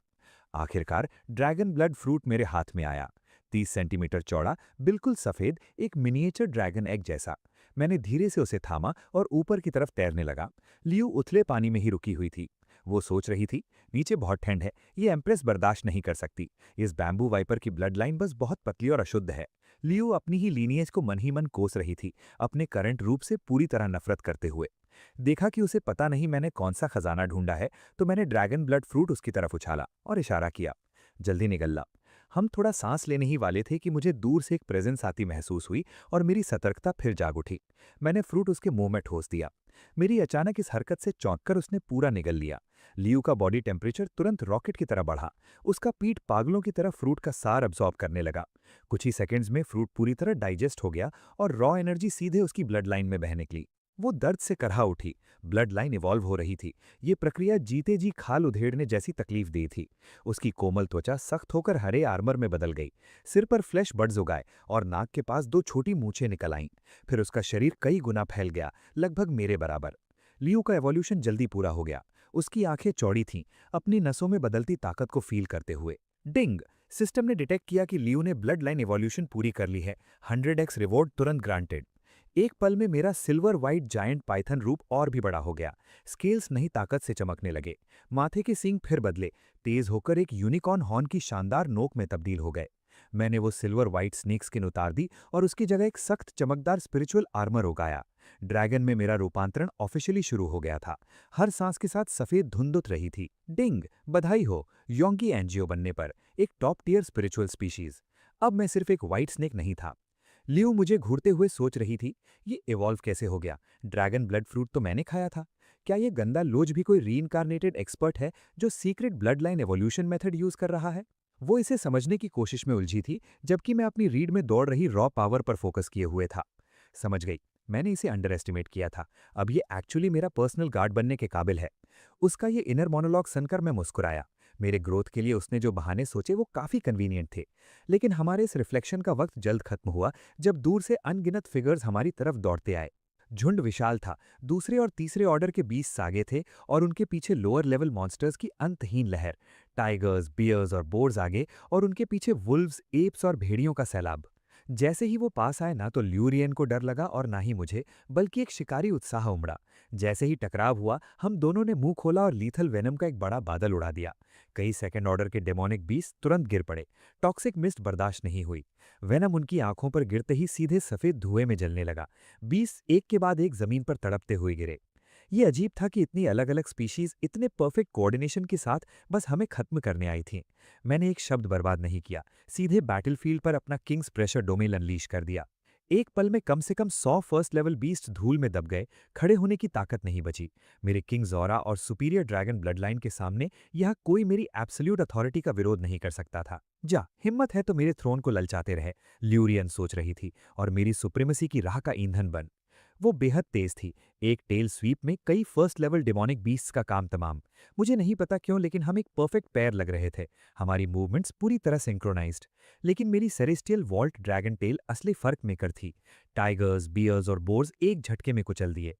आखिरकार ड्रैगन ब्लड फ्रूट मेरे हाथ में आया। 30 सेंटीमीटर चौड़ा, बिल्कुल सफेद, एक मिनिएचर ड्रैगन एग जैसा। मैंने धीरे से उसे थामा और ऊपर की तरफ तैरने लगा। लियू उथले पानी में ही रुकी हुई थी। वो सोच रही थी, नीचे बहुत ठंड है, ये एम्प्रेस बर्दाश्त नहीं कर सकती। इस बैम्बू वाइपर की ब्लड लाइन बस बहुत पतली और अशुद्ध है। लियू अपनी ही लीनिएज को मन ही मन कोस रही थी, अपने करंट रूप से पूरी तरह नफरत करते हुए। देखा कि उसे पता नहीं मैंने कौन सा खजाना ढूंढा है, तो मैंने ड्रैगन ब्लड फ्रूट उसकी तरफ उछाला और इशारा किया, जल्दी निकल ला। हम थोड़ा सांस लेने ही वाले थे कि मुझे दूर से एक प्रेजेंस आती महसूस हुई और मेरी सतर्कता फिर जाग उठी। मैंने फ्रूट उसके मुंह में ठोस दिया। मेरी अचानक इस हरकत से चौंककर उसने पूरा निगल लिया। लियू का बॉडी टेम्परेचर तुरंत रॉकेट की तरह बढ़ा। उसका पीठ पागलों की तरह फ्रूट का सार अब्सॉर्ब करने लगा। कुछ ही सेकंड्स में फ्रूट पूरी तरह डाइजेस्ट हो गया और रॉ एनर्जी सीधे उसकी ब्लड लाइन में बह निकली। वो दर्द से करहा उठी। ब्लड लाइन इवॉल्व हो रही थी। ये प्रक्रिया जीते जी खाल उधेड़ने जैसी तकलीफ दी थी। उसकी कोमल त्वचा सख्त होकर हरे आर्मर में बदल गई। सिर पर फ्लैश बड्स उगाए और नाक के पास 2 छोटी मूंछें निकल आईं। फिर उसका शरीर कई गुना फैल गया, लगभग मेरे बराबर। लियू का एवोल्यूशन जल्दी पूरा हो गया। उसकी आंखें चौड़ी थीं, अपनी नसों में बदलती ताकत को फील करते हुए। डिंग। सिस्टम ने डिटेक्ट किया कि लियू ने ब्लड लाइन एवोल्यूशन पूरी कर ली है। 100x रिवॉर्ड तुरंत ग्रांटेड। एक पल में मेरा सिल्वर वाइट जायंट पाइथन रूप और भी बड़ा हो गया। स्केल्स नई ताकत से चमकने लगे। माथे के सींग फिर बदले, तेज होकर एक यूनिकॉर्न हॉर्न की शानदार नोक में तब्दील हो गए। मैंने वो सिल्वर वाइट स्नेक स्किन उतार दी और उसकी जगह एक सख्त चमकदार स्पिरिचुअल आर्मर उगाया। ड्रैगन में मेरा रूपांतरण ऑफिशियली शुरू हो गया था। हर सांस के साथ सफेद धुंध उठ रही थी। डिंग, बधाई हो योंगी एंजियो बनने पर, एक टॉप टियर स्पिरिचुअल स्पीशीज। अब मैं सिर्फ एक व्हाइट स्नेक नहीं था। लियू मुझे घूरते हुए सोच रही थी, ये इवॉल्व कैसे हो गया? ड्रैगन ब्लड फ्रूट तो मैंने खाया था। क्या ये गंदा लोज भी कोई रीइंकार्नेटेड एक्सपर्ट है जो secret blood line evolution method use कर रहा है? वो इसे समझने की कोशिश में उलझी थी, जबकि मैं अपनी रीढ़ में दौड़ रही रॉ पावर पर फोकस किए हुए था। समझ गई, मैंने इसे अंडर एस्टिमेट किया था। अब ये एक्चुअली मेरा पर्सनल गार्ड बनने के काबिल है। उसका ये इनर मोनोलॉग सुनकर मैं मुस्कुराया। मेरे ग्रोथ के लिए उसने जो बहाने सोचे वो काफी कन्वीनियंट थे। लेकिन हमारे इस रिफ्लेक्शन का वक्त जल्द खत्म हुआ जब दूर से अनगिनत फिगर्स हमारी तरफ दौड़ते आए। झुंड विशाल था। दूसरे और तीसरे ऑर्डर के 20 सागे थे और उनके पीछे लोअर लेवल मॉन्स्टर्स की अंतहीन लहर। टाइगर्स, बियर्स और बोर्स आगे और उनके पीछे वुल्व्स, एप्स और भेड़ियों का सैलाब। जैसे ही वो पास आए ना तो ल्यूरियन को डर लगा और ना ही मुझे, बल्कि एक शिकारी उत्साह उमड़ा। जैसे ही टकराव हुआ, हम दोनों ने मुंह खोला और लीथल वेनम का एक बड़ा बादल उड़ा दिया। कई सेकंड ऑर्डर के डेमोनिक बीस्ट तुरंत गिर पड़े। टॉक्सिक मिस्ट बर्दाश्त नहीं हुई। वेनम उनकी आंखों पर गिरते ही सीधे सफेद धुएं में जलने लगा। बीस्ट एक के बाद एक जमीन पर तड़पते हुए गिरे। ये अजीब था कि इतनी अलग अलग स्पीशीज इतने परफेक्ट कोऑर्डिनेशन के साथ बस हमें खत्म करने आई थीं। मैंने एक शब्द बर्बाद नहीं किया, सीधे बैटलफील्ड पर अपना किंग्स प्रेशर डोमेन अनलीश कर दिया। एक पल में कम से कम 100 फर्स्ट लेवल बीस्ट धूल में दब गए। खड़े होने की ताकत नहीं बची। मेरे किंग्स ऑरा और सुपीरियर ड्रैगन ब्लडलाइन के सामने यह कोई मेरी एब्सोल्यूट अथॉरिटी का विरोध नहीं कर सकता था। जा, हिम्मत है तो मेरे थ्रोन को ललचाते रहे, ल्यूरियन सोच रही थी, और मेरी सुप्रीमेसी की राह का ईंधन बन। वो बेहद तेज थी। एक टेल स्वीप में कई फर्स्ट लेवल डिमोनिक बीस्ट्स का काम तमाम। मुझे नहीं पता क्यों, लेकिन हम एक परफेक्ट पेयर लग रहे थे। हमारी मूवमेंट्स पूरी तरह सिंक्रोनाइज्ड। लेकिन मेरी सेरेस्टियल वॉल्ट ड्रैगन टेल असली फर्क मेकर थी। टाइगर्स, बियर्स और बोर्स एक झटके में कुचल दिए।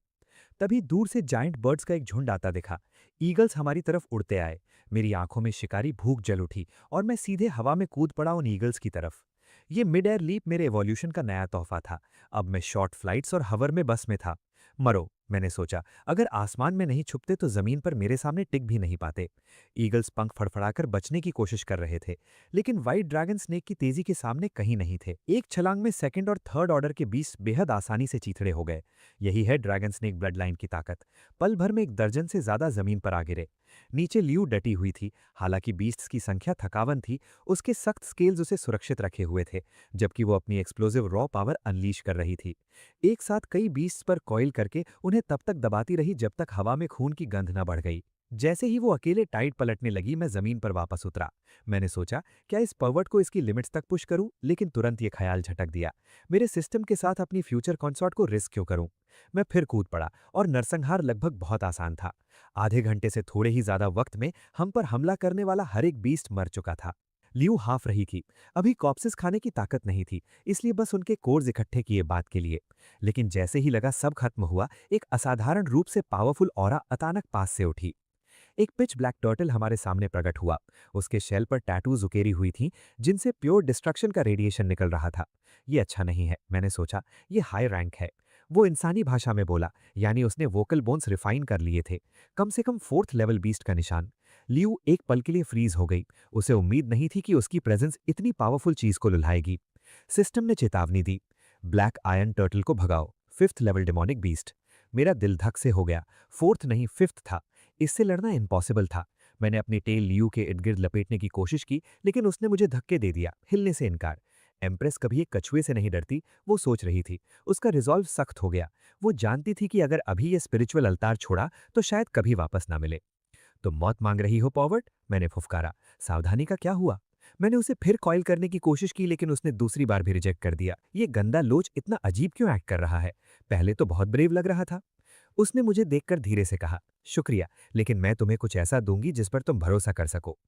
तभी दूर से जायंट बर्ड्स का एक झुंड आता दिखा। ईगल्स हमारी तरफ उड़ते आए। मेरी आंखों में शिकारी भूख जल उठी और मैं सीधे हवा में कूद पड़ा उन ईगल्स की तरफ। ये मिड एयर लीप मेरे एवोल्यूशन का नया तोहफा था। अब मैं शॉर्ट फ्लाइट्स और हवर में बस में था। मरो, मैंने सोचा, अगर आसमान में नहीं छुपते तो जमीन पर मेरे सामने टिक भी नहीं पाते। ईगल्स पंख फड़फड़ाकर बचने की कोशिश कर रहे थे, लेकिन व्हाइट ड्रैगन स्नेक की तेजी के सामने कहीं नहीं थे। एक छलांग में सेकंड और थर्ड ऑर्डर के बीस बेहद आसानी से चीथड़े हो गए। यही है ड्रैगन स्नेक ब्लड लाइन की ताकत। पल भर में एक दर्जन से ज्यादा जमीन पर आ गिरे। नीचे ल्यू डटी हुई थी। हालांकि बीस्ट्स की संख्या थकावन थी, उसके सख्त स्केल्स उसे सुरक्षित रखे हुए थे, जबकि वो अपनी एक्सप्लोसिव रॉ पावर अनलीश कर रही थी। एक साथ कई बीस्ट्स पर कॉइल करके उन्हें तब तक दबाती रही जब तक हवा में खून की गंध न बढ़ गई। जैसे ही वो अकेले टाइट पलटने लगी, मैं जमीन पर वापस उतरा। मैंने सोचा, क्या इस पर्वट को इसकी लिमिट्स तक पुश करूं, लेकिन तुरंत ये ख्याल झटक दिया। मेरे सिस्टम के साथ अपनी फ्यूचर कंसॉर्ट को रिस्क क्यों करूं। मैं फिर कूद पड़ा और नरसंहार लगभग बहुत आसान था। आधे घंटे से थोड़े ही ज्यादा वक्त में हम पर हमला करने वाला हर एक बीस्ट मर चुका था। ल्यू हाफ रही थी। अभी कॉप्सिस खाने की ताकत नहीं थी, इसलिए बस उनके कोर्स इकट्ठे किए बात के लिए। लेकिन जैसे ही लगा सब खत्म हुआ, एक असाधारण रूप से पावरफुल ऑरा अचानक पास से उठी। एक पिच ब्लैक टर्टल हमारे सामने प्रकट हुआ। उसके शेल पर टैटूज उकेरी हुई थीं, जिनसे प्योर डिस्ट्रक्शन का रेडिएशन निकल रहा था। ये अच्छा नहीं है, मैंने सोचा, ये हाई रैंक है। वो इंसानी भाषा में बोला, यानी उसने वोकल बोन्स रिफाइन कर लिए थे। कम से कम फोर्थ लेवल बीस्ट का निशान। लियू एक पल के लिए फ्रीज हो गई। उसे उम्मीद नहीं थी कि उसकी प्रेजेंस इतनी पावरफुल चीज को लुभाएगी। सिस्टम ने चेतावनी दी, ब्लैक आयरन टर्टल को भगाओ, फिफ्थ लेवल डिमोनिक बीस्ट। मेरा दिल धक से हो गया। फोर्थ नहीं, फिफ्थ था। इससे लड़ना इम्पॉसिबल था। मैंने अपनी टेल लियू के इर्द गिर्द लपेटने की कोशिश की, लेकिन उसने मुझे धक्के दे दिया, हिलने से इनकार। एम्प्रेस कभी एक कछुए से नहीं डरती, वो सोच रही थी। उसका रिजॉल्व सख्त हो गया। वो जानती थी कि अगर अभी ये स्पिरिचुअल अल्तार छोड़ा तो शायद कभी वापस ना मिले। तुम मौत मांग रही हो पॉवर्ट, मैंने फुफकारा। सावधानी का क्या हुआ। मैंने उसे फिर कॉइल करने की कोशिश की, लेकिन उसने दूसरी बार भी रिजेक्ट कर दिया। ये गंदा लोच इतना अजीब क्यों एक्ट कर रहा है। पहले तो बहुत ब्रेव लग रहा था। उसने मुझे देखकर धीरे से कहा, शुक्रिया, लेकिन मैं तुम्हें कुछ ऐसा दूंगी जिस पर तुम भरोसा कर सको।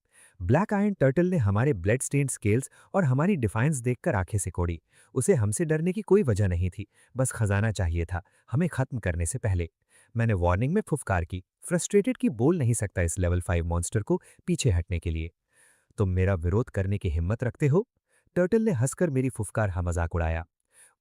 ब्लैक आयरन टर्टल ने हमारे ब्लड स्टेन्ड स्केल्स और हमारी डिफाइंस देखकर आंखें सिकोड़ी। उसे हमसे डरने की कोई वजह नहीं थी, बस खजाना चाहिए था, हमें खत्म करने से पहले। मैंने वार्निंग में फुफकार की, फ्रस्ट्रेटेड कि बोल नहीं सकता इस लेवल 5 मॉन्स्टर को पीछे हटने के लिए। तुम मेरा विरोध करने की हिम्मत रखते हो। टर्टल ने हंसकर मेरी फुफकार का मजाक उड़ाया।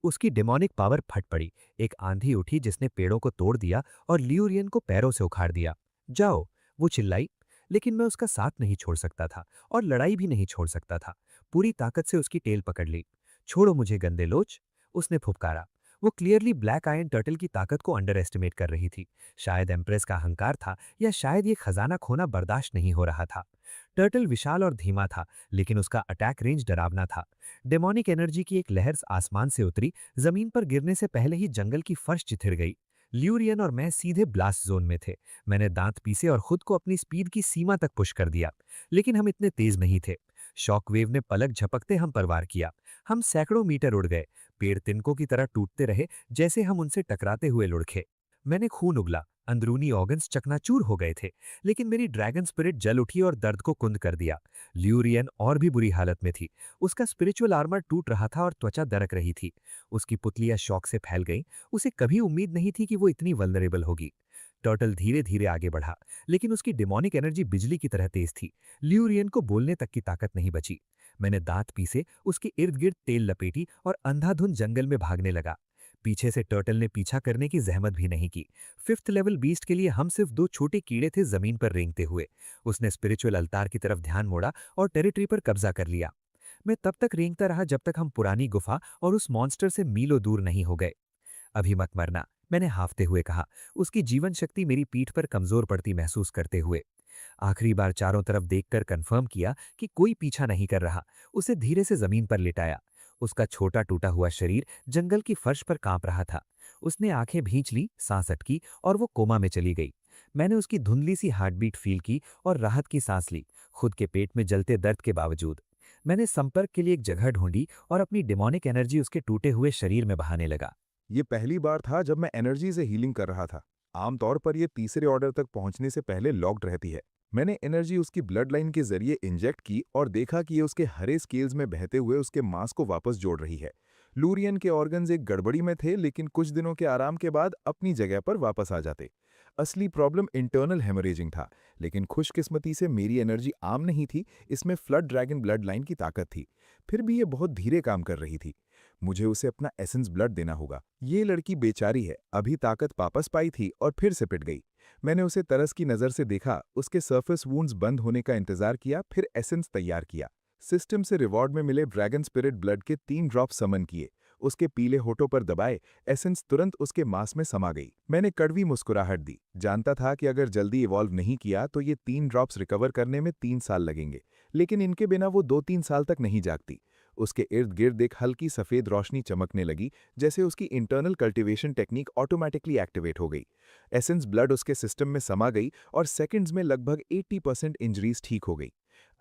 उसकी डेमोनिक पावर फट पड़ी। एक आंधी उठी जिसने पेड़ों को तोड़ दिया और ल्यूरियन को पैरों से उखाड़ दिया। जाओ, वो चिल्लाई, लेकिन मैं उसका साथ नहीं छोड़ सकता था और लड़ाई भी नहीं छोड़ सकता था। पूरी ताकत से उसकी टेल पकड़ ली। छोड़ो मुझे गंदे लोच, उसने फुफकारा। वो क्लियरली ब्लैक आयरन टर्टल की ताकत को अंडर एस्टिमेट कर रही थी। शायद एम्प्रेस का अहंकार था, या शायद ये खजाना खोना बर्दाश्त नहीं हो रहा था। टर्टल विशाल और धीमा था, लेकिन उसका अटैक रेंज डरावना था। डेमोनिक एनर्जी की एक लहर आसमान से उतरी, जमीन पर गिरने से पहले ही जंगल की फर्श चिथिर गई। ल्यूरियन और मैं सीधे ब्लास्ट जोन में थे। मैंने दांत पीसे और खुद को अपनी स्पीड की सीमा तक पुश कर दिया, लेकिन हम इतने तेज नहीं थे। शॉक वेव ने पलक झपकते हम पर वार किया। हम सैकड़ों मीटर उड़ गए। पेड़ तिनकों की तरह टूटते रहे, जैसे हम उनसे टकराते हुए लुढ़के। मैंने खून उगला, अंदरूनी ऑर्गन्स चकनाचूर हो गए थे, लेकिन मेरी ड्रैगन स्पिरिट जल उठी और दर्द को कुंद कर दिया। ल्यूरियन और भी बुरी हालत में थी। उसका स्पिरिचुअल आर्मर टूट रहा था और त्वचा दरक रही थी। उसकी पुतलियां शौक से फैल गईं। उसे कभी उम्मीद नहीं थी कि वो इतनी वल्नरेबल होगी। टर्टल धीरे धीरे आगे बढ़ा, लेकिन उसकी डिमोनिक एनर्जी बिजली की तरह तेज थी। ल्यूरियन को बोलने तक की ताकत नहीं बची। मैंने दांत पीसे, उसके इर्द गिर्द तेल लपेटी और अंधाधुंध जंगल में भागने लगा। पीछे से टर्टल ने पीछा करने की जहमत भी नहीं की। फिफ्थ लेवल बीस्ट के लिए हम सिर्फ दो छोटे कीड़े थे जमीन पर रेंगते हुए। उसने स्पिरिचुअल अल्तार की तरफ ध्यान मोड़ा और टेरिटरी पर कब्जा कर लिया। मैं तब तक रेंगता रहा जब तक हम पुरानी गुफा और उस मॉन्स्टर से मीलों दूर नहीं हो गए। अभी मत मरना, मैंने हाफते हुए कहा, उसकी जीवन शक्ति मेरी पीठ पर कमजोर पड़ती महसूस करते हुए। आखिरी बार चारों तरफ देखकर कंफर्म किया कि कोई पीछा नहीं कर रहा। उसे धीरे से जमीन पर लिटाया। उसका छोटा टूटा हुआ शरीर जंगल की फर्श पर कांप रहा था। उसने आंखें भींच ली, सांस अटकी और वो कोमा में चली गई। मैंने उसकी धुंधली सी हार्टबीट फील की और राहत की सांस ली, खुद के पेट में जलते दर्द के बावजूद। मैंने संपर्क के लिए एक जगह ढूंढी और अपनी डिमोनिक एनर्जी उसके टूटे हुए शरीर में बहाने लगा। ये पहली बार था जब मैं एनर्जी से हीलिंग कर रहा था। आमतौर पर ये तीसरे ऑर्डर तक पहुंचने से पहले लॉक्ड रहती है। मैंने एनर्जी उसकी ब्लड लाइन के जरिए इंजेक्ट की और देखा कि ये उसके हरे स्केल्स में बहते हुए उसके मांस को वापस जोड़ रही है। लूरियन के ऑर्गन्स एक गड़बड़ी में थे, लेकिन कुछ दिनों के आराम के बाद अपनी जगह पर वापस आ जाते। असली प्रॉब्लम इंटरनल हेमरेजिंग था, लेकिन खुशकिस्मती से मेरी एनर्जी आम नहीं थी, इसमें फ्लड ड्रैगन ब्लड लाइन की ताकत थी। फिर भी ये बहुत धीरे काम कर रही थी। मुझे उसे अपना एसेंस ब्लड देना होगा। ये लड़की बेचारी है, अभी ताकत वापस पाई थी और फिर से पिट गई। मैंने उसे तरस की नज़र से देखा, उसके सरफेस वूंड्स बंद होने का इंतजार किया, फिर एसेंस तैयार किया। सिस्टम से रिवॉर्ड में मिले ड्रैगन स्पिरिट ब्लड के 3 ड्रॉप समन किए। उसके पीले होठों पर दबाए, एसेंस तुरंत उसके मांस में समा गई। मैंने कड़वी मुस्कुराहट दी। जानता था कि अगर जल्दी इवॉल्व नहीं किया तो ये 3 ड्रॉप्स रिकवर करने में 3 साल लगेंगे, लेकिन इनके बिना वो 2-3 साल तक नहीं जागती। उसके इर्द गिर्द एक हल्की सफ़ेद रोशनी चमकने लगी, जैसे उसकी internal cultivation technique automatically activate हो गई। एसेंस ब्लड उसके सिस्टम में समा गई और सेकंड्स में लगभग 80% इंजरीज ठीक हो गई।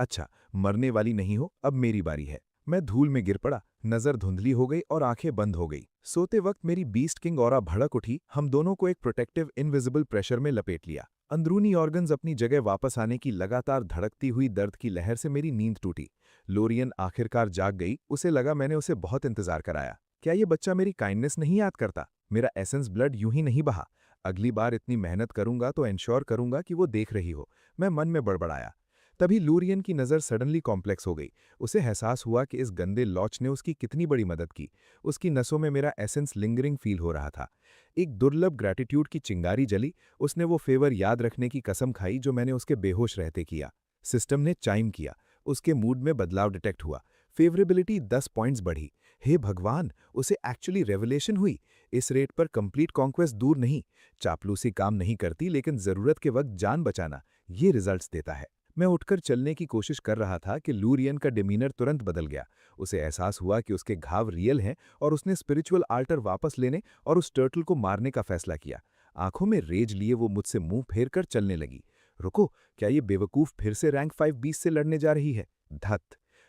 अच्छा, मरने वाली नहीं हो, अब मेरी बारी है। मैं धूल में गिर पड़ा, नजर धुंधली हो गई और आंखें बंद हो गई। सोते वक्त मेरी बीस्ट किंग ऑरा भड़क उठी, हम दोनों को एक प्रोटेक्टिव इनविजिबल प्रेशर में लपेट लिया। अंदरूनी ऑर्गन्स अपनी जगह वापस आने की लगातार धड़कती हुई दर्द की लहर से मेरी नींद टूटी। लोरियन आखिरकार जाग गई। उसे लगा मैंने उसे बहुत इंतजार कराया। क्या ये बच्चा मेरी काइंडनेस नहीं याद करता? मेरा एसेंस ब्लड यूं ही नहीं बहा। अगली बार इतनी मेहनत करूंगा तो इंश्योर करूंगा कि वो देख रही हो, मैं मन में बड़बड़ाया। तभी लूरियन की नज़र सडनली कॉम्प्लेक्स हो गई। उसे एहसास हुआ कि इस गंदे लॉच ने उसकी कितनी बड़ी मदद की। उसकी नसों में मेरा एसेंस लिंगरिंग फील हो रहा था। एक दुर्लभ ग्रैटिट्यूड की चिंगारी जली। उसने वो फेवर याद रखने की कसम खाई जो मैंने उसके बेहोश रहते किया। सिस्टम ने चाइम किया। उसके मूड में बदलाव डिटेक्ट हुआ। फेवरेबिलिटी 10 पॉइंट्स बढ़ी। हे भगवान, उसे एक्चुअली रेवलेशन हुई। इस रेट पर कंप्लीट कॉन्क्वेस्ट दूर नहीं। चापलूसी काम नहीं करती, लेकिन जरूरत के वक्त जान बचाना, ये रिजल्ट्स देता है। मैं उठकर चलने की कोशिश कर रहा था कि लूरियन का डिमीनर तुरंत बदल गया। उसे एहसास हुआ कि उसके घाव रियल हैं और उसने स्पिरिचुअल आल्टर वापस लेने और उस टर्टल को मारने का फैसला किया। आंखों में रेज लिए वो मुझसे मुंह फेर कर चलने लगी। रुको, क्या ये बेवकूफ फिर से रैंक 5 बीस से लड़ने जा रही है? धत!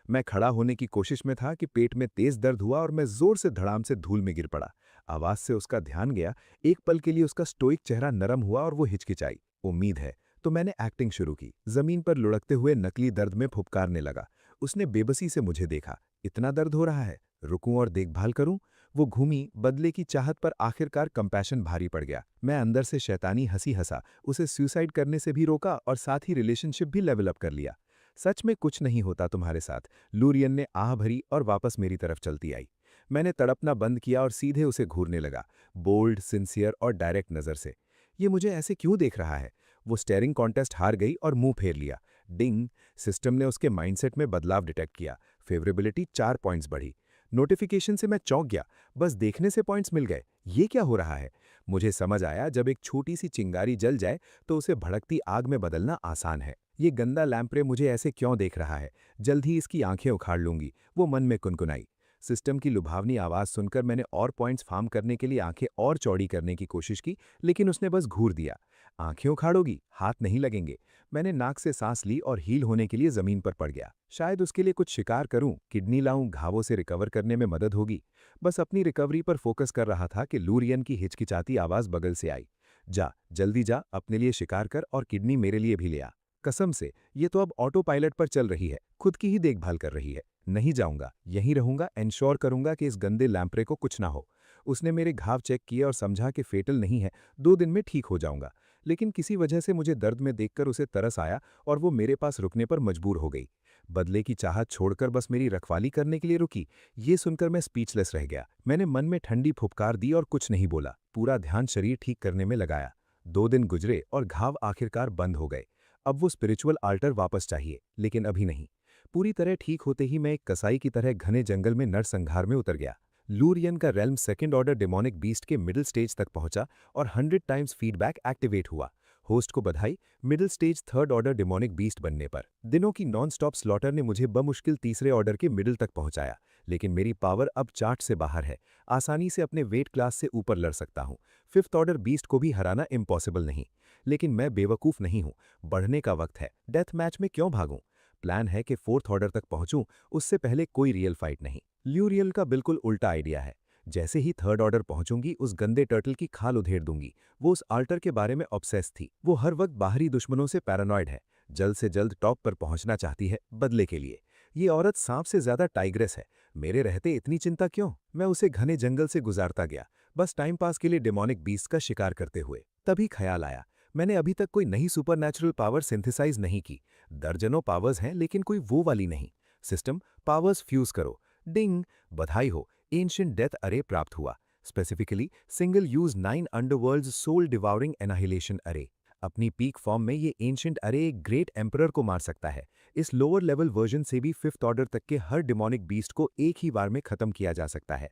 मैं खड़ा होने की कोशिश में था कि पेट में तेज दर्द हुआ और मैं जोर से धड़ाम से धूल में गिर पड़ा। आवाज से उसका ध्यान गया। एक पल के लिए उसका स्टोइक चेहरा नरम हुआ और वो हिचकिचाई। उम्मीद है, तो मैंने एक्टिंग शुरू की। जमीन पर लुढ़कते हुए नकली दर्द में फुफकारने लगा। उसने बेबसी से मुझे देखा। इतना दर्द हो रहा है, रुकूं और देखभाल करूं? वो घूमी, बदले की चाहत पर आखिरकार कंपैशन भारी पड़ गया। मैं अंदर से शैतानी हंसी हंसा, उसे सुसाइड करने से भी रोका और साथ ही रिलेशनशिप भी लेवल अप कर लिया। सच में कुछ नहीं होता तुम्हारे साथ, लूरियन ने आह भरी और वापस मेरी तरफ चलती आई। मैंने तड़पना बंद किया और सीधे उसे घूरने लगा, बोल्ड, सिंसियर और डायरेक्ट नज़र से। ये मुझे ऐसे क्यों देख रहा है? वो स्टेरिंग कॉन्टेस्ट हार गई और मुंह फेर लिया। डिंग! सिस्टम ने उसके माइंडसेट में बदलाव डिटेक्ट किया। फेवरेबिलिटी 4 पॉइंट्स बढ़ी। नोटिफिकेशन से मैं चौंक गया। बस देखने से पॉइंट्स मिल गए। ये क्या हो रहा है? मुझे समझ आया, जब एक छोटी सी चिंगारी जल जाए तो उसे भड़कती आग में बदलना आसान है। ये गंदा लैंप्रे मुझे ऐसे क्यों देख रहा है? जल्द ही इसकी आंखें उखाड़ लूंगी, वो मन में कुनकुनाई। सिस्टम की लुभावनी आवाज़ सुनकर मैंने और पॉइंट्स फार्म करने के लिए आंखें और चौड़ी करने की कोशिश की, लेकिन उसने बस घूर दिया। आंखें उखाड़ोगी, हाथ नहीं लगेंगे। मैंने नाक से सांस ली और हील होने के लिए जमीन पर पड़ गया। शायद उसके लिए कुछ शिकार करूं, किडनी लाऊं, घावों से रिकवर करने में मदद होगी। बस अपनी रिकवरी पर फोकस कर रहा था कि लूरियन की हिचकिचाती आवाज़ बगल से आई। जा, जल्दी जा, अपने लिए शिकार कर और किडनी मेरे लिए भी ले आ। कसम से, ये तो अब ऑटो पायलट पर चल रही है, खुद की ही देखभाल कर रही है। नहीं जाऊंगा, यहीं रहूंगा, एंश्योर करूंगा कि इस गंदे लैंप्रे को कुछ ना हो। उसने मेरे घाव चेक किए और समझा कि फेटल नहीं है, 2 दिन में ठीक हो जाऊंगा। लेकिन किसी वजह से मुझे दर्द में देखकर उसे तरस आया और वो मेरे पास रुकने पर मजबूर हो गई। बदले की चाहत छोड़कर बस मेरी रखवाली करने के लिए रुकी। ये सुनकर मैं स्पीचलेस रह गया। मैंने मन में ठंडी फुफकार दी और कुछ नहीं बोला, पूरा ध्यान शरीर ठीक करने में लगाया। 2 दिन गुजरे और घाव आखिरकार बंद हो गए। अब वो स्पिरिचुअल आल्टर वापस चाहिए, लेकिन अभी नहीं। पूरी तरह ठीक होते ही मैं एक कसाई की तरह घने जंगल में नरसंहार में उतर गया। लूरियन का realm second order demonic beast के मिडिल स्टेज तक पहुंचा और 100 टाइम्स फीडबैक एक्टिवेट हुआ। होस्ट को बधाई, middle stage third order demonic beast बनने पर। दिनों की नॉन स्टॉप स्लॉटर ने मुझे बमुश्किल तीसरे ऑर्डर के मिडिल तक पहुंचाया, लेकिन मेरी पावर अब चार्ट से बाहर है। आसानी से अपने वेट क्लास से ऊपर लड़ सकता हूं। फिफ्थ ऑर्डर बीस्ट को भी हराना इम्पॉसिबल नहीं। लेकिन मैं बेवकूफ़ नहीं हूं, बढ़ने का वक्त है। डेथ मैच में क्यों भागूं? प्लान है कि फोर्थ ऑर्डर तक पहुंचूं, उससे पहले कोई रियल फाइट नहीं। ल्यूरियल का बिल्कुल उल्टा आइडिया है। जैसे ही थर्ड ऑर्डर पहुंचूंगी, उस गंदे टर्टल की खाल उधेड़ दूंगी। वो उस आल्टर के बारे में ऑब्सेस थी। वो हर वक्त बाहरी दुश्मनों से पैरानॉइड है, जल्द से जल्द टॉप पर पहुंचना चाहती है बदले के लिए। ये औरत सांप से ज्यादा टाइग्रेस है। मेरे रहते इतनी चिंता क्यों? मैं उसे घने जंगल से गुजारता गया, बस टाइम पास के लिए डेमोनिक बीस्ट का शिकार करते हुए। तभी ख्याल आया, मैंने अभी तक कोई नई सुपरनैचुरल पावर सिंथेसाइज नहीं की। दर्जनों पावर्स हैं, लेकिन कोई वो वाली नहीं। सिस्टम, पावर्स फ्यूज करो। डिंग, बधाई हो, एंशिएंट डेथ अरे प्राप्त हुआ। Specifically single use 9 underworlds soul devouring annihilation array. अपनी पीक फॉर्म में ये एंशिएंट अरे एक ग्रेट एम्परर को मार सकता है। इस लोअर लेवल वर्जन से भी फिफ्थ ऑर्डर तक के हर डिमोनिक बीस्ट को एक ही बार में खत्म किया जा सकता है।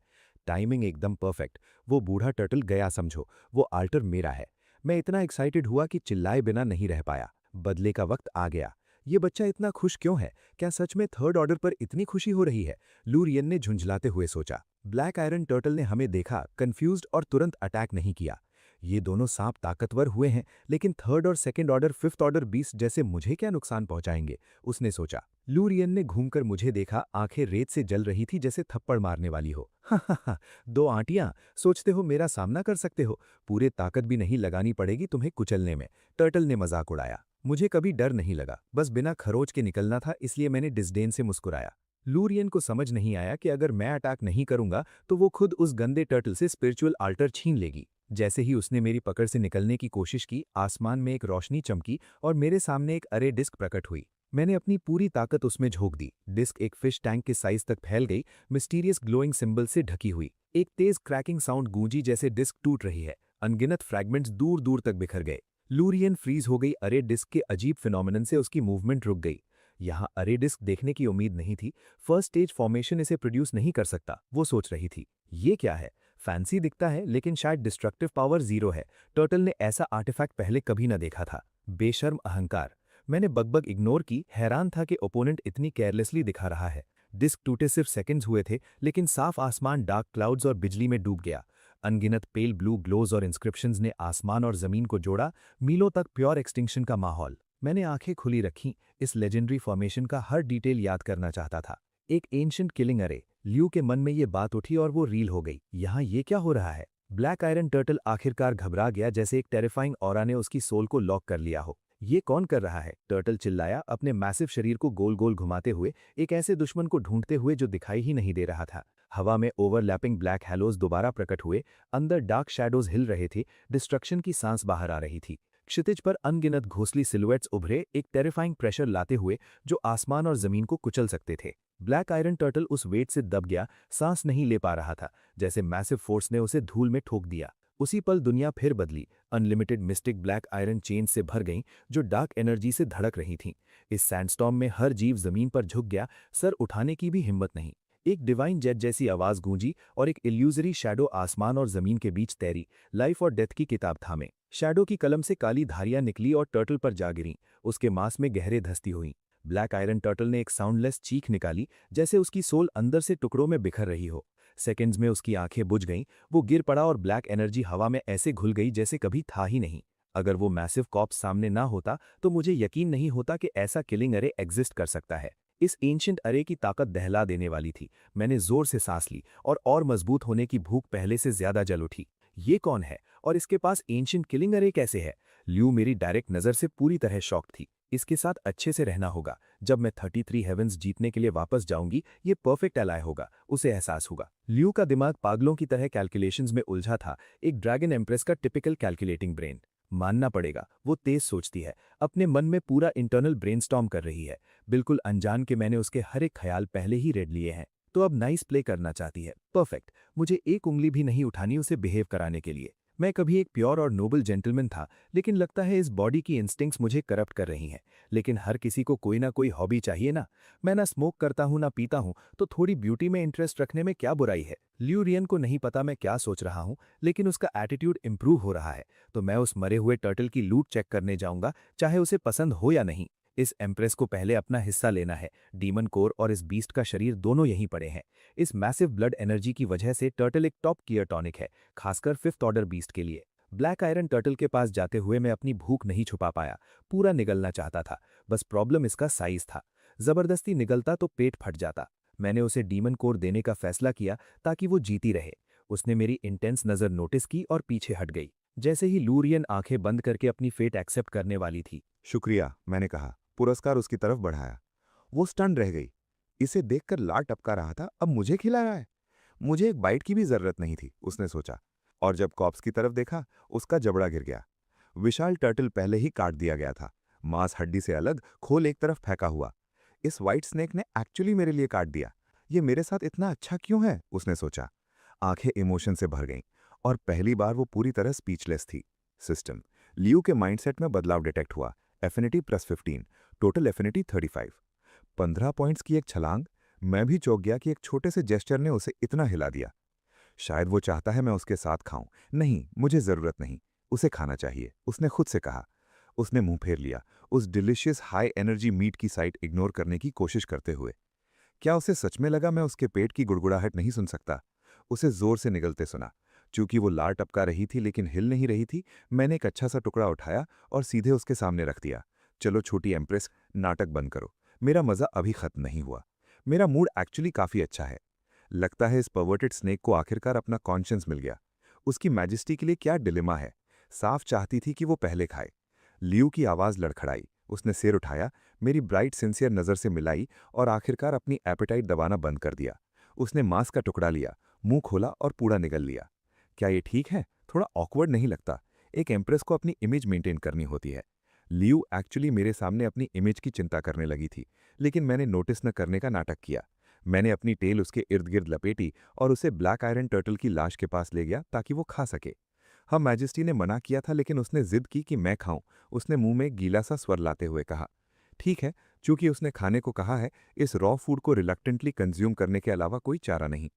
टाइमिंग एकदम परफेक्ट। वो बूढ़ा टर्टल गया समझो, वो आल्टर मेरा है। मैं इतना एक्साइटेड हुआ कि चिल्लाए बिना नहीं रह पाया। बदले का वक्त आ गया। ये बच्चा इतना खुश क्यों है? क्या सच में थर्ड ऑर्डर पर इतनी खुशी हो रही है? लूरियन ने झुंझलाते हुए सोचा। ब्लैक आयरन टर्टल ने हमें देखा, कंफ्यूज्ड और तुरंत अटैक नहीं किया। ये दोनों सांप ताकतवर हुए हैं, लेकिन थर्ड और second order fifth order beast जैसे मुझे क्या नुकसान पहुंचाएंगे? उसने सोचा। लूरियन ने घूमकर मुझे देखा, आंखें रेत से जल रही थी जैसे थप्पड़ मारने वाली हो। हा, 2 आंटियां, सोचते हो मेरा सामना कर सकते हो? पूरे ताकत भी नहीं लगानी पड़ेगी तुम्हें कुचलने में। टर्टल ने मजाक उड़ाया। मुझे कभी डर नहीं लगा, बस बिना खरोच के निकलना था, इसलिए मैंने डिस्डेन से मुस्कुराया। लूरियन को समझ नहीं आया कि अगर मैं अटैक नहीं करूंगा तो वो खुद उस गंदे टर्टल से स्पिरिचुअल आल्टर छीन लेगी। जैसे ही उसने मेरी पकड़ से निकलने की कोशिश की, आसमान में एक रोशनी चमकी और मेरे सामने एक अरे डिस्क प्रकट हुई। मैंने अपनी पूरी ताकत उसमें झोंक दी। डिस्क एक फिश टैंक के साइज तक फैल गई, मिस्टीरियस ग्लोइंग सिंबल से ढकी हुई। एक तेज क्रैकिंग साउंड गूंजी जैसे डिस्क टूट रही है। अनगिनत फ्रैगमेंट्स दूर दूर तक बिखर गए। लूरियन फ्रीज हो गई। अरे डिस्क के अजीब फिनोमिनन से उसकी मूवमेंट रुक गई। यहाँ अरे डिस्क देखने की उम्मीद नहीं थी। फर्स्ट स्टेज फॉर्मेशन इसे प्रोड्यूस नहीं कर सकता, वो सोच रही थी। ये क्या है? फैंसी दिखता है, लेकिन शायद डिस्ट्रक्टिव पावर 0 है। टर्टल ने ऐसा आर्टिफैक्ट पहले कभी न देखा था। बेशर्म अहंकार। मैंने बकबक इग्नोर की, हैरान था कि ओपोनेंट इतनी केयरलेसली दिखा रहा है। डिस्क टूटे सिर्फ सेकंड्स हुए थे, लेकिन साफ आसमान डार्क क्लाउड्स और बिजली में डूब गया। अनगिनत पेल ब्लू ग्लोज और इंस्क्रिप्शंस ने आसमान और जमीन को जोड़ा, मीलों तक प्योर एक्सटिंक्शन का माहौल। मैंने आंखें खुली रखीं, इस लेजेंडरी फॉर्मेशन का हर डिटेल याद करना चाहता था। एक एंशिएंट किलिंग अरे। ल्यू के मन में ये बात उठी और वो रील हो गई। यहाँ ये क्या हो रहा है? ब्लैक आयरन टर्टल आखिरकार घबरा गया, जैसे एक टेरिफाइंग ऑरा ने उसकी सोल को लॉक कर लिया हो। ये कौन कर रहा है? टर्टल चिल्लाया, अपने मैसिव शरीर को गोल गोल घुमाते हुए, एक ऐसे दुश्मन को ढूंढते हुए जो दिखाई ही नहीं दे रहा था। हवा में ओवरलैपिंग ब्लैक हैलोज दोबारा प्रकट हुए, अंदर डार्क शैडोज हिल रहे थे, डिस्ट्रक्शन की सांस बाहर आ रही थी। क्षितिज पर अनगिनत घोंसली सिलुएट्स उभरे, एक टेरिफाइंग प्रेशर लाते हुए जो आसमान और जमीन को कुचल सकते थे। ब्लैक आयरन टर्टल उस वेट से दब गया, सांस नहीं ले पा रहा था, जैसे मैसिव फोर्स ने उसे धूल में ठोक दिया। उसी पल दुनिया फिर बदली। Unlimited mistake black iron chain से भर गईं, जो डार्क एनर्जी से धड़क रही थीं। इस सैंडस्टॉर्म में हर जीव जमीन पर झुक गया, सर उठाने की भी हिम्मत नहीं। एक डिवाइन जेट जैसी आवाज गूंजी और एक इल्यूजरी शैडो आसमान और जमीन के बीच तैरी, लाइफ और डेथ की किताब थामे। शैडो की कलम से काली धारियां निकली और टर्टल पर जा गिरीं, उसके मांस में गहरे धंसती हुई। ब्लैक आयरन टर्टल ने एक साउंडलेस चीख निकाली, जैसे उसकी सोल अंदर से टुकड़ों में बिखर रही हो। सेकंड्स में उसकी आंखें बुझ गईं, वो गिर पड़ा और ब्लैक एनर्जी हवा में ऐसे घुल गई जैसे कभी था ही नहीं। अगर वो मैसिव कॉप्स सामने ना होता तो मुझे यकीन नहीं होता कि ऐसा किलिंग अरे एग्जिस्ट कर सकता है। इस एंशिएंट अरे की ताकत दहला देने वाली थी। मैंने जोर से सांस ली और मजबूत होने की भूख पहले से ज्यादा जल उठी। ये कौन है और इसके पास एंशिएंट किलिंग अरे कैसे है? ल्यू मेरी डायरेक्ट नज़र से पूरी तरह शॉक थी। इसके साथ अच्छे से रहना होगा। जब मैं 33 हेवेंस जीतने के लिए वापस जाऊंगी, ये परफेक्ट एलाय होगा, उसे एहसास होगा। ल्यू का दिमाग पागलों की तरह कैलकुलेशंस में उलझा था, एक ड्रैगन एम्प्रेस का टिपिकल कैलकुलेटिंग ब्रेन। मानना पड़ेगा, वो तेज सोचती है, अपने मन में पूरा इंटरनल ब्रेनस्टॉर्म कर रही है। बिल्कुल अनजान के मैंने उसके हर एक ख्याल पहले ही रेड लिए हैं। तो अब नाइस प्ले करना चाहती है, परफेक्ट। मुझे एक उंगली भी नहीं उठानी उसे बिहेव कराने के लिए। मैं कभी एक प्योर और नोबल जेंटलमैन था, लेकिन लगता है इस बॉडी की इंस्टिंक्ट्स मुझे करप्ट कर रही हैं। लेकिन हर किसी को कोई ना कोई हॉबी चाहिए ना। मैं ना स्मोक करता हूँ ना पीता हूँ, तो थोड़ी ब्यूटी में इंटरेस्ट रखने में क्या बुराई है? ल्यू रियन को नहीं पता मैं क्या सोच रहा हूँ, लेकिन उसका एटीट्यूड इंप्रूव हो रहा है। तो मैं उस मरे हुए टर्टल की लूट चेक करने जाऊंगा, चाहे उसे पसंद हो या नहीं। इस एम्प्रेस को पहले अपना हिस्सा लेना है। डीमन कोर और इस बीस्ट का शरीर दोनों यहीं पड़े हैं। इस मैसिव ब्लड एनर्जी की वजह से टर्टल एक टॉप गियर टॉनिक है, खासकर 5th ऑर्डर बीस्ट के लिए। ब्लैक आयरन टर्टल के पास जाते हुए मैं अपनी भूख नहीं छुपा पाया, पूरा निगलना चाहता था। बस प्रॉब्लम इसका साइज था। जबरदस्ती निगलता तो पेट फट जाता। मैंने उसे डीमन कोर देने का फैसला किया ताकि वो जीती रहे। उसने मेरी इंटेंस नज़र नोटिस की और पीछे हट गई, जैसे ही लूरियन आंखें बंद करके अपनी फेट एक्सेप्ट करने वाली थी। शुक्रिया, मैंने कहा, पुरस्कार उसकी तरफ बढ़ाया। वो स्टन रह गई। इसे देखकर लार टपका रहा था, अब मुझे खिला रहा है। मुझे एक बाइट की भी जरूरत नहीं थी, उसने सोचा। और जब कॉप्स की तरफ देखा, उसका जबड़ा गिर गया। विशाल टर्टल पहले ही काट दिया गया था, मांस हड्डी से अलग, खोल एक तरफ फेंका हुआ। इस व्हाइट स्नेक ने एक्चुअली मेरे लिए काट दिया। ये मेरे साथ इतना अच्छा क्यों है, उसने सोचा। आंखें इमोशन से भर गईं, और पहली बार वो पूरी तरह स्पीचलेस थी। सिस्टम, लियू के माइंडसेट में बदलाव डिटेक्ट हुआ। Affinity +15, total affinity 35। 15 पॉइंट्स की एक छलांग। मैं भी चौंक गया कि एक छोटे से जेस्चर ने उसे इतना हिला दिया। शायद वो चाहता है मैं उसके साथ खाऊं। नहीं, मुझे जरूरत नहीं, उसे खाना चाहिए, उसने खुद से कहा। उसने मुंह फेर लिया, उस डिलिशियस हाई एनर्जी मीट की साइट इग्नोर करने की कोशिश करते हुए। क्या उसे सच में लगा मैं उसके पेट की गुड़गुड़ाहट नहीं सुन सकता? उसे जोर से निगलते सुना। चूंकि वो लार टपका रही थी लेकिन हिल नहीं रही थी, मैंने एक अच्छा सा टुकड़ा उठाया और सीधे उसके सामने रख दिया। चलो छोटी एम्प्रेस, नाटक बंद करो। मेरा मजा अभी खत्म नहीं हुआ। मेरा मूड एक्चुअली काफी अच्छा है। लगता है इस परवर्टेड स्नेक को आखिरकार अपना कॉन्शियंस मिल गया। उसकी मैजेस्टी के लिए क्या डिलेमा है। साफ चाहती थी कि वो पहले खाए। लियू की आवाज लड़खड़ाई। उसने सिर उठाया, मेरी ब्राइट सिंसियर नजर से मिलाई और आखिरकार अपनी एपेटाइट दबाना बंद कर दिया। उसने मांस का टुकड़ा लिया, मुंह खोला और पूरा निगल लिया। क्या ये ठीक है? थोड़ा ऑकवर्ड नहीं लगता? एक एम्प्रेस को अपनी इमेज मेंटेन करनी होती है। लियू एक्चुअली मेरे सामने अपनी इमेज की चिंता करने लगी थी, लेकिन मैंने नोटिस न करने का नाटक किया। मैंने अपनी टेल उसके इर्द गिर्द लपेटी और उसे ब्लैक आयरन टर्टल की लाश के पास ले गया ताकि वो खा सके। हम मैजेस्टी ने मना किया था, लेकिन उसने जिद की कि मैं खाऊं। उसने मुंह में गीला सा स्वर लाते हुए कहा, ठीक है, चूंकि उसने खाने को कहा है, इस रॉ फूड को रिलक्टेंटली कंज्यूम करने के अलावा कोई चारा नहीं।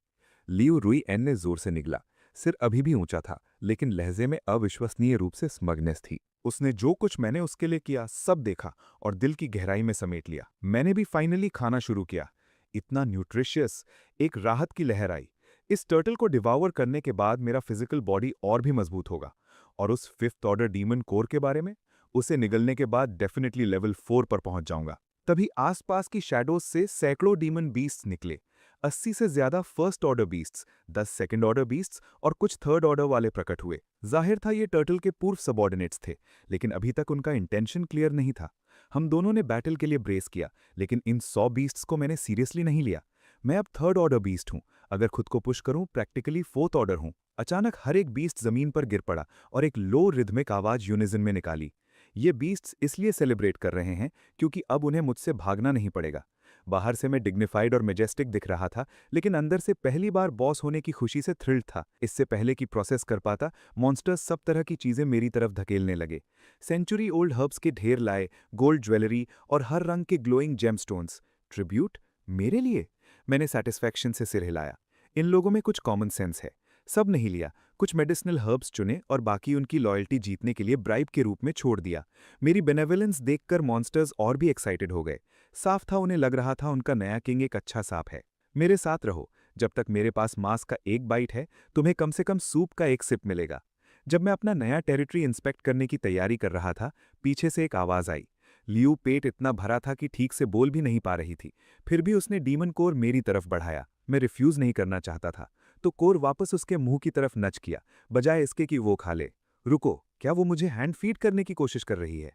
लियू रुई एन ने जोर से निगला। सिर अभी भी ऊंचा था, लेकिन लहजे में अविश्वसनीय रूप से स्मगनेस थी। उसने जो कुछ मैंने उसके लिए किया सब देखा और दिल की गहराई में समेट लिया। मैंने भी फाइनली खाना शुरू किया। इतना न्यूट्रिशियस, एक राहत की लहर आई। इस टर्टल को डिवावर करने के बाद मेरा फिजिकल बॉडी और भी मजबूत होगा। और उस 5th ऑर्डर डीमन कोर के बारे में, उसे निगलने के बाद डेफिनेटली लेवल 4 पर पहुंच जाऊंगा। तभी आसपास की शैडोज से सैकड़ों डीमन बीस्ट्स निकले। 80 से ज्यादा 1st order beasts, 10 2nd order beasts और कुछ 3rd ऑर्डर वाले प्रकट हुए। जाहिर था ये टर्टल के पूर्व सबॉर्डिनेट्स थे, लेकिन अभी तक उनका इंटेंशन क्लियर नहीं था। हम दोनों ने बैटल के लिए ब्रेस किया, लेकिन इन 100 बीस्ट्स को मैंने सीरियसली नहीं लिया। मैं अब 3rd ऑर्डर बीस्ट हूं। अगर खुद को पुश करूं, प्रैक्टिकली 4th ऑर्डर हूं। अचानक हर एक बीस्ट जमीन पर गिर पड़ा और एक लो रिदमिक आवाज यूनिजन में निकाली। ये बीस्ट्स इसलिए सेलिब्रेट कर रहे हैं क्योंकि अब उन्हें मुझसे भागना नहीं पड़ेगा। बाहर से मैं डिग्निफाइड और मेजेस्टिक दिख रहा था, लेकिन अंदर से पहली बार बॉस होने की खुशी से थ्रिल्ड था। इससे पहले कि प्रोसेस कर पाता, मॉन्स्टर्स सब तरह की चीजें मेरी तरफ धकेलने लगे। सेंचुरी ओल्ड हर्ब्स के ढेर लाए, गोल्ड ज्वेलरी और हर रंग के ग्लोइंग जेमस्टोन्स। ट्रिब्यूट मेरे लिए? मैंने सेटिस्फैक्शन से सिर हिलाया। इन लोगों में कुछ कॉमन सेंस है। सब नहीं लिया, कुछ मेडिसिनल हर्ब्स चुने और बाकी उनकी लॉयल्टी जीतने के लिए ब्राइब के रूप में छोड़ दिया। मेरी बेनेवोलेंस देखकर मॉन्स्टर्स और भी एक्साइटेड हो गए। साफ था उन्हें लग रहा था उनका नया किंग एक अच्छा सांप है। मेरे साथ रहो, जब तक मेरे पास मांस का एक बाइट है, तुम्हें कम से कम सूप का एक सिप मिलेगा। जब मैं अपना नया टेरिटरी इंस्पेक्ट करने की तैयारी कर रहा था, पीछे से एक आवाज आई। लियू पेट इतना भरा था कि ठीक से बोल भी नहीं पा रही थी, फिर भी उसने डीमन कोर मेरी तरफ बढ़ाया। मैं रिफ्यूज नहीं करना चाहता था। तो कोर वापस उसके मुंह की तरफ नच किया, बजाय इसके कि वो खा ले। रुको, क्या वो मुझे हैंड फीड करने की कोशिश कर रही है?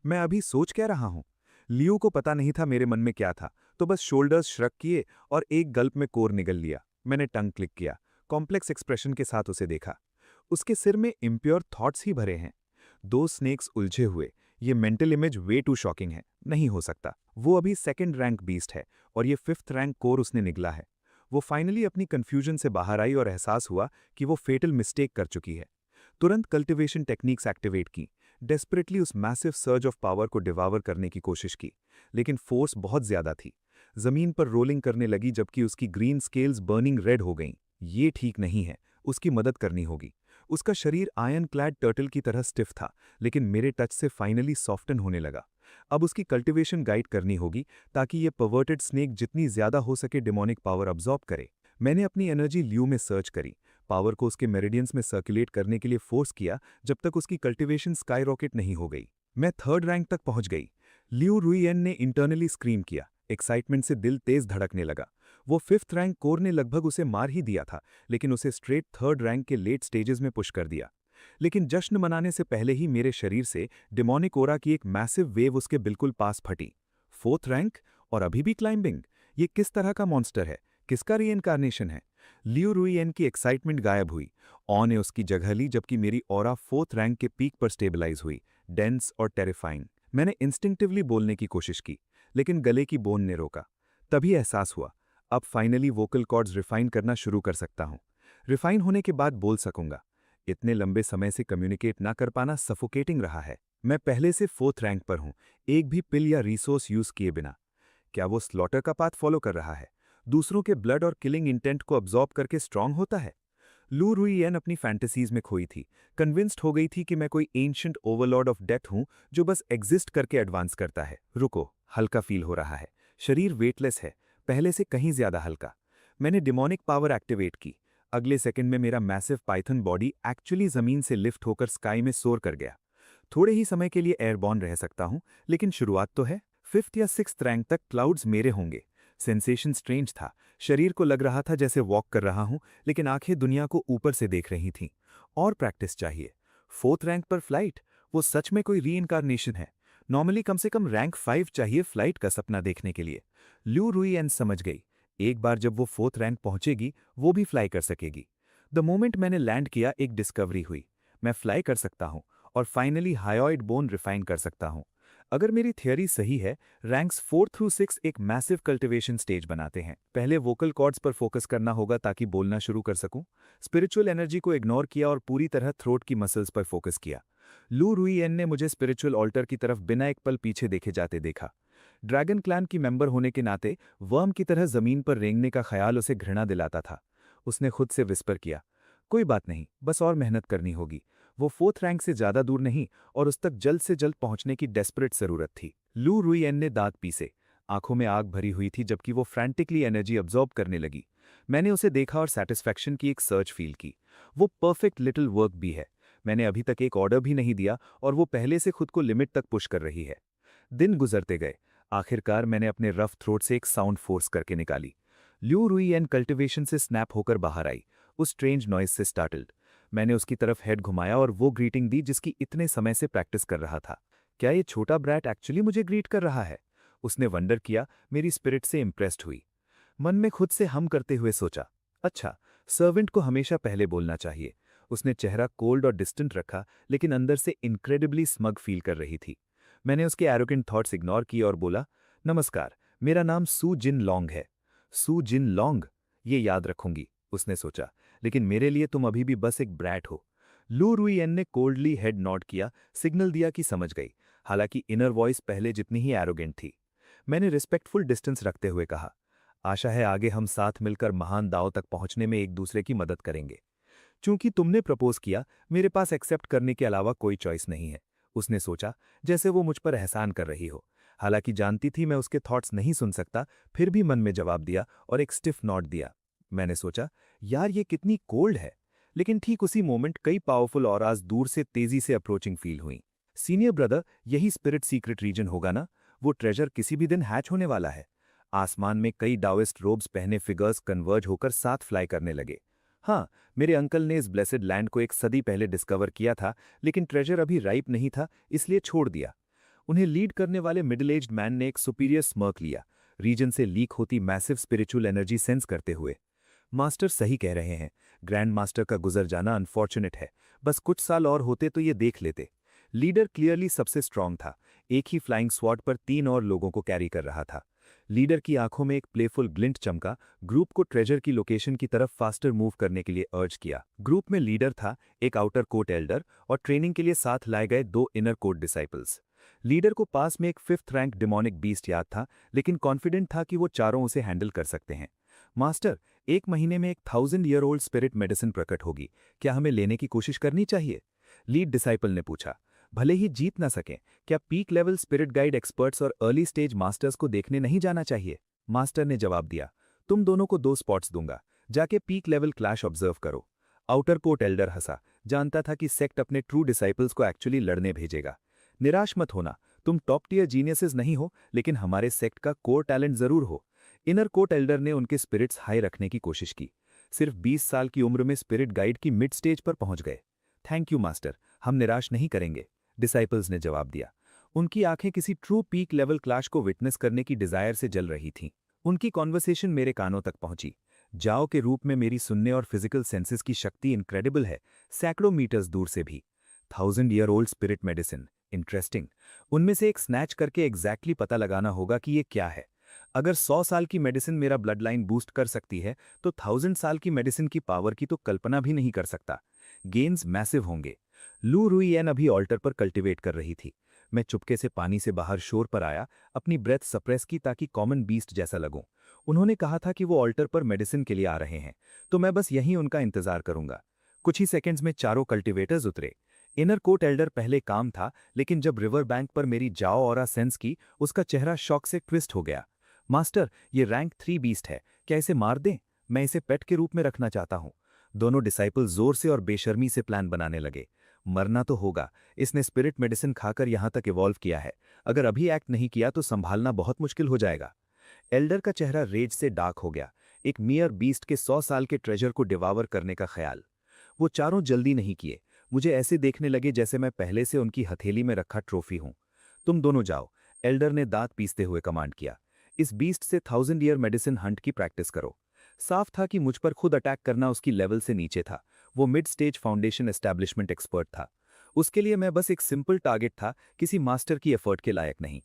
मैं अभी सोच क्या रहा हूं? लियो को पता नहीं था मेरे मन में क्या था, तो बस शोल्डर्स श्रक किए और एक गल्प में कोर निगल लिया। मैंने टंग क्लिक किया, कॉम्प्लेक्स एक्सप्रेशन के साथ उसे देखा। उसके सिर में इम्प्योर थॉट्स ही भरे हैं। दो स्नेक्स उलझे हुए, ये mental image way too shocking है, नहीं हो सकता। वो अभी सेकंड रैंक बीस्ट है और ये फिफ्थ रैंक कोर उसने निगला है। वो फाइनली अपनी कंफ्यूजन से बाहर आई और एहसास हुआ कि वो फेटल मिस्टेक कर चुकी है। तुरंत कल्टिवेशन टेक्निक्स एक्टिवेट की, डेस्परेटली उस मैसिव सर्ज ऑफ पावर को डिवावर करने की कोशिश की, लेकिन फोर्स बहुत ज्यादा थी। जमीन पर रोलिंग करने लगी जबकि उसकी ग्रीन स्केल्स बर्निंग रेड हो गईं। ये ठीक नहीं है, उसकी मदद करनी होगी। उसका शरीर आयन क्लैड टर्टल की तरह स्टिफ था, लेकिन मेरे टच से फाइनली सॉफ्टन होने लगा। अब उसकी कल्टिवेशन गाइड करनी होगी ताकि ये परवर्टेड स्नेक जितनी ज्यादा हो सके डिमोनिक पावर अब्जॉर्ब करे। मैंने अपनी एनर्जी ल्यू में सर्च करी, पावर को उसके मेरिडियंस में सर्कुलेट करने के लिए फोर्स किया जब तक उसकी कल्टिवेशन स्काई रॉकेट नहीं हो गई। मैं थर्ड रैंक तक पहुंच गई। लियू रुइयन ने इंटरनली स्क्रीम किया, एक्साइटमेंट से दिल तेज धड़कने लगा। वो फिफ्थ रैंक कोर ने लगभग उसे मार ही दिया था, लेकिन उसे स्ट्रेट थर्ड रैंक के लेट स्टेजेस में पुश कर दिया। लेकिन जश्न मनाने से पहले ही मेरे शरीर से डिमोनिक ओरा की एक मैसिव वेव उसके बिल्कुल पास फटी। फोर्थ रैंक और अभी भी क्लाइंबिंग, ये किस तरह का मॉन्स्टर है? किसका रीइंकार्नेशन है? लियू रुइयन की एक्साइटमेंट गायब हुई। ऑ ने उसकी जगह ली जबकि मेरी ओरा फोर्थ रैंक के पीक पर स्टेबलाइज हुई, डेंस और टेरिफाइंग। मैंने इंस्टिंक्टिवली बोलने की कोशिश की, लेकिन गले की बोन ने रोका। तभी एहसास हुआ, अब फाइनली वोकल कॉर्ड्स रिफाइन करना शुरू कर सकता हूं। रिफाइन होने के बाद बोल सकूंगा। इतने लंबे समय से कम्युनिकेट ना कर पाना सफोकेटिंग रहा है। मैं पहले से फोर्थ रैंक पर हूं, एक भी पिल या रिसोर्स यूज किए बिना। क्या वो स्लॉटर का पाथ फॉलो कर रहा है? दूसरों के ब्लड और किलिंग इंटेंट को अब्जॉर्ब करके स्ट्रांग होता है? लू रुइयन अपनी फैंटेसीज में खोई थी, कन्विंस्ड हो गई थी कि मैं कोई एंशिएंट ओवरलॉर्ड ऑफ डेथ हूं जो बस एग्जिस्ट करके एडवांस करता है। रुको, हल्का फील हो रहा है। शरीर वेटलेस है, पहले से कहीं ज्यादा हल्का। मैंने डिमोनिक पावर एक्टिवेट की। अगले सेकंड में मेरा मैसिव पाइथन बॉडी एक्चुअली जमीन से लिफ्ट होकर स्काई में सोर कर गया। थोड़े ही समय के लिए एयरबॉर्न रह सकता हूं, लेकिन शुरुआत तो है। फिफ्थ या सिक्स्थ रैंक तक क्लाउड्स मेरे होंगे। सेंसेशन स्ट्रेंज था। शरीर को लग रहा था जैसे वॉक कर रहा हूं, लेकिन आंखें दुनिया को ऊपर से देख रही थीं। और प्रैक्टिस चाहिए। फोर्थ रैंक पर फ्लाइट, वो सच में कोई रीइंकार्नेशन है। नॉर्मली कम से कम रैंक 5 चाहिए फ्लाइट का सपना देखने के लिए। लू रुइयन समझ गई, एक बार जब वो फोर्थ रैंक पहुंचेगी, वो भी फ्लाई कर सकेगी। द मोमेंट मैंने लैंड किया, एक डिस्कवरी हुई। मैं फ्लाई कर सकता हूं और फाइनली हायोइड बोन रिफाइन कर सकता हूं। अगर मेरी थियरी सही है, रैंक्स 4 थ्रू 6 एक मैसिव कल्टिवेशन स्टेज बनाते हैं। पहले वोकल कॉर्ड्स पर फोकस करना होगा ताकि बोलना शुरू कर सकूं। स्पिरिचुअल एनर्जी को इग्नोर किया और पूरी तरह थ्रोट की मसल्स पर फोकस किया। लू रुइयन ने मुझे स्पिरिचुअल ऑल्टर की तरफ बिना एक पल पीछे देखे जाते देखा। ड्रैगन क्लैन की मेंबर होने के नाते वर्म की तरह जमीन पर रेंगने का ख्याल उसे घृणा दिलाता था। उसने खुद से विस्पर किया, कोई बात नहीं, बस और मेहनत करनी होगी। वो फोर्थ रैंक से ज्यादा दूर नहीं और उस तक जल्द से जल्द पहुंचने की डेस्परेट जरूरत थी। लू रुइयन ने दांत पीसे, आंखों में आग भरी हुई थी जबकि वो फ्रैंटिकली एनर्जी अब्जॉर्ब करने लगी। मैंने उसे देखा और सेटिस्फैक्शन की एक सर्च फील की। वो परफेक्ट लिटिल वर्क भी है। मैंने अभी तक एक ऑर्डर भी नहीं दिया और वो पहले से खुद को लिमिट तक पुश कर रही है। दिन गुजरते गए। आखिरकार मैंने अपने रफ थ्रोट से एक साउंड फोर्स करके निकाली। ल्यू रुइयन कल्टिवेशन से स्नैप होकर बाहर आई, उस स्ट्रेंज नॉइज से स्टार्टल्ड। मैंने उसकी तरफ हेड घुमाया और वो ग्रीटिंग दी जिसकी इतने समय से प्रैक्टिस कर रहा था। क्या ये छोटा ब्रैट एक्चुअली मुझे ग्रीट कर रहा है? उसने वंडर किया, मेरी स्पिरिट से इम्प्रेस्ड हुई। मन में खुद से हम करते हुए सोचा, अच्छा, सर्वेंट को हमेशा पहले बोलना चाहिए। उसने चेहरा कोल्ड और डिस्टेंट रखा, लेकिन अंदर से इनक्रेडिबली स्मग फील कर रही थी। मैंने उसके एरोगेंट थॉट्स इग्नोर किए और बोला, नमस्कार, मेरा नाम सू जिन लॉन्ग है। सू जिन लॉन्ग, ये याद रखूंगी, उसने सोचा, लेकिन मेरे लिए तुम अभी भी बस एक ब्रैट हो। लू रुइयन ने कोल्डली हेड नॉड किया, सिग्नल दिया कि समझ गई, हालांकि इनर वॉइस पहले जितनी ही एरोगेंट थी। मैंने रिस्पेक्टफुल डिस्टेंस रखते हुए कहा, आशा है आगे हम साथ मिलकर महान दाव तक पहुंचने में एक दूसरे की मदद करेंगे। चूंकि तुमने प्रपोज किया, मेरे पास एक्सेप्ट करने के अलावा कोई चॉइस नहीं है। उसने सोचा, जैसे वो मुझ पर एहसान कर रही हो। हालांकि जानती थी मैं उसके थॉट्स नहीं सुन सकता, फिर भी मन में जवाब दिया और एक स्टिफ नॉड दिया। मैंने सोचा, यार ये कितनी कोल्ड है। लेकिन ठीक उसी मोमेंट कई पावरफुल ऑराज दूर से तेजी से अप्रोचिंग फील हुई। सीनियर ब्रदर, यही स्पिरिट सीक्रेट रीजन होगा ना? वो ट्रेजर किसी भी दिन हैच होने वाला है। आसमान में कई डाओइस्ट रोब्स पहने फिगर्स कन्वर्ज होकर साथ फ्लाई करने लगे। हाँ, मेरे अंकल ने इस ब्लेसेड लैंड को एक सदी पहले डिस्कवर किया था, लेकिन ट्रेजर अभी राइप नहीं था, इसलिए छोड़ दिया। उन्हें लीड करने वाले मिडिल एज्ड मैन ने एक सुपीरियर स्मर्क लिया, रीजन से लीक होती मैसिव स्पिरिचुअल एनर्जी सेंस करते हुए। मास्टर सही कह रहे हैं, ग्रैंड मास्टर का गुजर जाना अनफॉर्चुनेट है, बस कुछ साल और होते तो ये देख लेते। लीडर क्लियरली सबसे स्ट्रांग था, एक ही फ्लाइंग स्वॉर्ड पर 3 और लोगों को कैरी कर रहा था। लीडर की आंखों में एक प्लेफुल ग्लिंट चमका, ग्रुप को ट्रेजर की लोकेशन की तरफ फास्टर मूव करने के लिए अर्ज किया। ग्रुप में लीडर था, एक आउटर कोर्ट एल्डर और ट्रेनिंग के लिए साथ लाए गए 2 इनर कोर्ट डिसाइपल्स। लीडर को पास में एक 5th रैंक डिमोनिक बीस्ट याद था, लेकिन कॉन्फिडेंट था कि वो चारों उसे हैंडल कर सकते हैं। मास्टर, 1 महीने में एक 1000 ईयर ओल्ड स्पिरिट मेडिसिन प्रकट होगी, क्या हमें लेने की कोशिश करनी चाहिए? लीड डिसाइपल ने पूछा। भले ही जीत ना सकें, क्या peak level spirit guide experts और अर्ली स्टेज मास्टर्स को देखने नहीं जाना चाहिए? मास्टर ने जवाब दिया, तुम दोनों को 2 स्पॉट्स दूंगा, जाके पीक लेवल क्लैश ऑब्जर्व करो। आउटर कोर्ट एल्डर हंसा, जानता था कि सेक्ट अपने ट्रू डिसाइपल्स को एक्चुअली लड़ने भेजेगा। निराश मत होना, तुम टॉप टियर जीनियसेस नहीं हो, लेकिन हमारे सेक्ट का कोर टैलेंट जरूर हो। इनर कोर्ट एल्डर ने उनके स्पिरिट्स हाई रखने की कोशिश की। सिर्फ 20 साल की उम्र में स्पिरिट गाइड की मिड स्टेज पर पहुंच गए। थैंक यू मास्टर, हम निराश नहीं करेंगे, डिसाइपल्स ने जवाब दिया। उनकी आंखें किसी ट्रू पीक लेवल क्लैश को विटनेस करने की डिजायर से जल रही थीं। उनकी कॉन्वर्सेशन मेरे कानों तक पहुंची। जाओ के रूप में मेरी सुनने और फिजिकल सेंसेस की शक्ति इनक्रेडिबल है, सैकड़ों मीटर्स दूर से भी। 1000 year old spirit medicine, interesting. उनमें से एक स्नैच करके एग्जैक्टली पता लगाना होगा कि ये क्या है। अगर 100 साल की मेडिसिन मेरा ब्लड लाइन बूस्ट कर सकती है, तो 1000 साल की मेडिसिन की पावर की तो कल्पना भी नहीं कर सकता। गेन्स मैसिव होंगे। लू रुइयन अभी ऑल्टर पर कल्टिवेट कर रही थी। मैं चुपके से पानी से बाहर शोर पर आया, अपनी ब्रेथ सप्रेस की ताकि कॉमन बीस्ट जैसा लगूं। उन्होंने कहा था कि वो ऑल्टर पर मेडिसिन के लिए आ रहे हैं, तो मैं बस यहीं उनका इंतजार करूंगा। कुछ ही सेकंड्स में चारों कल्टिवेटर्स उतरे। इनर कोर्ट एल्डर पहले काम था, लेकिन जब रिवर बैंक पर मेरी जाओ ऑरा सेंस की, उसका चेहरा शॉक से ट्विस्ट हो गया। मास्टर, ये रैंक 3 बीस्ट है, क्या इसे मार दें? मैं इसे पेट के रूप में रखना चाहता हूं। दोनों डिसाइपल जोर से और बेशर्मी से प्लान बनाने लगे। मरना तो होगा, इसने स्पिरिट मेडिसिन खाकर यहां तक इवॉल्व किया है। अगर अभी एक्ट नहीं किया तो संभालना बहुत मुश्किल हो जाएगा। एल्डर का चेहरा रेज से डार्क हो गया, एक मियर बीस्ट के 100 साल के ट्रेजर को डिवावर करने का ख्याल। वो चारों जल्दी नहीं किए, मुझे ऐसे देखने लगे जैसे मैं पहले से उनकी हथेली में रखा ट्रॉफी हूं। तुम दोनों जाओ, एल्डर ने दांत पीसते हुए कमांड किया। इस बीस्ट से 1000 ईयर मेडिसिन हंट की प्रैक्टिस करो। साफ था कि मुझ पर खुद अटैक करना उसकी लेवल से नीचे था। वो mid stage foundation establishment expert था। उसके लिए मैं बस एक सिंपल टारगेट था, किसी मास्टर की एफर्ट के लायक नहीं।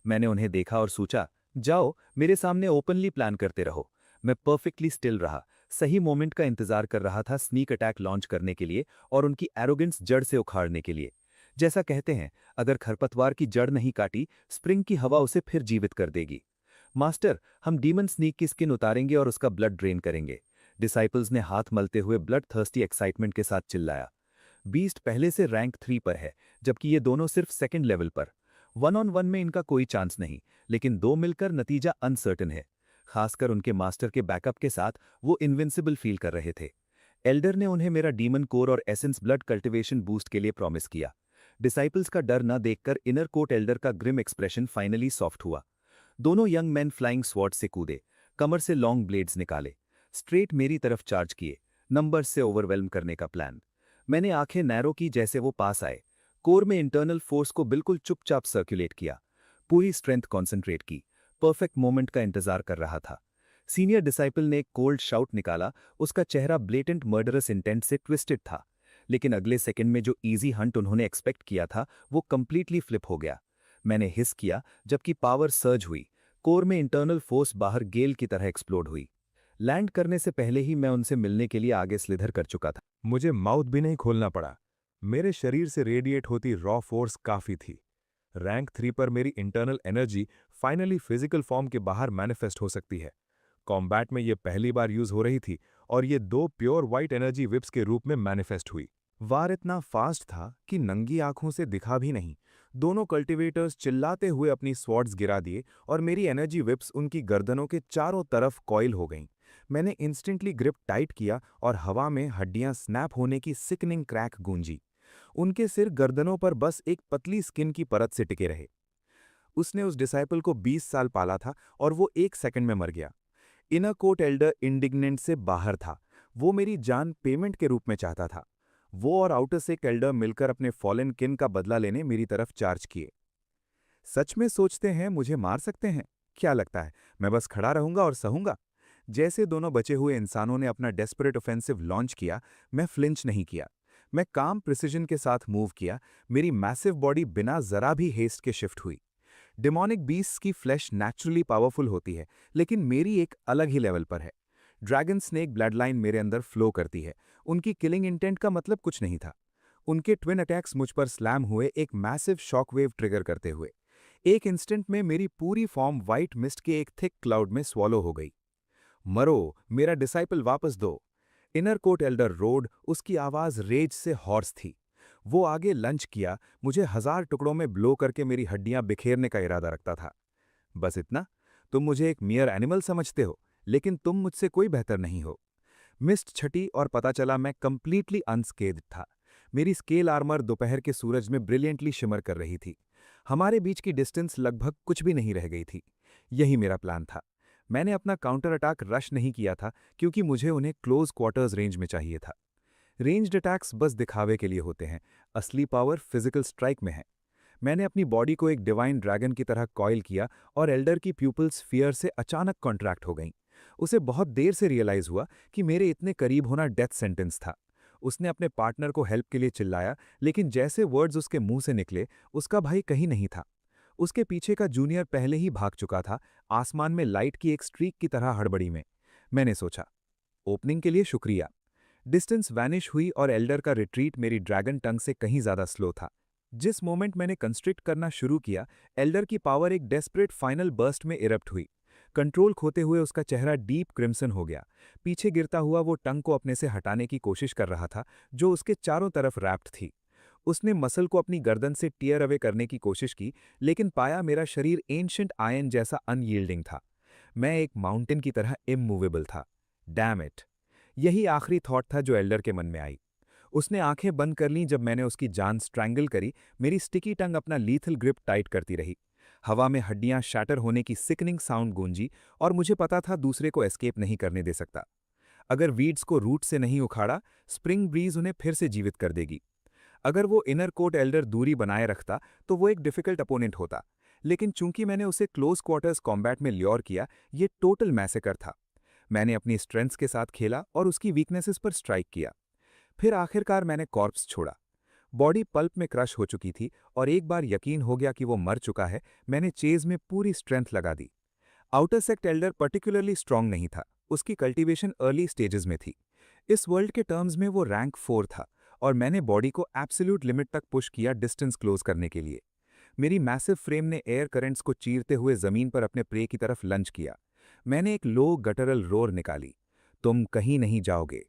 मैंने उन्हें देखा और सोचा, जाओ मेरे सामने ओपनली प्लान करते रहो। मैं परफेक्टली स्टिल रहा, सही मोमेंट का इंतजार कर रहा था स्नीक अटैक लॉन्च करने के लिए और उनकी एरोगेंस जड़ से उखाड़ने के लिए। जैसा कहते हैं, अगर खरपतवार की जड़ नहीं काटी, स्प्रिंग की हवा उसे फिर जीवित कर देगी। मास्टर, हम डीमन स्नीक की स्किन उतारेंगे और उसका ब्लड ड्रेन करेंगे। डिसाइपल्स ने हाथ मलते हुए ब्लड थर्स्टी एक्साइटमेंट के साथ चिल्लाया। बीस्ट पहले से रैंक 3 पर है, जबकि ये दोनों सिर्फ सेकंड लेवल पर। 1-on-1 में इनका कोई चांस नहीं, लेकिन 2 मिलकर नतीजा अनसर्टन है। खासकर उनके मास्टर के बैकअप के साथ वो इनविंसिबल फील कर रहे थे। एल्डर ने उन्हें मेरा डीमन कोर और एसेंस ब्लड कल्टिवेशन बूस्ट के लिए प्रॉमिस किया। डिसाइपल्स का डर न देखकर इनर कोर्ट एल्डर का ग्रिम एक्सप्रेशन फाइनली सॉफ्ट हुआ। दोनों यंग मैन फ्लाइंग स्वॉर्ड से कूदे, कमर से लॉन्ग ब्लेड्स निकाले, स्ट्रेट मेरी तरफ चार्ज किए, नंबर्स से ओवरवेल्म करने का प्लान। मैंने आंखें नैरो की जैसे वो पास आए। कोर में इंटरनल फोर्स को बिल्कुल चुपचाप सर्कुलेट किया, पूरी स्ट्रेंथ कॉन्सेंट्रेट की, परफेक्ट मोमेंट का इंतजार कर रहा था। सीनियर डिसाइपल ने एक कोल्ड शाउट निकाला, उसका चेहरा ब्लेटेंट मर्डरस इंटेंट से ट्विस्टेड था। लेकिन अगले सेकंड में जो इजी हंट उन्होंने एक्सपेक्ट किया था, वो कंप्लीटली फ्लिप हो गया। मैंने हिस किया, जबकि पावर सर्ज हुई, कोर में इंटरनल फोर्स बाहर गेल की तरह एक्सप्लोड हुई। लैंड करने से पहले ही मैं उनसे मिलने के लिए आगे स्लिधर कर चुका था। मुझे माउथ भी नहीं खोलना पड़ा। मेरे शरीर से रेडिएट होती रॉ फोर्स काफी थी। रैंक 3 पर मेरी internal energy finally physical form के बाहर मैनिफेस्ट हो सकती है। कॉम्बैट में ये पहली बार यूज हो रही थी और ये 2 प्योर वाइट एनर्जी विप्स के रूप में मैनिफेस्ट हुई। वार इतना फास्ट था कि नंगी आंखों से दिखा भी नहीं। दोनों कल्टिवेटर्स चिल्लाते हुए अपनी स्वॉर्ड्स गिरा दिए और मेरी एनर्जी विप्स उनकी गर्दनों के चारों तरफ कॉइल हो गईं। मैंने इंस्टेंटली ग्रिप टाइट किया और हवा में हड्डियां स्नैप होने की सिकनिंग क्रैक गूंजी। उनके सिर गर्दनों पर बस एक पतली स्किन की परत से टिके रहे। उसने उस डिसाइपल को 20 साल पाला था और वो 1 सेकंड में मर गया। इनर कोर्ट एल्डर इंडिग्नेंट से बाहर था। वो मेरी जान पेमेंट के रूप में चाहता था। वो और आउटरसेक एल्डर मिलकर अपने फॉलन किन का बदला लेने मेरी तरफ चार्ज किए। सच में सोचते हैं मुझे मार सकते हैं? क्या लगता है मैं बस खड़ा रहूंगा और सहूंगा? जैसे दोनों बचे हुए इंसानों ने अपना डेस्परेट ऑफेंसिव लॉन्च किया, मैं फ्लिंच नहीं किया। मैं काम प्रिसिजन के साथ मूव किया। मेरी मैसिव बॉडी बिना जरा भी हेस्ट के शिफ्ट हुई। डिमोनिक बीस्ट्स की फ्लैश नेचुरली पावरफुल होती है, लेकिन मेरी एक अलग ही लेवल पर है। ड्रैगन स्नेक ब्लड लाइन मेरे अंदर फ्लो करती है। उनकी किलिंग इंटेंट का मतलब कुछ नहीं था। उनके ट्विन अटैक्स मुझ पर स्लैम हुए, एक मैसिव शॉकवेव ट्रिगर करते हुए। एक इंस्टेंट में मेरी पूरी फॉर्म व्हाइट मिस्ट के एक थिक क्लाउड में स्वॉलो हो गई। मरो, मेरा डिसाइपल वापस दो। इनर कोट एल्डर रोड, उसकी आवाज रेज से हॉर्स थी। वो आगे लंच किया, मुझे 1000 टुकड़ों में ब्लो करके मेरी हड्डियां बिखेरने का इरादा रखता था। बस इतना? तुम मुझे एक मियर एनिमल समझते हो, लेकिन तुम मुझसे कोई बेहतर नहीं हो। मिस्ट छटी और पता चला मैं कंप्लीटली अनस्केथ्ड था। मेरी स्केल आर्मर दोपहर के सूरज में ब्रिलियंटली शिमर कर रही थी। हमारे बीच की डिस्टेंस लगभग कुछ भी नहीं रह गई थी। यही मेरा प्लान था। मैंने अपना काउंटर अटैक रश नहीं किया था, क्योंकि मुझे उन्हें क्लोज क्वार्टर्स रेंज में चाहिए था। रेंज्ड अटैक्स बस दिखावे के लिए होते हैं, असली पावर फिजिकल स्ट्राइक में है। मैंने अपनी बॉडी को एक डिवाइन ड्रैगन की तरह कॉइल किया और एल्डर की प्यूपल्स फियर से अचानक कॉन्ट्रैक्ट हो गईं। उसे बहुत देर से रियलाइज हुआ कि मेरे इतने करीब होना डेथ सेंटेंस था। उसने अपने पार्टनर को हेल्प के लिए चिल्लाया, लेकिन जैसे वर्ड्स उसके मुंह से निकले, उसका भाई कहीं नहीं था। उसके पीछे का जूनियर पहले ही भाग चुका था, आसमान में लाइट की एक स्ट्रीक की तरह हड़बड़ी में। मैंने सोचा, ओपनिंग के लिए शुक्रिया। डिस्टेंस वैनिश हुई और एल्डर का रिट्रीट मेरी ड्रैगन टंग से कहीं ज्यादा स्लो था। जिस मोमेंट मैंने कंस्ट्रिक्ट करना शुरू किया, एल्डर की पावर एक डेस्परेट फाइनल बर्स्ट में इरप्ट हुई। कंट्रोल खोते हुए उसका चेहरा डीप क्रिम्सन हो गया। पीछे गिरता हुआ वो टंग को अपने से हटाने की कोशिश कर रहा था, जो उसके चारों तरफ रैप्ड थी। उसने मसल को अपनी गर्दन से टीयर अवे करने की कोशिश की, लेकिन पाया मेरा शरीर एंशिएंट आयन जैसा अनयील्डिंग था। मैं एक माउंटेन की तरह इमूवेबल था। Damn it! यही आखिरी थॉट था जो एल्डर के मन में आई। उसने आंखें बंद कर लीं जब मैंने उसकी जान स्ट्रैंगल करी। मेरी स्टिकी टंग अपना लीथल ग्रिप टाइट करती रही। हवा में हड्डियां शैटर होने की सिकनिंग साउंड गूंजी, और मुझे पता था दूसरे को एस्केप नहीं करने दे सकता। अगर वीड्स को रूट से नहीं उखाड़ा, स्प्रिंग ब्रीज उन्हें फिर से जीवित कर देगी। अगर वो इनर कोट एल्डर दूरी बनाए रखता तो वो एक डिफिकल्ट अपोनेंट होता, लेकिन चूंकि मैंने उसे क्लोज क्वार्टर्स कॉम्बैट में ल्योर किया, ये टोटल मैसेकर था। मैंने अपनी स्ट्रेंथ्स के साथ खेला और उसकी वीकनेसेस पर स्ट्राइक किया। फिर आखिरकार मैंने कॉर्प्स छोड़ा। बॉडी पल्प में क्रश हो चुकी थी, और एक बार यकीन हो गया कि वो मर चुका है, मैंने चेज में पूरी स्ट्रेंथ लगा दी। Outer sect elder particularly strong नहीं था, उसकी कल्टीवेशन अर्ली स्टेजेस में थी। इस वर्ल्ड के टर्म्स में वो रैंक 4 था, और मैंने बॉडी को एब्सोल्यूट लिमिट तक पुश किया डिस्टेंस क्लोज करने के लिए। मेरी मैसिव फ्रेम ने एयर करंट्स को चीरते हुए जमीन पर अपने प्रे की तरफ लंच किया। मैंने एक लो गटरल रोर निकाली, तुम कहीं नहीं जाओगे।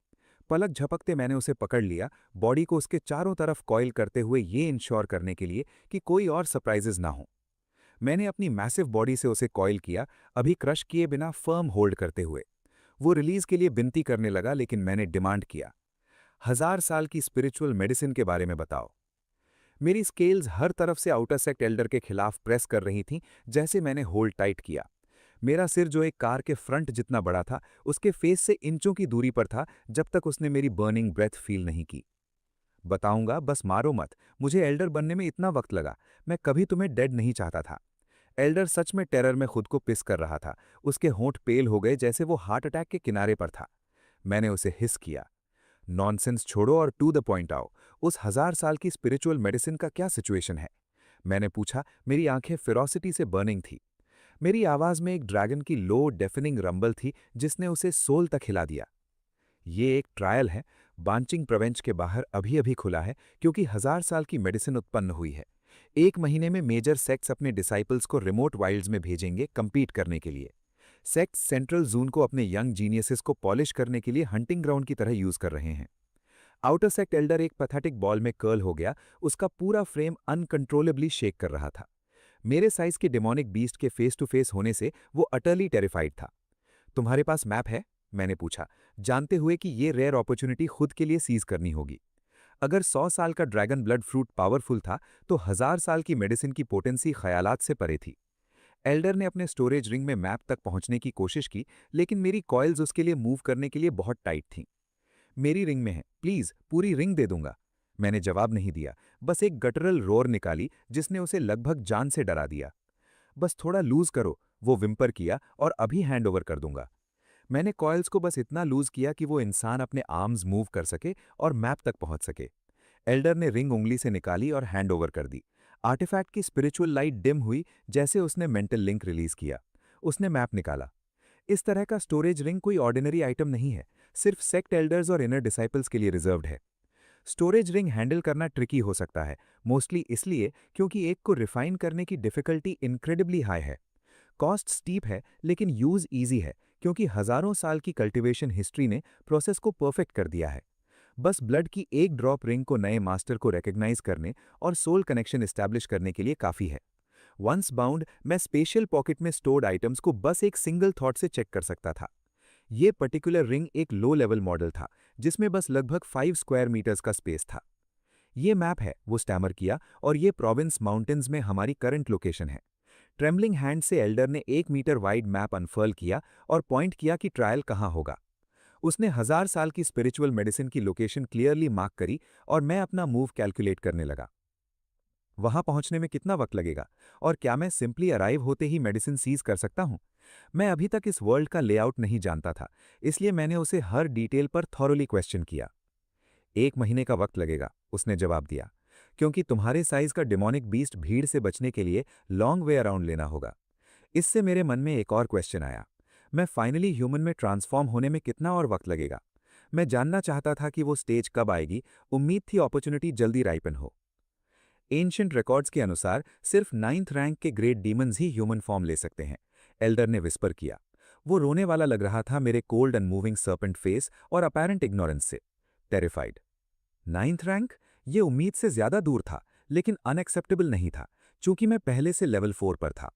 पलक झपकते मैंने उसे पकड़ लिया, बॉडी को उसके चारों तरफ कॉइल करते हुए ये इंश्योर करने के लिए कि कोई और सरप्राइजेज ना हो। मैंने अपनी मैसिव बॉडी से उसे कॉइल किया, अभी क्रश किए बिना फर्म होल्ड करते हुए। वो रिलीज के लिए विनती करने लगा, लेकिन मैंने डिमांड किया, 1000 साल की स्पिरिचुअल मेडिसिन के बारे में बताओ। मेरी स्केल्स हर तरफ से आउटर सेक्ट एल्डर के खिलाफ प्रेस कर रही थीं, जैसे मैंने होल्ड टाइट किया। मेरा सिर, जो एक कार के फ्रंट जितना बड़ा था, उसके फेस से इंचों की दूरी पर था, जब तक उसने मेरी बर्निंग ब्रेथ फील नहीं की। बताऊंगा, बस मारो मत। मुझे एल्डर बनने में इतना वक्त लगा। मैं कभी तुम्हें डेड नहीं चाहता था। एल्डर सच में टेरर में खुद को पिस कर रहा था। उसके होंठ पेल हो गए, जैसे वो हार्ट अटैक के किनारे पर था। मैंने उसे हिस किया, नॉनसेंस छोड़ो और टू द पॉइंट आओ। उस 1000 साल की स्पिरिचुअल मेडिसिन का क्या सिचुएशन है? मैंने पूछा। मेरी आंखें फेरोसिटी से बर्निंग थी। मेरी आवाज में एक ड्रैगन की लो डेफनिंग रंबल थी, जिसने उसे सोल तक हिला दिया। ये एक ट्रायल है, बांचिंग प्रवेंच के बाहर अभी अभी खुला है, क्योंकि 1000 साल की मेडिसिन उत्पन्न हुई है। 1 महीने में मेजर सेक्ट्स अपने डिसाइपल्स को रिमोट वाइल्ड्स में भेजेंगे कम्पीट करने के लिए। सेक्ट्स सेंट्रल जून को अपने यंग जीनियसेस को पॉलिश करने के लिए हंटिंग ग्राउंड की तरह यूज कर रहे हैं। आउटर सेक्ट एल्डर एक पैथेटिक बॉल में कर्ल हो गया, उसका पूरा फ्रेम अनकंट्रोलेबली शेक कर रहा था। मेरे साइज के डेमोनिक बीस्ट के फेस टू फेस होने से वो अटरली टेरिफाइड था। तुम्हारे पास मैप है? मैंने पूछा, जानते हुए कि ये रेयर अपॉर्चुनिटी खुद के लिए सीज करनी होगी। अगर 100 साल का ड्रैगन ब्लड फ्रूट पावरफुल था, तो 1000 साल की मेडिसिन की पोटेंसी ख्यालात से परे थी। एल्डर ने अपने स्टोरेज रिंग में मैप तक पहुंचने की कोशिश की, लेकिन मेरी कॉइल्स उसके लिए मूव करने के लिए बहुत टाइट थीं। मेरी रिंग में है, प्लीज पूरी रिंग दे दूंगा। मैंने जवाब नहीं दिया, बस एक गटरल रोर निकाली जिसने उसे लगभग जान से डरा दिया। बस थोड़ा लूज करो, वो विम्पर किया, और अभी हैंड ओवर कर दूंगा। मैंने कॉइल्स को बस इतना लूज किया कि वो इंसान अपने आर्म्स मूव कर सके और मैप तक पहुंच सके। एल्डर ने रिंग उंगली से निकाली और हैंड ओवर कर दी। आर्टिफैक्ट की स्पिरिचुअल लाइट डिम हुई जैसे उसने मेंटल लिंक रिलीज किया। उसने मैप निकाला। इस तरह का स्टोरेज रिंग कोई ऑर्डिनरी आइटम नहीं है, सिर्फ सेक्ट एल्डर्स और इनर डिसाइपल्स के लिए रिजर्व्ड है। स्टोरेज रिंग हैंडल करना ट्रिकी हो सकता है, मोस्टली इसलिए क्योंकि एक को रिफाइन करने की डिफिकल्टी इनक्रेडिबली हाई है। कॉस्ट स्टीप है लेकिन यूज ईजी है, क्योंकि हजारों साल की कल्टीवेशन हिस्ट्री ने प्रोसेस को परफेक्ट कर दिया है। बस ब्लड की एक ड्रॉप रिंग को नए मास्टर को रिकॉग्नाइज करने और सोल कनेक्शन एस्टैब्लिश करने के लिए काफी है। वंस बाउंड, मैं स्पेशल पॉकेट में स्टोर्ड आइटम्स को बस एक सिंगल थॉट से चेक कर सकता था। ये पर्टिकुलर रिंग एक लो लेवल मॉडल था, जिसमें बस लगभग 5 स्क्वायर मीटर्स का स्पेस था। ये मैप है, वो स्टैमर किया, और ये प्रोविंस माउंटेन्स में हमारी करंट लोकेशन है। ट्रेम्बलिंग हैंड से एल्डर ने 1 मीटर वाइड मैप अनफर्ल किया और पॉइंट किया कि ट्रायल कहाँ होगा। उसने 1000 साल की स्पिरिचुअल मेडिसिन की लोकेशन क्लियरली मार्क करी और मैं अपना मूव कैलकुलेट करने लगा। वहां पहुंचने में कितना वक्त लगेगा, और क्या मैं सिंपली अराइव होते ही मेडिसिन सीज कर सकता हूं? मैं अभी तक इस वर्ल्ड का लेआउट नहीं जानता था, इसलिए मैंने उसे हर डिटेल पर थॉरोली क्वेश्चन किया। 1 महीने का वक्त लगेगा, उसने जवाब दिया, क्योंकि तुम्हारे साइज का डिमोनिक बीस्ट भीड़ से बचने के लिए लॉन्ग वे अराउंड लेना होगा। इससे मेरे मन में एक और क्वेश्चन आया। मैं फाइनली ह्यूमन में ट्रांसफॉर्म होने में कितना और वक्त लगेगा? मैं जानना चाहता था कि वो स्टेज कब आएगी। उम्मीद थी अपॉर्चुनिटी जल्दी राइपन हो। एंशिएंट रिकॉर्ड्स के अनुसार सिर्फ 9th रैंक के ग्रेट डीमंस ही ह्यूमन फॉर्म ले सकते हैं, एल्डर ने विस्पर किया। वो रोने वाला लग रहा था मेरे cold and moving serpent face और अपैरेंट इग्नोरेंस से। टेरिफाइड। 9th rank? ये उम्मीद से ज्यादा दूर था, लेकिन अनएक्सेप्टेबल नहीं था, चूंकि मैं पहले से लेवल 4 पर था।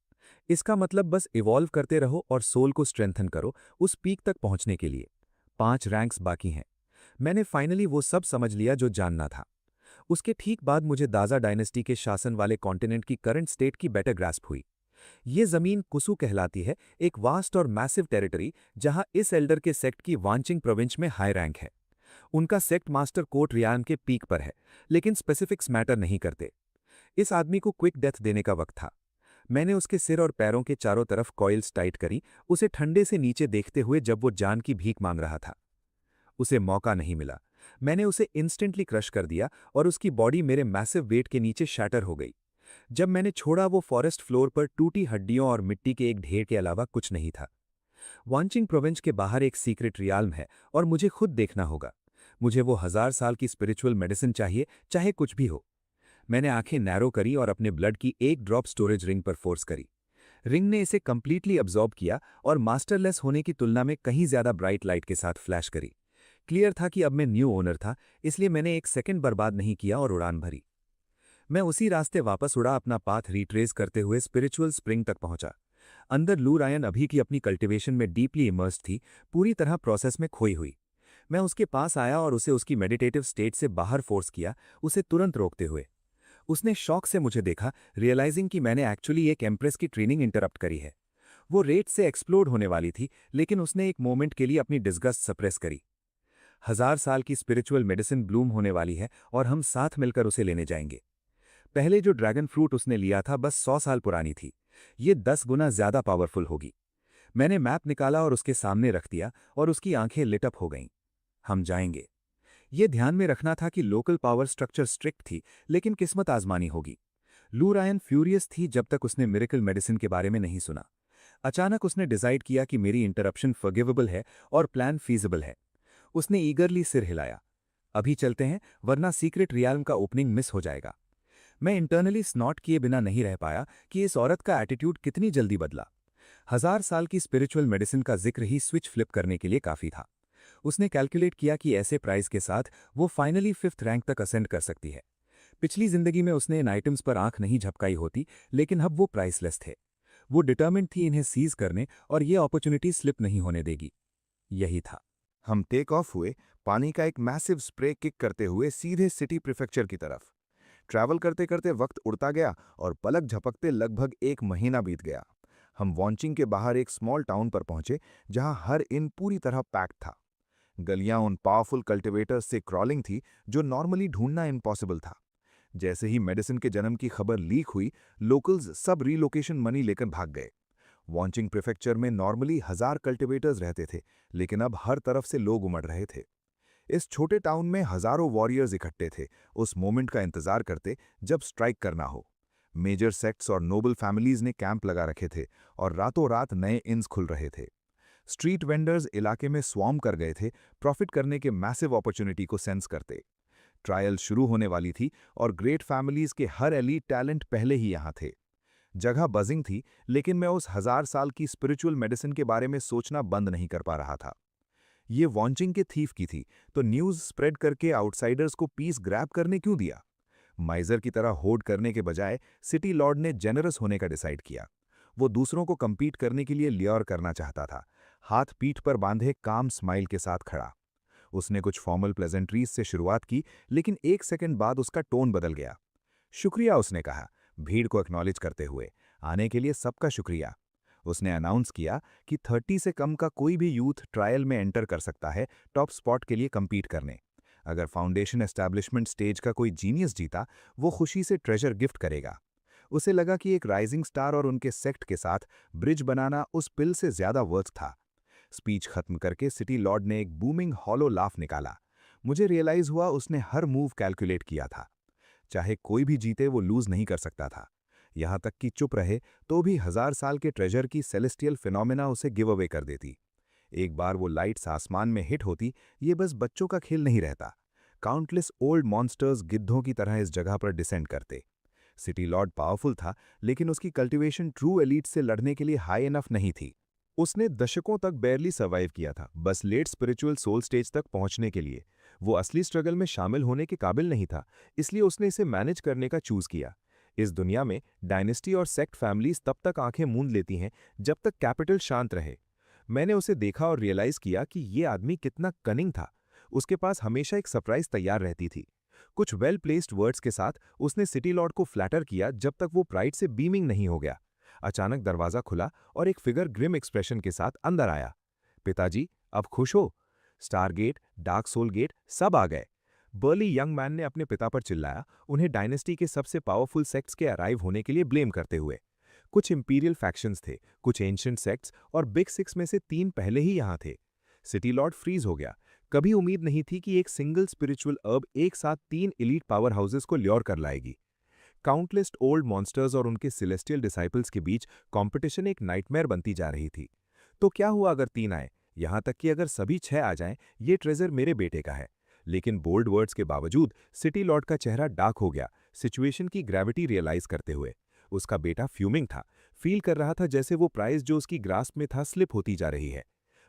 इसका मतलब बस इवॉल्व करते रहो और सोल को स्ट्रेंथन करो उस पीक तक पहुंचने के लिए। 5 रैंक्स बाकी हैं। मैंने फाइनली वो सब समझ लिया जो जानना था। उसके ठीक बाद मुझे दाजा डायनेस्टी के शासन वाले कॉन्टिनेंट की करंट स्टेट की बेटर ग्रास्प हुई। ये जमीन कुसु कहलाती है, एक वास्ट और मैसिव टेरिटरी जहां इस एल्डर के सेक्ट की वांचिंग प्रोविंस में हाई रैंक है। उनका सेक्ट मास्टर कोर्ट रियान के पीक पर है, लेकिन स्पेसिफिक्स मैटर नहीं करते। इस आदमी को क्विक डेथ देने का वक्त था। मैंने उसके सिर और पैरों के चारों तरफ कॉइल्स टाइट करी, उसे ठंडे से नीचे देखते हुए जब वो जान की भीख मांग रहा था। उसे मौका नहीं मिला। मैंने उसे इंस्टेंटली क्रश कर दिया और उसकी बॉडी मेरे मैसिव वेट के नीचे शैटर हो गई। जब मैंने छोड़ा, वो फॉरेस्ट फ्लोर पर टूटी हड्डियों और मिट्टी के एक ढेर के अलावा कुछ नहीं था। वांचिंग प्रोविंस के बाहर एक सीक्रेट रियाल्म है और मुझे खुद देखना होगा। मुझे वो 1000 साल की स्पिरिचुअल मेडिसिन चाहिए, चाहे कुछ भी हो। मैंने आंखें नैरो करी और अपने ब्लड की एक ड्रॉप स्टोरेज रिंग पर फोर्स करी। रिंग ने इसे कंप्लीटली अब्जॉर्ब किया और मास्टरलेस होने की तुलना में कहीं ज्यादा ब्राइट लाइट के साथ फ्लैश करी। क्लियर था कि अब मैं न्यू ओनर था, इसलिए मैंने एक सेकंड बर्बाद नहीं किया और उड़ान भरी। मैं उसी रास्ते वापस उड़ा, अपना पाथ रिट्रेस करते हुए स्पिरिचुअल स्प्रिंग तक पहुंचा। अंदर लू रायन अभी की अपनी कल्टीवेशन में डीपली इमर्स्ड थी, पूरी तरह प्रोसेस में खोई हुई। मैं उसके पास आया और उसे उसकी मेडिटेटिव स्टेट से बाहर फोर्स किया, उसे तुरंत रोकते हुए। उसने शॉक से मुझे देखा, रियलाइजिंग कि मैंने एक्चुअली एक एम्प्रेस की ट्रेनिंग इंटरप्ट करी है। वो रेट से एक्सप्लोड होने वाली थी, लेकिन उसने एक मोमेंट के लिए अपनी डिस्गस्ट सप्रेस करी। 1000 साल की स्पिरिचुअल मेडिसिन ब्लूम होने वाली है और हम साथ मिलकर उसे लेने जाएंगे। पहले जो ड्रैगन फ्रूट उसने लिया था बस 100 साल पुरानी थी, ये 10 गुना ज्यादा पावरफुल होगी। मैंने मैप निकाला और उसके सामने रख दिया और उसकी आंखें लिटअप हो गईं। हम जाएंगे। ये ध्यान में रखना था कि लोकल पावर स्ट्रक्चर स्ट्रिक्ट थी, लेकिन किस्मत आजमानी होगी। लू रायन फ्यूरियस थी जब तक उसने मिरेकल मेडिसिन के बारे में नहीं सुना। अचानक उसने डिसाइड किया कि मेरी इंटरप्शन फॉरगिवेबल है और प्लान फीजिबल है। उसने ईगरली सिर हिलाया। अभी चलते हैं, वरना सीक्रेट रियाल्म का ओपनिंग मिस हो जाएगा। मैं इंटरनली स्नॉट किए बिना नहीं रह पाया कि इस औरत का एटीट्यूड कितनी जल्दी बदला। 1000 साल की स्पिरिचुअल मेडिसिन का जिक्र ही स्विच फ्लिप करने के लिए काफी था। उसने कैलकुलेट किया कि ऐसे प्राइस के साथ वो फाइनली 5th रैंक तक असेंड कर सकती है। पिछली जिंदगी में उसने इन आइटम्स पर आंख नहीं झपकाई होती, लेकिन अब वो प्राइसलेस थे। वो डिटर्मिन्ड थी इन्हें सीज करने और ये अपॉर्चुनिटी स्लिप नहीं होने देगी। यही था। हम टेक ऑफ हुए, पानी का एक मैसिव स्प्रे किक करते हुए सीधे सिटी प्रीफेक्चर की तरफ। ट्रैवल करते करते वक्त उड़ता गया और पलक झपकते लगभग 1 महीना बीत गया। हम वॉन्चिंग के बाहर एक स्मॉल टाउन पर पहुंचे, जहां हर इन पूरी तरह पैक्ड था। गलियां उन पावरफुल कल्टीवेटर्स से क्रॉलिंग थी जो नॉर्मली ढूंढना इम्पॉसिबल था। जैसे ही मेडिसिन के जन्म की खबर लीक हुई, लोकल्स सब रीलोकेशन मनी लेकर भाग गए। वॉन्चिंग प्रीफेक्चर में नॉर्मली 1000 कल्टीवेटर्स रहते थे, लेकिन अब हर तरफ से लोग उमड़ रहे थे। इस छोटे टाउन में हजारों वॉरियर्स इकट्ठे थे, उस मोमेंट का इंतजार करते जब स्ट्राइक करना हो। मेजर सेक्ट्स और नोबल फैमिलीज ने कैंप लगा रखे थे और रातों रात नए इन्स खुल रहे थे। स्ट्रीट वेंडर्स इलाके में स्वॉर्म कर गए थे, प्रॉफिट करने के मैसिव अपॉर्चुनिटी को सेंस करते। ट्रायल शुरू होने वाली थी और ग्रेट फैमिलीज के हर एलीट टैलेंट पहले ही यहां थे। जगह बजिंग थी, लेकिन मैं उस 1000 साल की स्पिरिचुअल मेडिसिन के बारे में सोचना बंद नहीं कर पा रहा था। ये वॉन्चिंग के थीफ की थी, तो न्यूज़ स्प्रेड करके आउटसाइडर्स को पीस ग्रैब करने क्यों दिया? माइजर की तरह होर्ड करने के बजाय सिटी लॉर्ड ने जेनरस होने का डिसाइड किया। वो दूसरों को कम्पीट करने के लिए ल्योर करना चाहता था, हाथ पीठ पर बांधे काम स्माइल के साथ खड़ा। उसने कुछ फॉर्मल प्लेजेंट्रीज से शुरुआत की, लेकिन 1 सेकंड बाद उसका टोन बदल गया। शुक्रिया, उसने कहा, भीड़ को एक्नॉलेज करते हुए। आने के लिए सबका शुक्रिया। उसने अनाउंस किया कि 30 से कम का कोई भी यूथ ट्रायल में एंटर कर सकता है टॉप स्पॉट के लिए कम्पीट करने। अगर फाउंडेशन एस्टैब्लिशमेंट स्टेज का कोई जीनियस जीता, वो खुशी से ट्रेजर गिफ्ट करेगा। उसे लगा कि एक राइजिंग स्टार और उनके सेक्ट के साथ ब्रिज बनाना उस पिल से ज्यादा वर्थ था। स्पीच खत्म करके सिटी लॉर्ड ने एक बूमिंग हॉलो लाफ निकाला। मुझे रियलाइज हुआ उसने हर मूव कैलकुलेट किया था। चाहे कोई भी जीते, वो लूज नहीं कर सकता था। यहां तक कि चुप रहे तो भी 1000 साल के ट्रेजर की सेलेस्टियल फिनोमेना उसे गिव अवे कर देती। एक बार वो लाइट्स आसमान में हिट होती, ये बस बच्चों का खेल नहीं रहता। काउंटलेस ओल्ड मॉन्स्टर्स गिद्धों की तरह इस जगह पर डिसेंड करते। सिटी लॉर्ड पावरफुल था, लेकिन उसकी कल्टीवेशन ट्रू एलीट से लड़ने के लिए हाई इनफ नहीं थी। उसने दशकों तक बेयरली सर्वाइव किया था, बस लेट स्पिरिचुअल सोल स्टेज तक पहुंचने के लिए। वो असली स्ट्रगल में शामिल होने के काबिल नहीं था, इसलिए उसने इसे मैनेज करने का चूज किया। इस दुनिया में डायनेस्टी और सेक्ट फैमिलीज तब तक आंखें मूंद लेती हैं जब तक कैपिटल शांत रहे। मैंने उसे देखा और रियलाइज किया कि ये आदमी कितना कनिंग था। उसके पास हमेशा एक सरप्राइज तैयार रहती थी। कुछ वेल प्लेस्ड वर्ड्स के साथ उसने सिटी लॉर्ड को फ्लैटर किया जब तक वो प्राइड से बीमिंग नहीं हो गया। अचानक दरवाजा खुला और एक फिगर ग्रिम एक्सप्रेशन के साथ अंदर आया। पिताजी, अब खुश हो? स्टारगेट, डार्क सोल गेट सब आ गए। बर्ली यंग मैन ने अपने पिता पर चिल्लाया, उन्हें डायनेस्टी के सबसे पावरफुल सेक्ट्स के अराइव होने के लिए ब्लेम करते हुए। कुछ इंपीरियल फैक्शंस थे, कुछ एंशिएंट सेक्ट्स, और बिग सिक्स में से 3 पहले ही यहां थे। सिटी लॉर्ड फ्रीज हो गया। कभी उम्मीद नहीं थी कि एक सिंगल स्पिरिचुअल अर्ब एक साथ 3 एलीट पावर हाउसेस को ल्योर कर लाएगी। काउंटलेस ओल्ड मॉन्स्टर्स और उनके सेलेस्टियल डिसाइपल्स के बीच कंपटीशन एक नाइटमेयर बनती जा रही थी। तो क्या हुआ अगर 3 आए? यहां तक कि अगर सभी 6 आ जाएं, ये ट्रेजर मेरे बेटे का है। लेकिन बोल्ड वर्ड्स के बावजूद सिटी लॉर्ड का चेहरा डार्क हो गया, सिचुएशन की ग्रेविटी रियलाइज करते हुए। उसका बेटा फ्यूमिंग था, फील कर रहा था जैसे वो प्राइज जो उसकी ग्रास्प में था स्लिप होती जा रही है।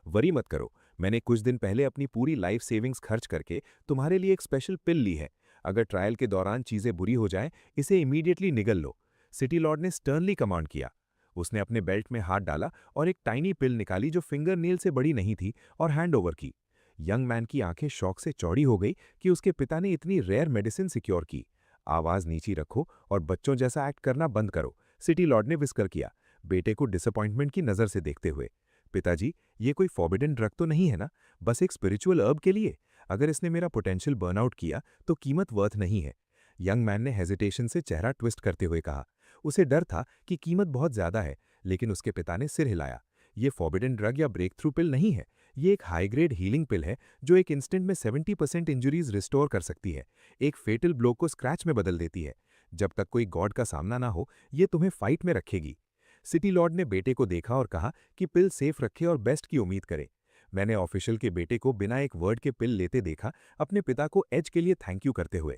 वरी मत करो, मैंने कुछ दिन पहले अपनी पूरी लाइफ सेविंग्स खर्च करके तुम्हारे लिए एक स्पेशल पिल ली है। अगर ट्रायल के दौरान चीजें बुरी हो जाएं, इसे इमीडिएटली निगल लो। सिटी लॉर्ड ने स्टर्नली कमांड किया। उसने अपने बेल्ट में हाथ डाला और एक टाइनी पिल निकाली जो फिंगर नील से बड़ी नहीं थी, और हैंड ओवर की। यंग मैन की आंखें शौक से चौड़ी हो गई कि उसके पिता ने इतनी रेयर मेडिसिन सिक्योर की। आवाज नीची रखो और बच्चों जैसा एक्ट करना बंद करो, सिटी लॉर्ड ने विस्कर किया, बेटे को डिसअपॉइंटमेंट की नजर से देखते हुए। पिताजी, ये कोई फॉरबिडन ड्रग तो नहीं है ना? बस एक स्पिरिचुअल अर्ब के लिए। अगर इसने मेरा पोटेंशियल बर्नआउट किया तो कीमत वर्थ नहीं है। यंग मैन ने हेजिटेशन से चेहरा ट्विस्ट करते हुए कहा। उसे डर था कि कीमत बहुत ज्यादा है, लेकिन उसके पिता ने सिर हिलाया। ये फॉरबिडन ड्रग या ब्रेक थ्रू पिल नहीं है, ये एक हाई ग्रेड हीलिंग पिल है जो एक इंस्टेंट में 70% इंजुरीज रिस्टोर कर सकती है, एक फेटल ब्लो को स्क्रैच में बदल देती है। जब तक कोई गॉड का सामना ना हो, ये तुम्हें फाइट में रखेगी। सिटी लॉर्ड ने बेटे को देखा और कहा कि पिल सेफ रखे और बेस्ट की उम्मीद करे। मैंने ऑफिशियल के बेटे को बिना एक वर्ड के पिल लेते देखा, अपने पिता को एज के लिए थैंक यू करते हुए।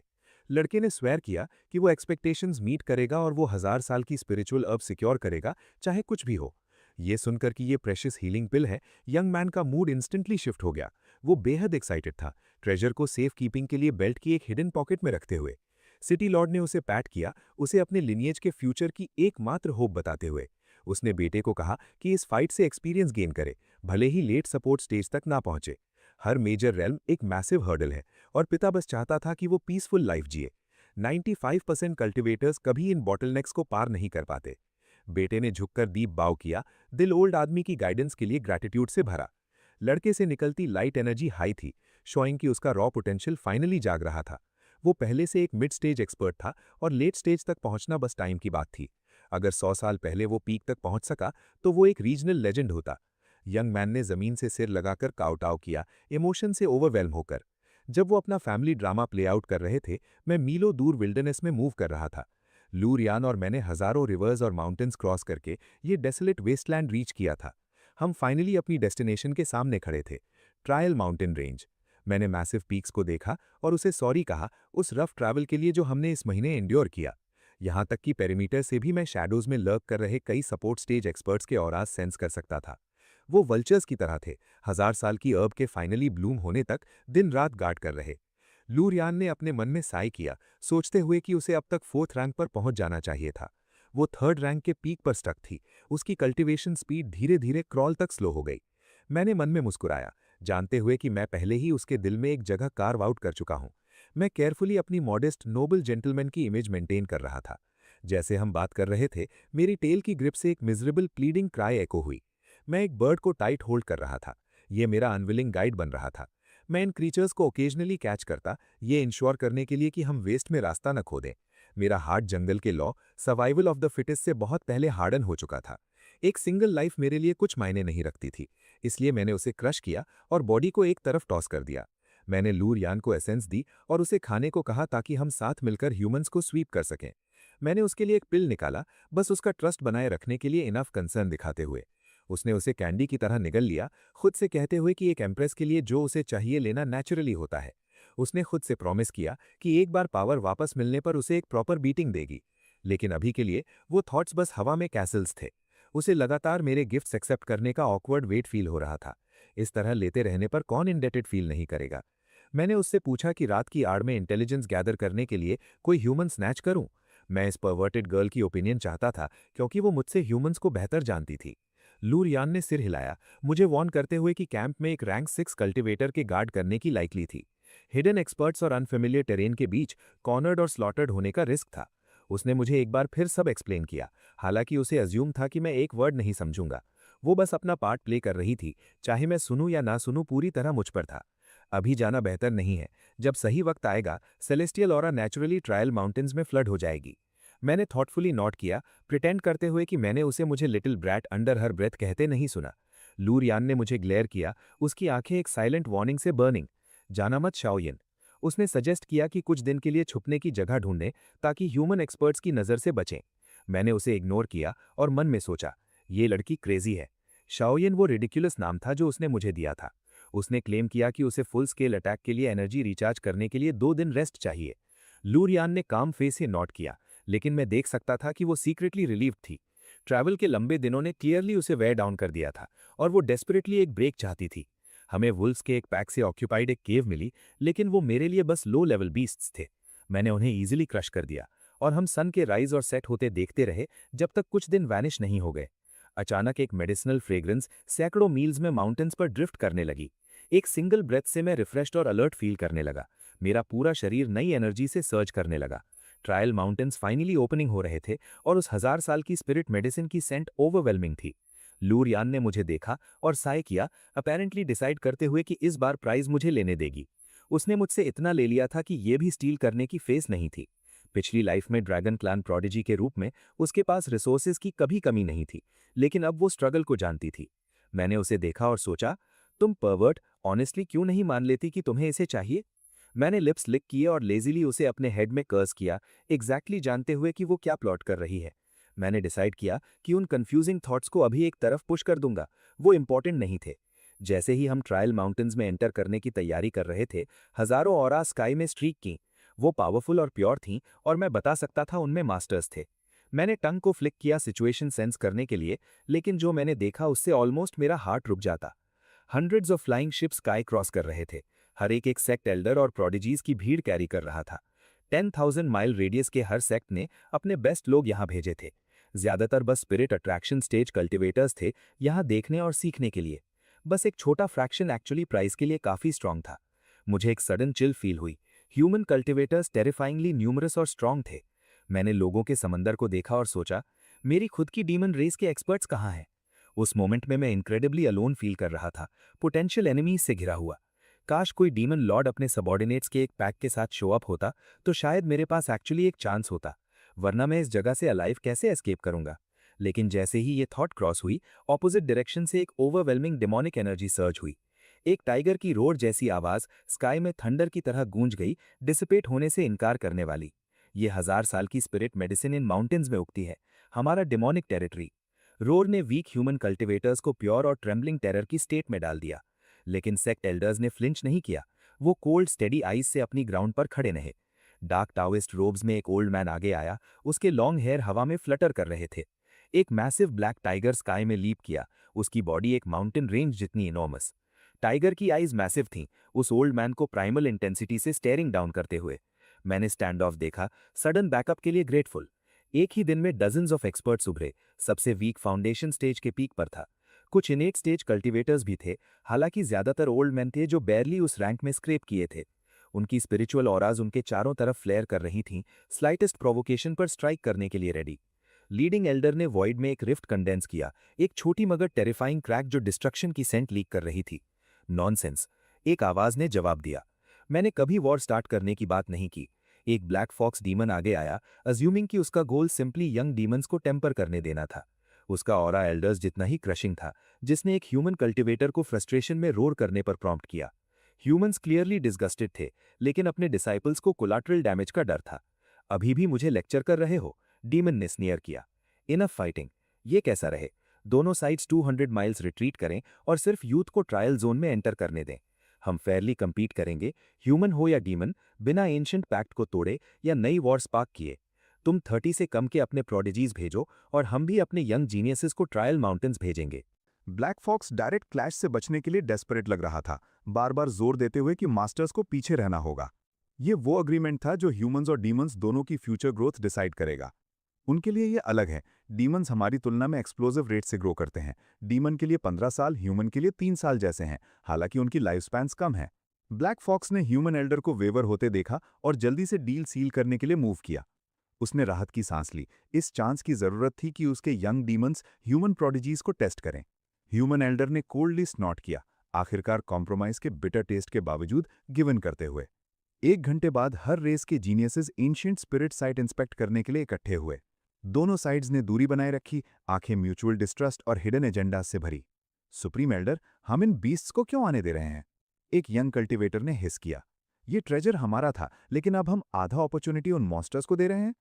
लड़के ने स्वेयर किया कि वो एक्सपेक्टेशंस मीट करेगा और वो 1000 साल की स्पिरिचुअल अर्ब सिक्योर करेगा, चाहे कुछ भी हो। ये सुनकर कि ये प्रेशियस हीलिंग पिल है, यंग मैन का मूड इंस्टेंटली शिफ्ट हो गया। वो बेहद एक्साइटेड था, ट्रेजर को सेफ कीपिंग के लिए बेल्ट की एक हिडन पॉकेट में रखते हुए। सिटी लॉर्ड ने उसे पैट किया, उसे अपने लिनिएज के फ्यूचर की एकमात्र होप बताते हुए। उसने बेटे को कहा कि इस फाइट से एक्सपीरियंस गेन करे, भले ही लेट सपोर्ट स्टेज तक ना पहुंचे। हर मेजर रेल्म एक मैसिव हर्डल है, और पिता बस चाहता था कि वो पीसफुल लाइफ जिए। 95% कल्टिवेटर्स कभी इन बॉटलनेक्स को पार नहीं कर पाते। बेटे ने झुककर डीप बाव किया, दिल ओल्ड आदमी की गाइडेंस के लिए ग्रैटिट्यूड से भरा। लड़के से निकलती लाइट एनर्जी हाई थी, शोइंग कि उसका रॉ पोटेंशियल फाइनली जाग रहा था। वो पहले से एक मिड स्टेज एक्सपर्ट था और लेट स्टेज तक पहुंचना बस टाइम की बात थी। अगर 100 साल पहले वो पीक तक पहुंच सका तो वो एक रीजनल लेजेंड होता। यंग मैन ने जमीन से सिर लगाकर काउटाव किया, इमोशन से ओवरवेल्म होकर। जब वो अपना फैमिली ड्रामा प्ले आउट कर रहे थे, मैं मीलों दूर विल्डरनेस में मूव कर रहा था। लू रियान और मैंने हजारों रिवर्स और माउंटेन्स क्रॉस करके ये डेसोलेट वेस्टलैंड रीच किया था। हम फाइनली अपनी डेस्टिनेशन के सामने खड़े थे, ट्रायल माउंटेन रेंज। मैंने मैसिव पीक्स को देखा और उसे सॉरी कहा उस रफ ट्रैवल के लिए जो हमने इस महीने एंड्योर किया। यहां तक कि पेरीमीटर से भी मैं शैडोज में लर्क कर रहे कई सपोर्ट स्टेज एक्सपर्ट्स के ऑराज सेंस कर सकता था। वो वल्चर्स की तरह थे, 1000 साल की अर्ब के फाइनली ब्लूम होने तक दिन रात गार्ड कर रहे। लू रियान ने अपने मन में साई किया, सोचते हुए कि उसे अब तक 4th रैंक पर पहुंच जाना चाहिए था। वो 3rd रैंक के पीक पर स्टक थी, उसकी कल्टीवेशन स्पीड धीरे धीरे क्रॉल तक स्लो हो गई। मैंने मन में मुस्कुराया, जानते हुए कि मैं पहले ही उसके दिल में एक जगह कार्व आउट कर चुका हूं। मैं केयरफुली अपनी मॉडेस्ट नोबल जेंटलमैन की इमेज मेंटेन कर रहा था। जैसे हम बात कर रहे थे, मेरी टेल की ग्रिप से एक मिजरेबल प्लीडिंग क्राई एको हुई। मैं एक बर्ड को टाइट होल्ड कर रहा था, ये मेरा अनविलिंग गाइड बन रहा था। मैं इन क्रीचर्स को ओकेजनली कैच करता, ये इंश्योर करने के लिए कि हम वेस्ट में रास्ता न खो दें। मेरा हार्ट जंगल के law, survival of the fittest से बहुत पहले हार्डन हो चुका था। एक सिंगल लाइफ मेरे लिए कुछ मायने नहीं रखती थी, इसलिए मैंने उसे क्रश किया और बॉडी को एक तरफ टॉस कर दिया। मैंने लू रियान को एसेंस दी और उसे खाने को कहा ताकि हम साथ मिलकर ह्यूमंस को स्वीप कर सकें। मैंने उसके लिए एक पिल निकाला, बस उसका ट्रस्ट बनाए रखने के लिए इनफ कंसर्न दिखाते हुए। उसने उसे कैंडी की तरह निगल लिया, खुद से कहते हुए कि एक एम्प्रेस के लिए जो उसे चाहिए लेना नेचुरली होता है। उसने खुद से प्रॉमिस किया कि एक बार पावर वापस मिलने पर उसे एक प्रॉपर बीटिंग देगी। लेकिन अभी के लिए वो थॉट्स बस हवा में कैसल्स थे। उसे लगातार मेरे गिफ्ट्स एक्सेप्ट करने का ऑकवर्ड वेट फील हो रहा था। इस तरह लेते रहने पर कौन इंडेटेड फील नहीं करेगा। मैंने उससे पूछा कि रात की आड़ में इंटेलिजेंस गैदर करने के लिए कोई ह्यूमन स्नैच करूं। मैं इस परवर्टेड गर्ल की ओपिनियन चाहता था क्योंकि वो मुझसे ह्यूमंस को बेहतर जानती थी। लू रियान ने सिर हिलाया, मुझे वार्न करते हुए कि कैंप में एक रैंक 6 कल्टीवेटर के गार्ड करने की लाइकली थी। हिडन एक्सपर्ट्स और अनफेमिलियर टेरेन के बीच कॉर्नर्ड और स्लॉटर्ड होने का रिस्क था। उसने मुझे एक बार फिर सब एक्सप्लेन किया, हालांकि उसे अज्यूम था कि मैं एक वर्ड नहीं समझूंगा। वो बस अपना पार्ट प्ले कर रही थी, चाहे मैं सुनूं या ना सुनूं पूरी तरह मुझ पर था। अभी जाना बेहतर नहीं है, जब सही वक्त आएगा celestial aura naturally trial mountains में फ्लड हो जाएगी। मैंने थॉटफुली नोट किया, प्रिटेंड करते हुए कि मैंने उसे मुझे little brat under her breath कहते नहीं सुना। लू रियान ने मुझे ग्लेयर किया, उसकी आंखें एक साइलेंट वार्निंग से बर्निंग। जाना मत शाओयिन। उसने सजेस्ट किया कि कुछ दिन के लिए छुपने की जगह ढूंढें ताकि ह्यूमन एक्सपर्ट्स की नज़र से बचें। मैंने उसे इग्नोर किया और मन में सोचा, ये लड़की क्रेजी है। शाओयिन वो रिडिकुलस नाम था जो उसने मुझे दिया था। उसने क्लेम किया कि उसे फुल स्केल अटैक के लिए एनर्जी रिचार्ज करने के लिए 2 दिन रेस्ट चाहिए। लू रियान ने काम फेस से नोट किया, लेकिन मैं देख सकता था कि वो सीक्रेटली रिलीव्ड थी। ट्रैवल के लंबे दिनों ने क्लियरली उसे वेयर डाउन कर दिया था और वो डेस्परेटली एक ब्रेक चाहती थी। हमें वुल्फ्स के एक पैक से ऑक्यूपाइड एक केव मिली, लेकिन वो मेरे लिए बस लो लेवल बीस्ट्स थे। मैंने उन्हें ईजिली क्रश कर दिया और हम सन के राइज और सेट होते देखते रहे जब तक कुछ दिन वैनिश नहीं हो गए। अचानक एक मेडिसिनल फ्रेग्रेंस सैकड़ों मील्स में माउंटेन्स पर ड्रिफ्ट करने लगी। एक सिंगल ब्रेथ से मैं रिफ्रेश्ड और अलर्ट फील करने लगा। मेरा पूरा शरीर नई एनर्जी से सर्ज करने लगा। ट्रायल माउंटेन्स फाइनली ओपनिंग हो रहे थे और उस 1000 साल की स्पिरिट मेडिसिन की सेंट ओवरवेलमिंग थी। लू रियान ने मुझे देखा और साय किया, अपेरेंटली डिसाइड करते हुए कि इस बार प्राइज मुझे लेने देगी। उसने मुझसे इतना ले लिया था कि ये भी स्टील करने की फेस नहीं थी। पिछली लाइफ में ड्रैगन क्लान प्रोडिजी के रूप में उसके पास रिसोर्सेज की कभी कमी नहीं थी, लेकिन अब वो स्ट्रगल को जानती थी। मैंने उसे देखा और सोचा, तुम परवर्ट ऑनेस्टली क्यों नहीं मान लेती कि तुम्हें इसे चाहिए? मैंने लिप्स लिक किए और लेजीली उसे अपने हेड में कर्स किया, एग्जैक्टली जानते हुए कि वो क्या प्लॉट कर रही है। मैंने डिसाइड किया कि उन कंफ्यूजिंग थॉट्स को अभी एक तरफ पुश कर दूंगा, वो इंपॉर्टेंट नहीं थे। जैसे ही हम ट्रायल माउंटेन्स में एंटर करने की तैयारी कर रहे थे, हजारों ऑरा स्काई में स्ट्रीक की। वो पावरफुल और प्योर थीं और मैं बता सकता था उनमें मास्टर्स थे। मैंने टंग को फ्लिक किया सिचुएशन सेंस करने के लिए, लेकिन जो मैंने देखा उससे ऑलमोस्ट मेरा हार्ट रुक जाता। Hundreds of flying ships sky cross कर रहे थे। हर एक सेक्ट एल्डर और प्रोडिजीज की भीड़ कैरी कर रहा था। 10,000 माइल रेडियस के हर सेक्ट ने अपने बेस्ट लोग यहाँ भेजे थे। ज्यादातर बस स्पिरिट अट्रैक्शन स्टेज कल्टिवेटर्स थे, यहाँ देखने और सीखने के लिए। बस एक छोटा फ्रैक्शन एक्चुअली प्राइस के लिए काफी स्ट्रांग था। मुझे एक सडन चिल फील हुई। ह्यूमन कल्टिवेटर्स टेरिफाइंगली न्यूमरस और स्ट्रांग थे। मैंने लोगों के समंदर को देखा और सोचा, मेरी खुद की डीमन रेस के एक्सपर्ट्स कहाँ हैं? उस मोमेंट में मैं इनक्रेडिबली अलोन फील कर रहा था, पोटेंशियल एनिमीज से घिरा हुआ। काश कोई डीमन लॉर्ड अपने सबॉर्डिनेट्स के एक पैक के साथ शो अप होता तो शायद मेरे पास एक्चुअली एक चांस होता, वरना मैं इस जगह से अलाइव कैसे एस्केप करूंगा। लेकिन जैसे ही ये थॉट क्रॉस हुई, ऑपोजिट डायरेक्शन से एक ओवरवेलमिंग डेमोनिक एनर्जी सर्ज हुई। एक टाइगर की रोर जैसी आवाज स्काई में थंडर की तरह गूंज गई, डिसिपेट होने से इनकार करने वाली। ये 1000 साल की स्पिरिट मेडिसिन इन माउंटेन्स में उगती है, हमारा डेमोनिक टेरिटरी। रोर ने वीक ह्यूमन कल्टिवेटर्स को प्योर और ट्रेम्बलिंग टेरर की स्टेट में डाल दिया। लेकिन सेक्ट एल्डर्स ने फ्लिंच नहीं किया। वो कोल्ड स्टेडी आइज से अपनी ग्राउंड पर खड़े रहे। डार्क टाओइस्ट रोब्स में एक ओल्ड मैन आगे आया, उसके लॉन्ग हेयर हवा में फ्लटर कर रहे थे। एक मैसिव ब्लैक टाइगर स्काई में लीप किया, उसकी बॉडी एक माउंटेन रेंज जितनी इनॉर्मस। टाइगर की आइज मैसिव थीं, उस ओल्ड मैन को प्राइमल इंटेंसिटी से स्टेयरिंग डाउन करते हुए। मैंने स्टैंड ऑफ देखा, सडन बैकअप के लिए ग्रेटफुल। एक ही दिन में डजन्स ऑफ एक्सपर्ट्स उभरे, सबसे वीक फाउंडेशन स्टेज के पीक पर था। कुछ इनेट स्टेज कल्टिवेटर्स भी थे, हालांकि ज्यादातर ओल्ड मैन थे जो बैरली उस रैंक में स्क्रेप किए थे। उनकी स्पिरिचुअल ऑराज उनके चारों तरफ फ्लेयर कर रही थीं, स्लाइटेस्ट प्रोवोकेशन पर स्ट्राइक करने के लिए रेडी। लीडिंग एल्डर ने वॉइड में एक रिफ्ट कंडेंस किया, एक छोटी मगर टेरिफाइंग क्रैक जो डिस्ट्रक्शन की सेंट लीक कर रही थी। नॉनसेंस, एक आवाज ने जवाब दिया। मैंने कभी वॉर स्टार्ट करने की बात नहीं की। एक ब्लैक फॉक्स डीमन आगे आया, अज्यूमिंग कि उसका गोल सिंपली यंग डीमंस को टेम्पर करने देना था। उसका ऑरा एल्डर्स जितना ही क्रशिंग था, जिसने एक ह्यूमन कल्टिवेटर को फ्रस्ट्रेशन में रोर करने पर प्रॉम्प्ट किया। ह्यूमंस क्लियरली डिस्गस्टेड थे, लेकिन अपने डिसाइपल्स को कोलाटरल डैमेज का डर था। अभी भी मुझे लेक्चर कर रहे हो? डीमन ने स्नियर किया। इनफ फाइटिंग, ये कैसा रहे? दोनों साइड्स 200 माइल्स रिट्रीट करें और सिर्फ यूथ को ट्रायल जोन में एंटर करने दें। हम फेयरली कंपीट करेंगे, ह्यूमन हो या डीमन, बिना एंशिएंट पैक्ट को तोड़े या नई वॉर स्पार्क किए। तुम 30 से कम के अपने प्रोडिजीज भेजो और हम भी अपने यंग जीनियसेस को ट्रायल माउंटेन्स भेजेंगे। ब्लैक फॉक्स डायरेक्ट क्लैश से बचने के लिए डेस्परेट लग रहा था, बार बार जोर देते हुए कि मास्टर्स को पीछे रहना होगा। ये वो अग्रीमेंट था जो ह्यूमंस और डीमंस दोनों की फ्यूचर ग्रोथ डिसाइड करेगा। उनके लिए ये अलग है। डीमंस हमारी तुलना में एक्सप्लोसिव रेट से ग्रो करते हैं। डीमन के लिए 15 साल, ह्यूमन के लिए 3 साल जैसे हैं, हालांकि उनकी लाइफ स्पैन्स कम है। ब्लैक फॉक्स ने ह्यूमन एल्डर को वेवर होते देखा और जल्दी से डील सील करने के लिए मूव किया। उसने राहत की सांस ली। इस चांस की जरूरत थी कि उसके यंग डीमंस ह्यूमन प्रोडिजीज को टेस्ट करें। ह्यूमन एल्डर ने कोल्डली स्नॉट किया, आखिरकार कॉम्प्रोमाइज के बिटर टेस्ट के बावजूद गिवन करते हुए। 1 घंटे बाद हर रेस के geniuses ancient spirit sight inspect करने के लिए इकट्ठे हुए। दोनों साइड्स ने दूरी बनाए रखी, आंखें म्यूचुअल डिस्ट्रस्ट और हिडन एजेंडा से भरी। सुप्रीम एल्डर, हम इन बीस्ट्स को क्यों आने दे रहे हैं? एक यंग कल्टिवेटर ने हिस किया। ये ट्रेजर हमारा था, लेकिन अब हम आधा अपॉर्चुनिटी उन मॉन्स्टर्स को दे रहे हैं।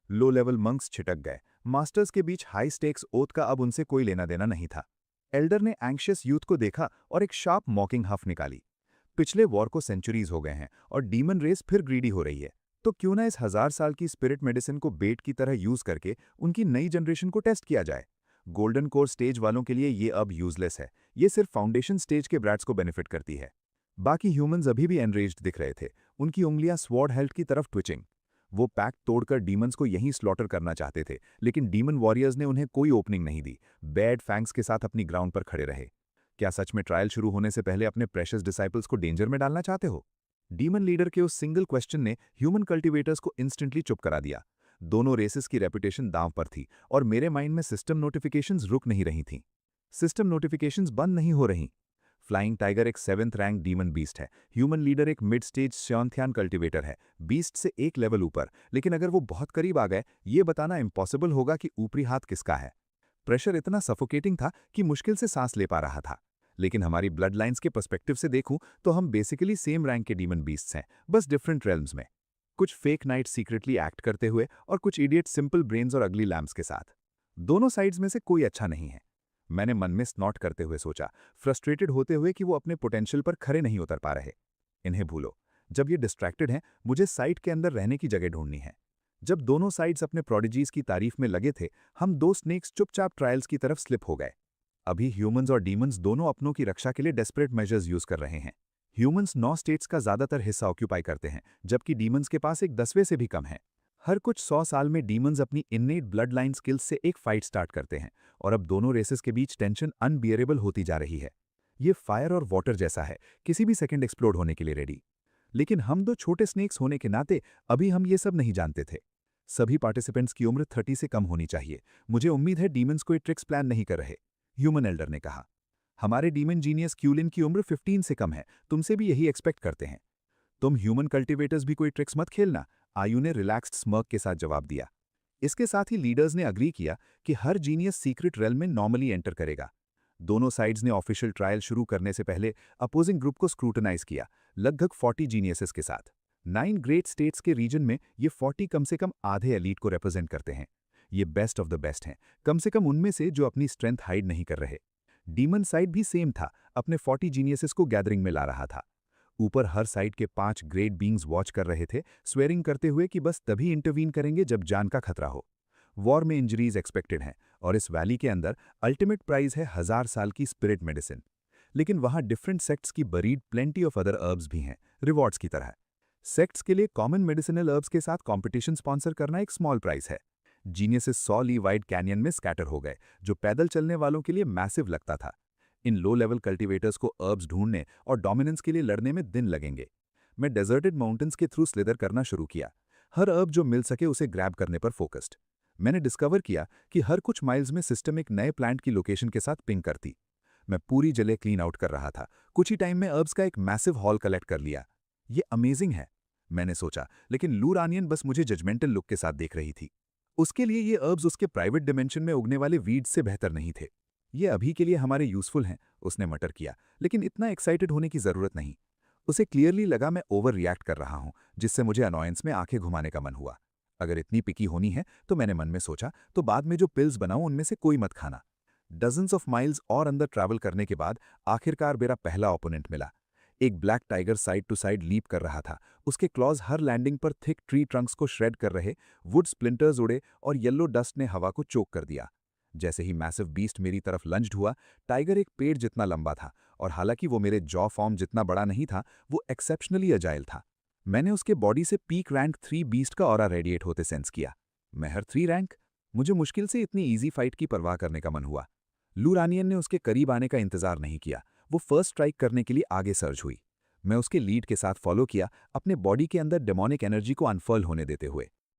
लो लेवल मंक्स छिटक गए। मास्टर्स के बीच हाई स्टेक्स ओथ का अब उनसे कोई लेना देना नहीं था। एल्डर ने एंग्शियस यूथ को देखा और एक शार्प मॉकिंग हफ निकाली। पिछले वॉर को सेंचुरीज हो गए हैं और डीमन रेस फिर ग्रीडी हो रही है, तो क्यों ना इस 1000 साल की स्पिरिट मेडिसिन को बेट की तरह यूज करके उनकी नई जनरेशन को टेस्ट किया जाए। गोल्डन कोर स्टेज वालों के लिए ये अब यूजलेस है, ये सिर्फ फाउंडेशन स्टेज के ब्रैट्स को बेनिफिट करती है। बाकी ह्यूमंस अभी भी एनरेज्ड दिख रहे थे, उनकी उंगलियां स्वॉर्ड हेल्ट की तरफ ट्विचिंग। वो पैक्ट तोड़कर डीमंस को यहीं स्लॉटर करना चाहते थे, लेकिन डीमन वॉरियर्स ने उन्हें कोई ओपनिंग नहीं दी। बैड फैंक्स के साथ अपनी ग्राउंड पर खड़े रहे। क्या सच में ट्रायल शुरू होने से पहले अपने प्रेशियस डिसाइपल्स को डेंजर में डालना चाहते हो? डीमन लीडर के उस सिंगल क्वेश्चन ने ह्यूमन कल्टिवेटर्स को इंस्टेंटली चुप करा दिया। दोनों रेसेस की रेपुटेशन दांव पर थी और मेरे माइंड में सिस्टम नोटिफिकेशंस रुक नहीं रही थीं। सिस्टम नोटिफिकेशंस बंद नहीं हो रहीं। फ्लाइंग टाइगर एक 7th रैंक डीमन बीस्ट है। ह्यूमन लीडर एक मिड स्टेज श्योंथियान कल्टिवेटर है, बीस्ट से एक लेवल ऊपर, लेकिन अगर वो बहुत करीब आ गए, ये बताना इम्पॉसिबल होगा कि ऊपरी हाथ किसका है। प्रेशर इतना सफोकेटिंग था कि मुश्किल से सांस ले पा रहा था। लेकिन हमारी ब्लड लाइन्स के पर्सपेक्टिव से देखूं तो हम बेसिकली सेम रैंक के डीमन बीस्ट्स हैं, बस डिफरेंट रेल्म्स में। कुछ फेक नाइट सीक्रेटली एक्ट करते हुए और कुछ इडियट सिंपल ब्रेन्स और अगली लैम्प्स के साथ। दोनों साइड्स में से कोई अच्छा नहीं है। मैंने मन में स्नॉट करते हुए सोचा, फ्रस्ट्रेटेड होते हुए कि वो अपने पोटेंशियल पर खरे नहीं उतर पा रहे। इन्हें भूलो, जब ये डिस्ट्रैक्टेड हैं, मुझे साइट के अंदर रहने की जगह ढूंढनी है। जब दोनों साइड्स अपने प्रोडिजीज की तारीफ में लगे थे, हम 2 स्नेक्स चुपचाप ट्रायल्स की तरफ स्लिप हो गए। अभी ह्यूमंस और डीमंस दोनों अपनों की रक्षा के लिए डेस्परेट मेजर्स यूज कर रहे हैं। ह्यूमंस 9 स्टेट्स का ज्यादातर हिस्सा ऑक्यूपाई करते हैं, जबकि डीमंस के पास एक 10वें से भी कम है। हर कुछ 100 साल में डीमंस अपनी इन्नेट ब्लड लाइन स्किल्स से एक फाइट स्टार्ट करते हैं और अब दोनों रेसेस के बीच टेंशन अनबियरेबल होती जा रही है। ये फायर और वाटर जैसा है, किसी भी सेकंड एक्सप्लोड होने के लिए रेडी। लेकिन हम 2 छोटे स्नेक्स होने के नाते अभी हम ये सब नहीं जानते थे। सभी पार्टिसिपेंट्स की उम्र 30 से कम होनी चाहिए। मुझे उम्मीद है डीमंस कोई ट्रिक्स प्लान नहीं कर रहे। ह्यूमन एल्डर ने कहा। हमारे डीमन जीनियस क्यूलिन की उम्र 15 से कम है, तुमसे भी यही एक्सपेक्ट करते हैं। तुम ह्यूमन कल्टिवेटर्स भी कोई ट्रिक्स मत खेलना, आयु ने रिलैक्स्ड स्मर्क के साथ जवाब दिया। इसके साथ ही लीडर्स ने अग्री किया कि हर जीनियस सीक्रेट रेल में नॉर्मली एंटर करेगा। दोनों साइड्स ने ऑफिशियल ट्रायल शुरू करने से पहले अपोजिंग ग्रुप को स्क्रूटनाइज किया, लगभग 40 जीनियसेस के साथ। 9 ग्रेट स्टेट्स के रीजन में ये 40 कम से कम आधे एलीट को रिप्रेजेंट करते हैं। ये बेस्ट ऑफ द बेस्ट हैं, कम से कम उनमें से जो अपनी स्ट्रेंथ हाइड नहीं कर रहे। डीमन साइड भी सेम था, अपने 40 जीनियसेस को गैदरिंग में ला रहा था। ऊपर हर साइड के 5 ग्रेट बींग्स वॉच कर रहे थे, स्वेरिंग करते हुए कि बस तभी इंटरवीन करेंगे जब जान का खतरा हो। वॉर में इंजरीज एक्सपेक्टेड हैं और इस वैली के अंदर अल्टीमेट प्राइज है 1000 साल की स्पिरिट मेडिसिन। लेकिन वहां डिफरेंट सेक्ट्स की बरीड प्लेंटी ऑफ अदर अर्ब्स भी हैं, रिवॉर्ड्स की तरह। सेक्ट्स के लिए कॉमन मेडिसिनल अर्ब्स के साथ कंपटीशन स्पॉन्सर करना एक स्मॉल प्राइस है। जीनियसेस 100 ली वाइड कैनियन में स्कैटर हो गए, जो पैदल चलने वालों के लिए मैसिव लगता था। इन लो लेवल कल्टीवेटर्स को अर्ब्स ढूंढने और डोमिनेंस के लिए लड़ने में दिन लगेंगे। मैं डेजर्टेड माउंटेन्स के थ्रू स्लिदर करना शुरू किया, हर अर्ब जो मिल सके उसे ग्रैब करने पर फोकस्ड। मैंने डिस्कवर किया कि हर कुछ माइल्स में सिस्टम एक नए प्लांट की लोकेशन के साथ पिंग करती। मैं पूरी जगह क्लीन आउट कर रहा था, कुछ ही टाइम में अर्ब्स का एक मैसिव हॉल कलेक्ट कर लिया। ये अमेजिंग है, मैंने सोचा, लेकिन लू रानियन बस मुझे जजमेंटल लुक के साथ देख रही थी। उसके लिए ये अर्ब्स उसके प्राइवेट डिमेंशन में उगने वाले वीड्स से बेहतर नहीं थे। ये अभी के लिए हमारे यूजफुल हैं, उसने मटर किया, लेकिन इतना एक्साइटेड होने की जरूरत नहीं। उसे क्लियरली लगा मैं ओवर रिएक्ट कर रहा हूं, जिससे मुझे अनॉयंस में आंखें घुमाने का मन हुआ। अगर इतनी पिकी होनी है तो मैंने मन में सोचा, तो बाद में जो पिल्स बनाऊं उनमें से कोई मत खाना। डजन्स ऑफ माइल्स और अंदर ट्रैवल करने के बाद आखिरकार मेरा पहला ओपोनेंट मिला। एक black tiger side to side leap कर रहा था, उसके क्लॉज हर लैंडिंग पर थिक ट्री ट्रंक्स को श्रेड कर रहे, वुड स्प्लिंटर्स उड़े और येलो डस्ट ने हवा को चोक कर दिया। जैसे ही मैसिव बीस्ट मेरी तरफ लंज्ड हुआ, टाइगर एक पेड़ जितना लंबा था और हालांकि वो मेरे जॉ फॉर्म जितना बड़ा नहीं था, वो एक्सेप्शनली अजाइल था। मैंने उसके बॉडी से पीक रैंक 3 बीस्ट का ऑरा रेडिएट होते सेंस किया। महर 3 रैंक? मुझे मुश्किल से इतनी ईजी फाइट की परवाह करने का मन हुआ। लू रानियन ने उसके करीब आने का इंतजार नहीं किया, वो फर्स्ट स्ट्राइक करने के लिए आगे सर्ज हुई। मैं उसके लीड के साथ फॉलो किया, अपने बॉडी के अंदर डेमोनिक एनर्जी को अनफर्ल होने देते हुए।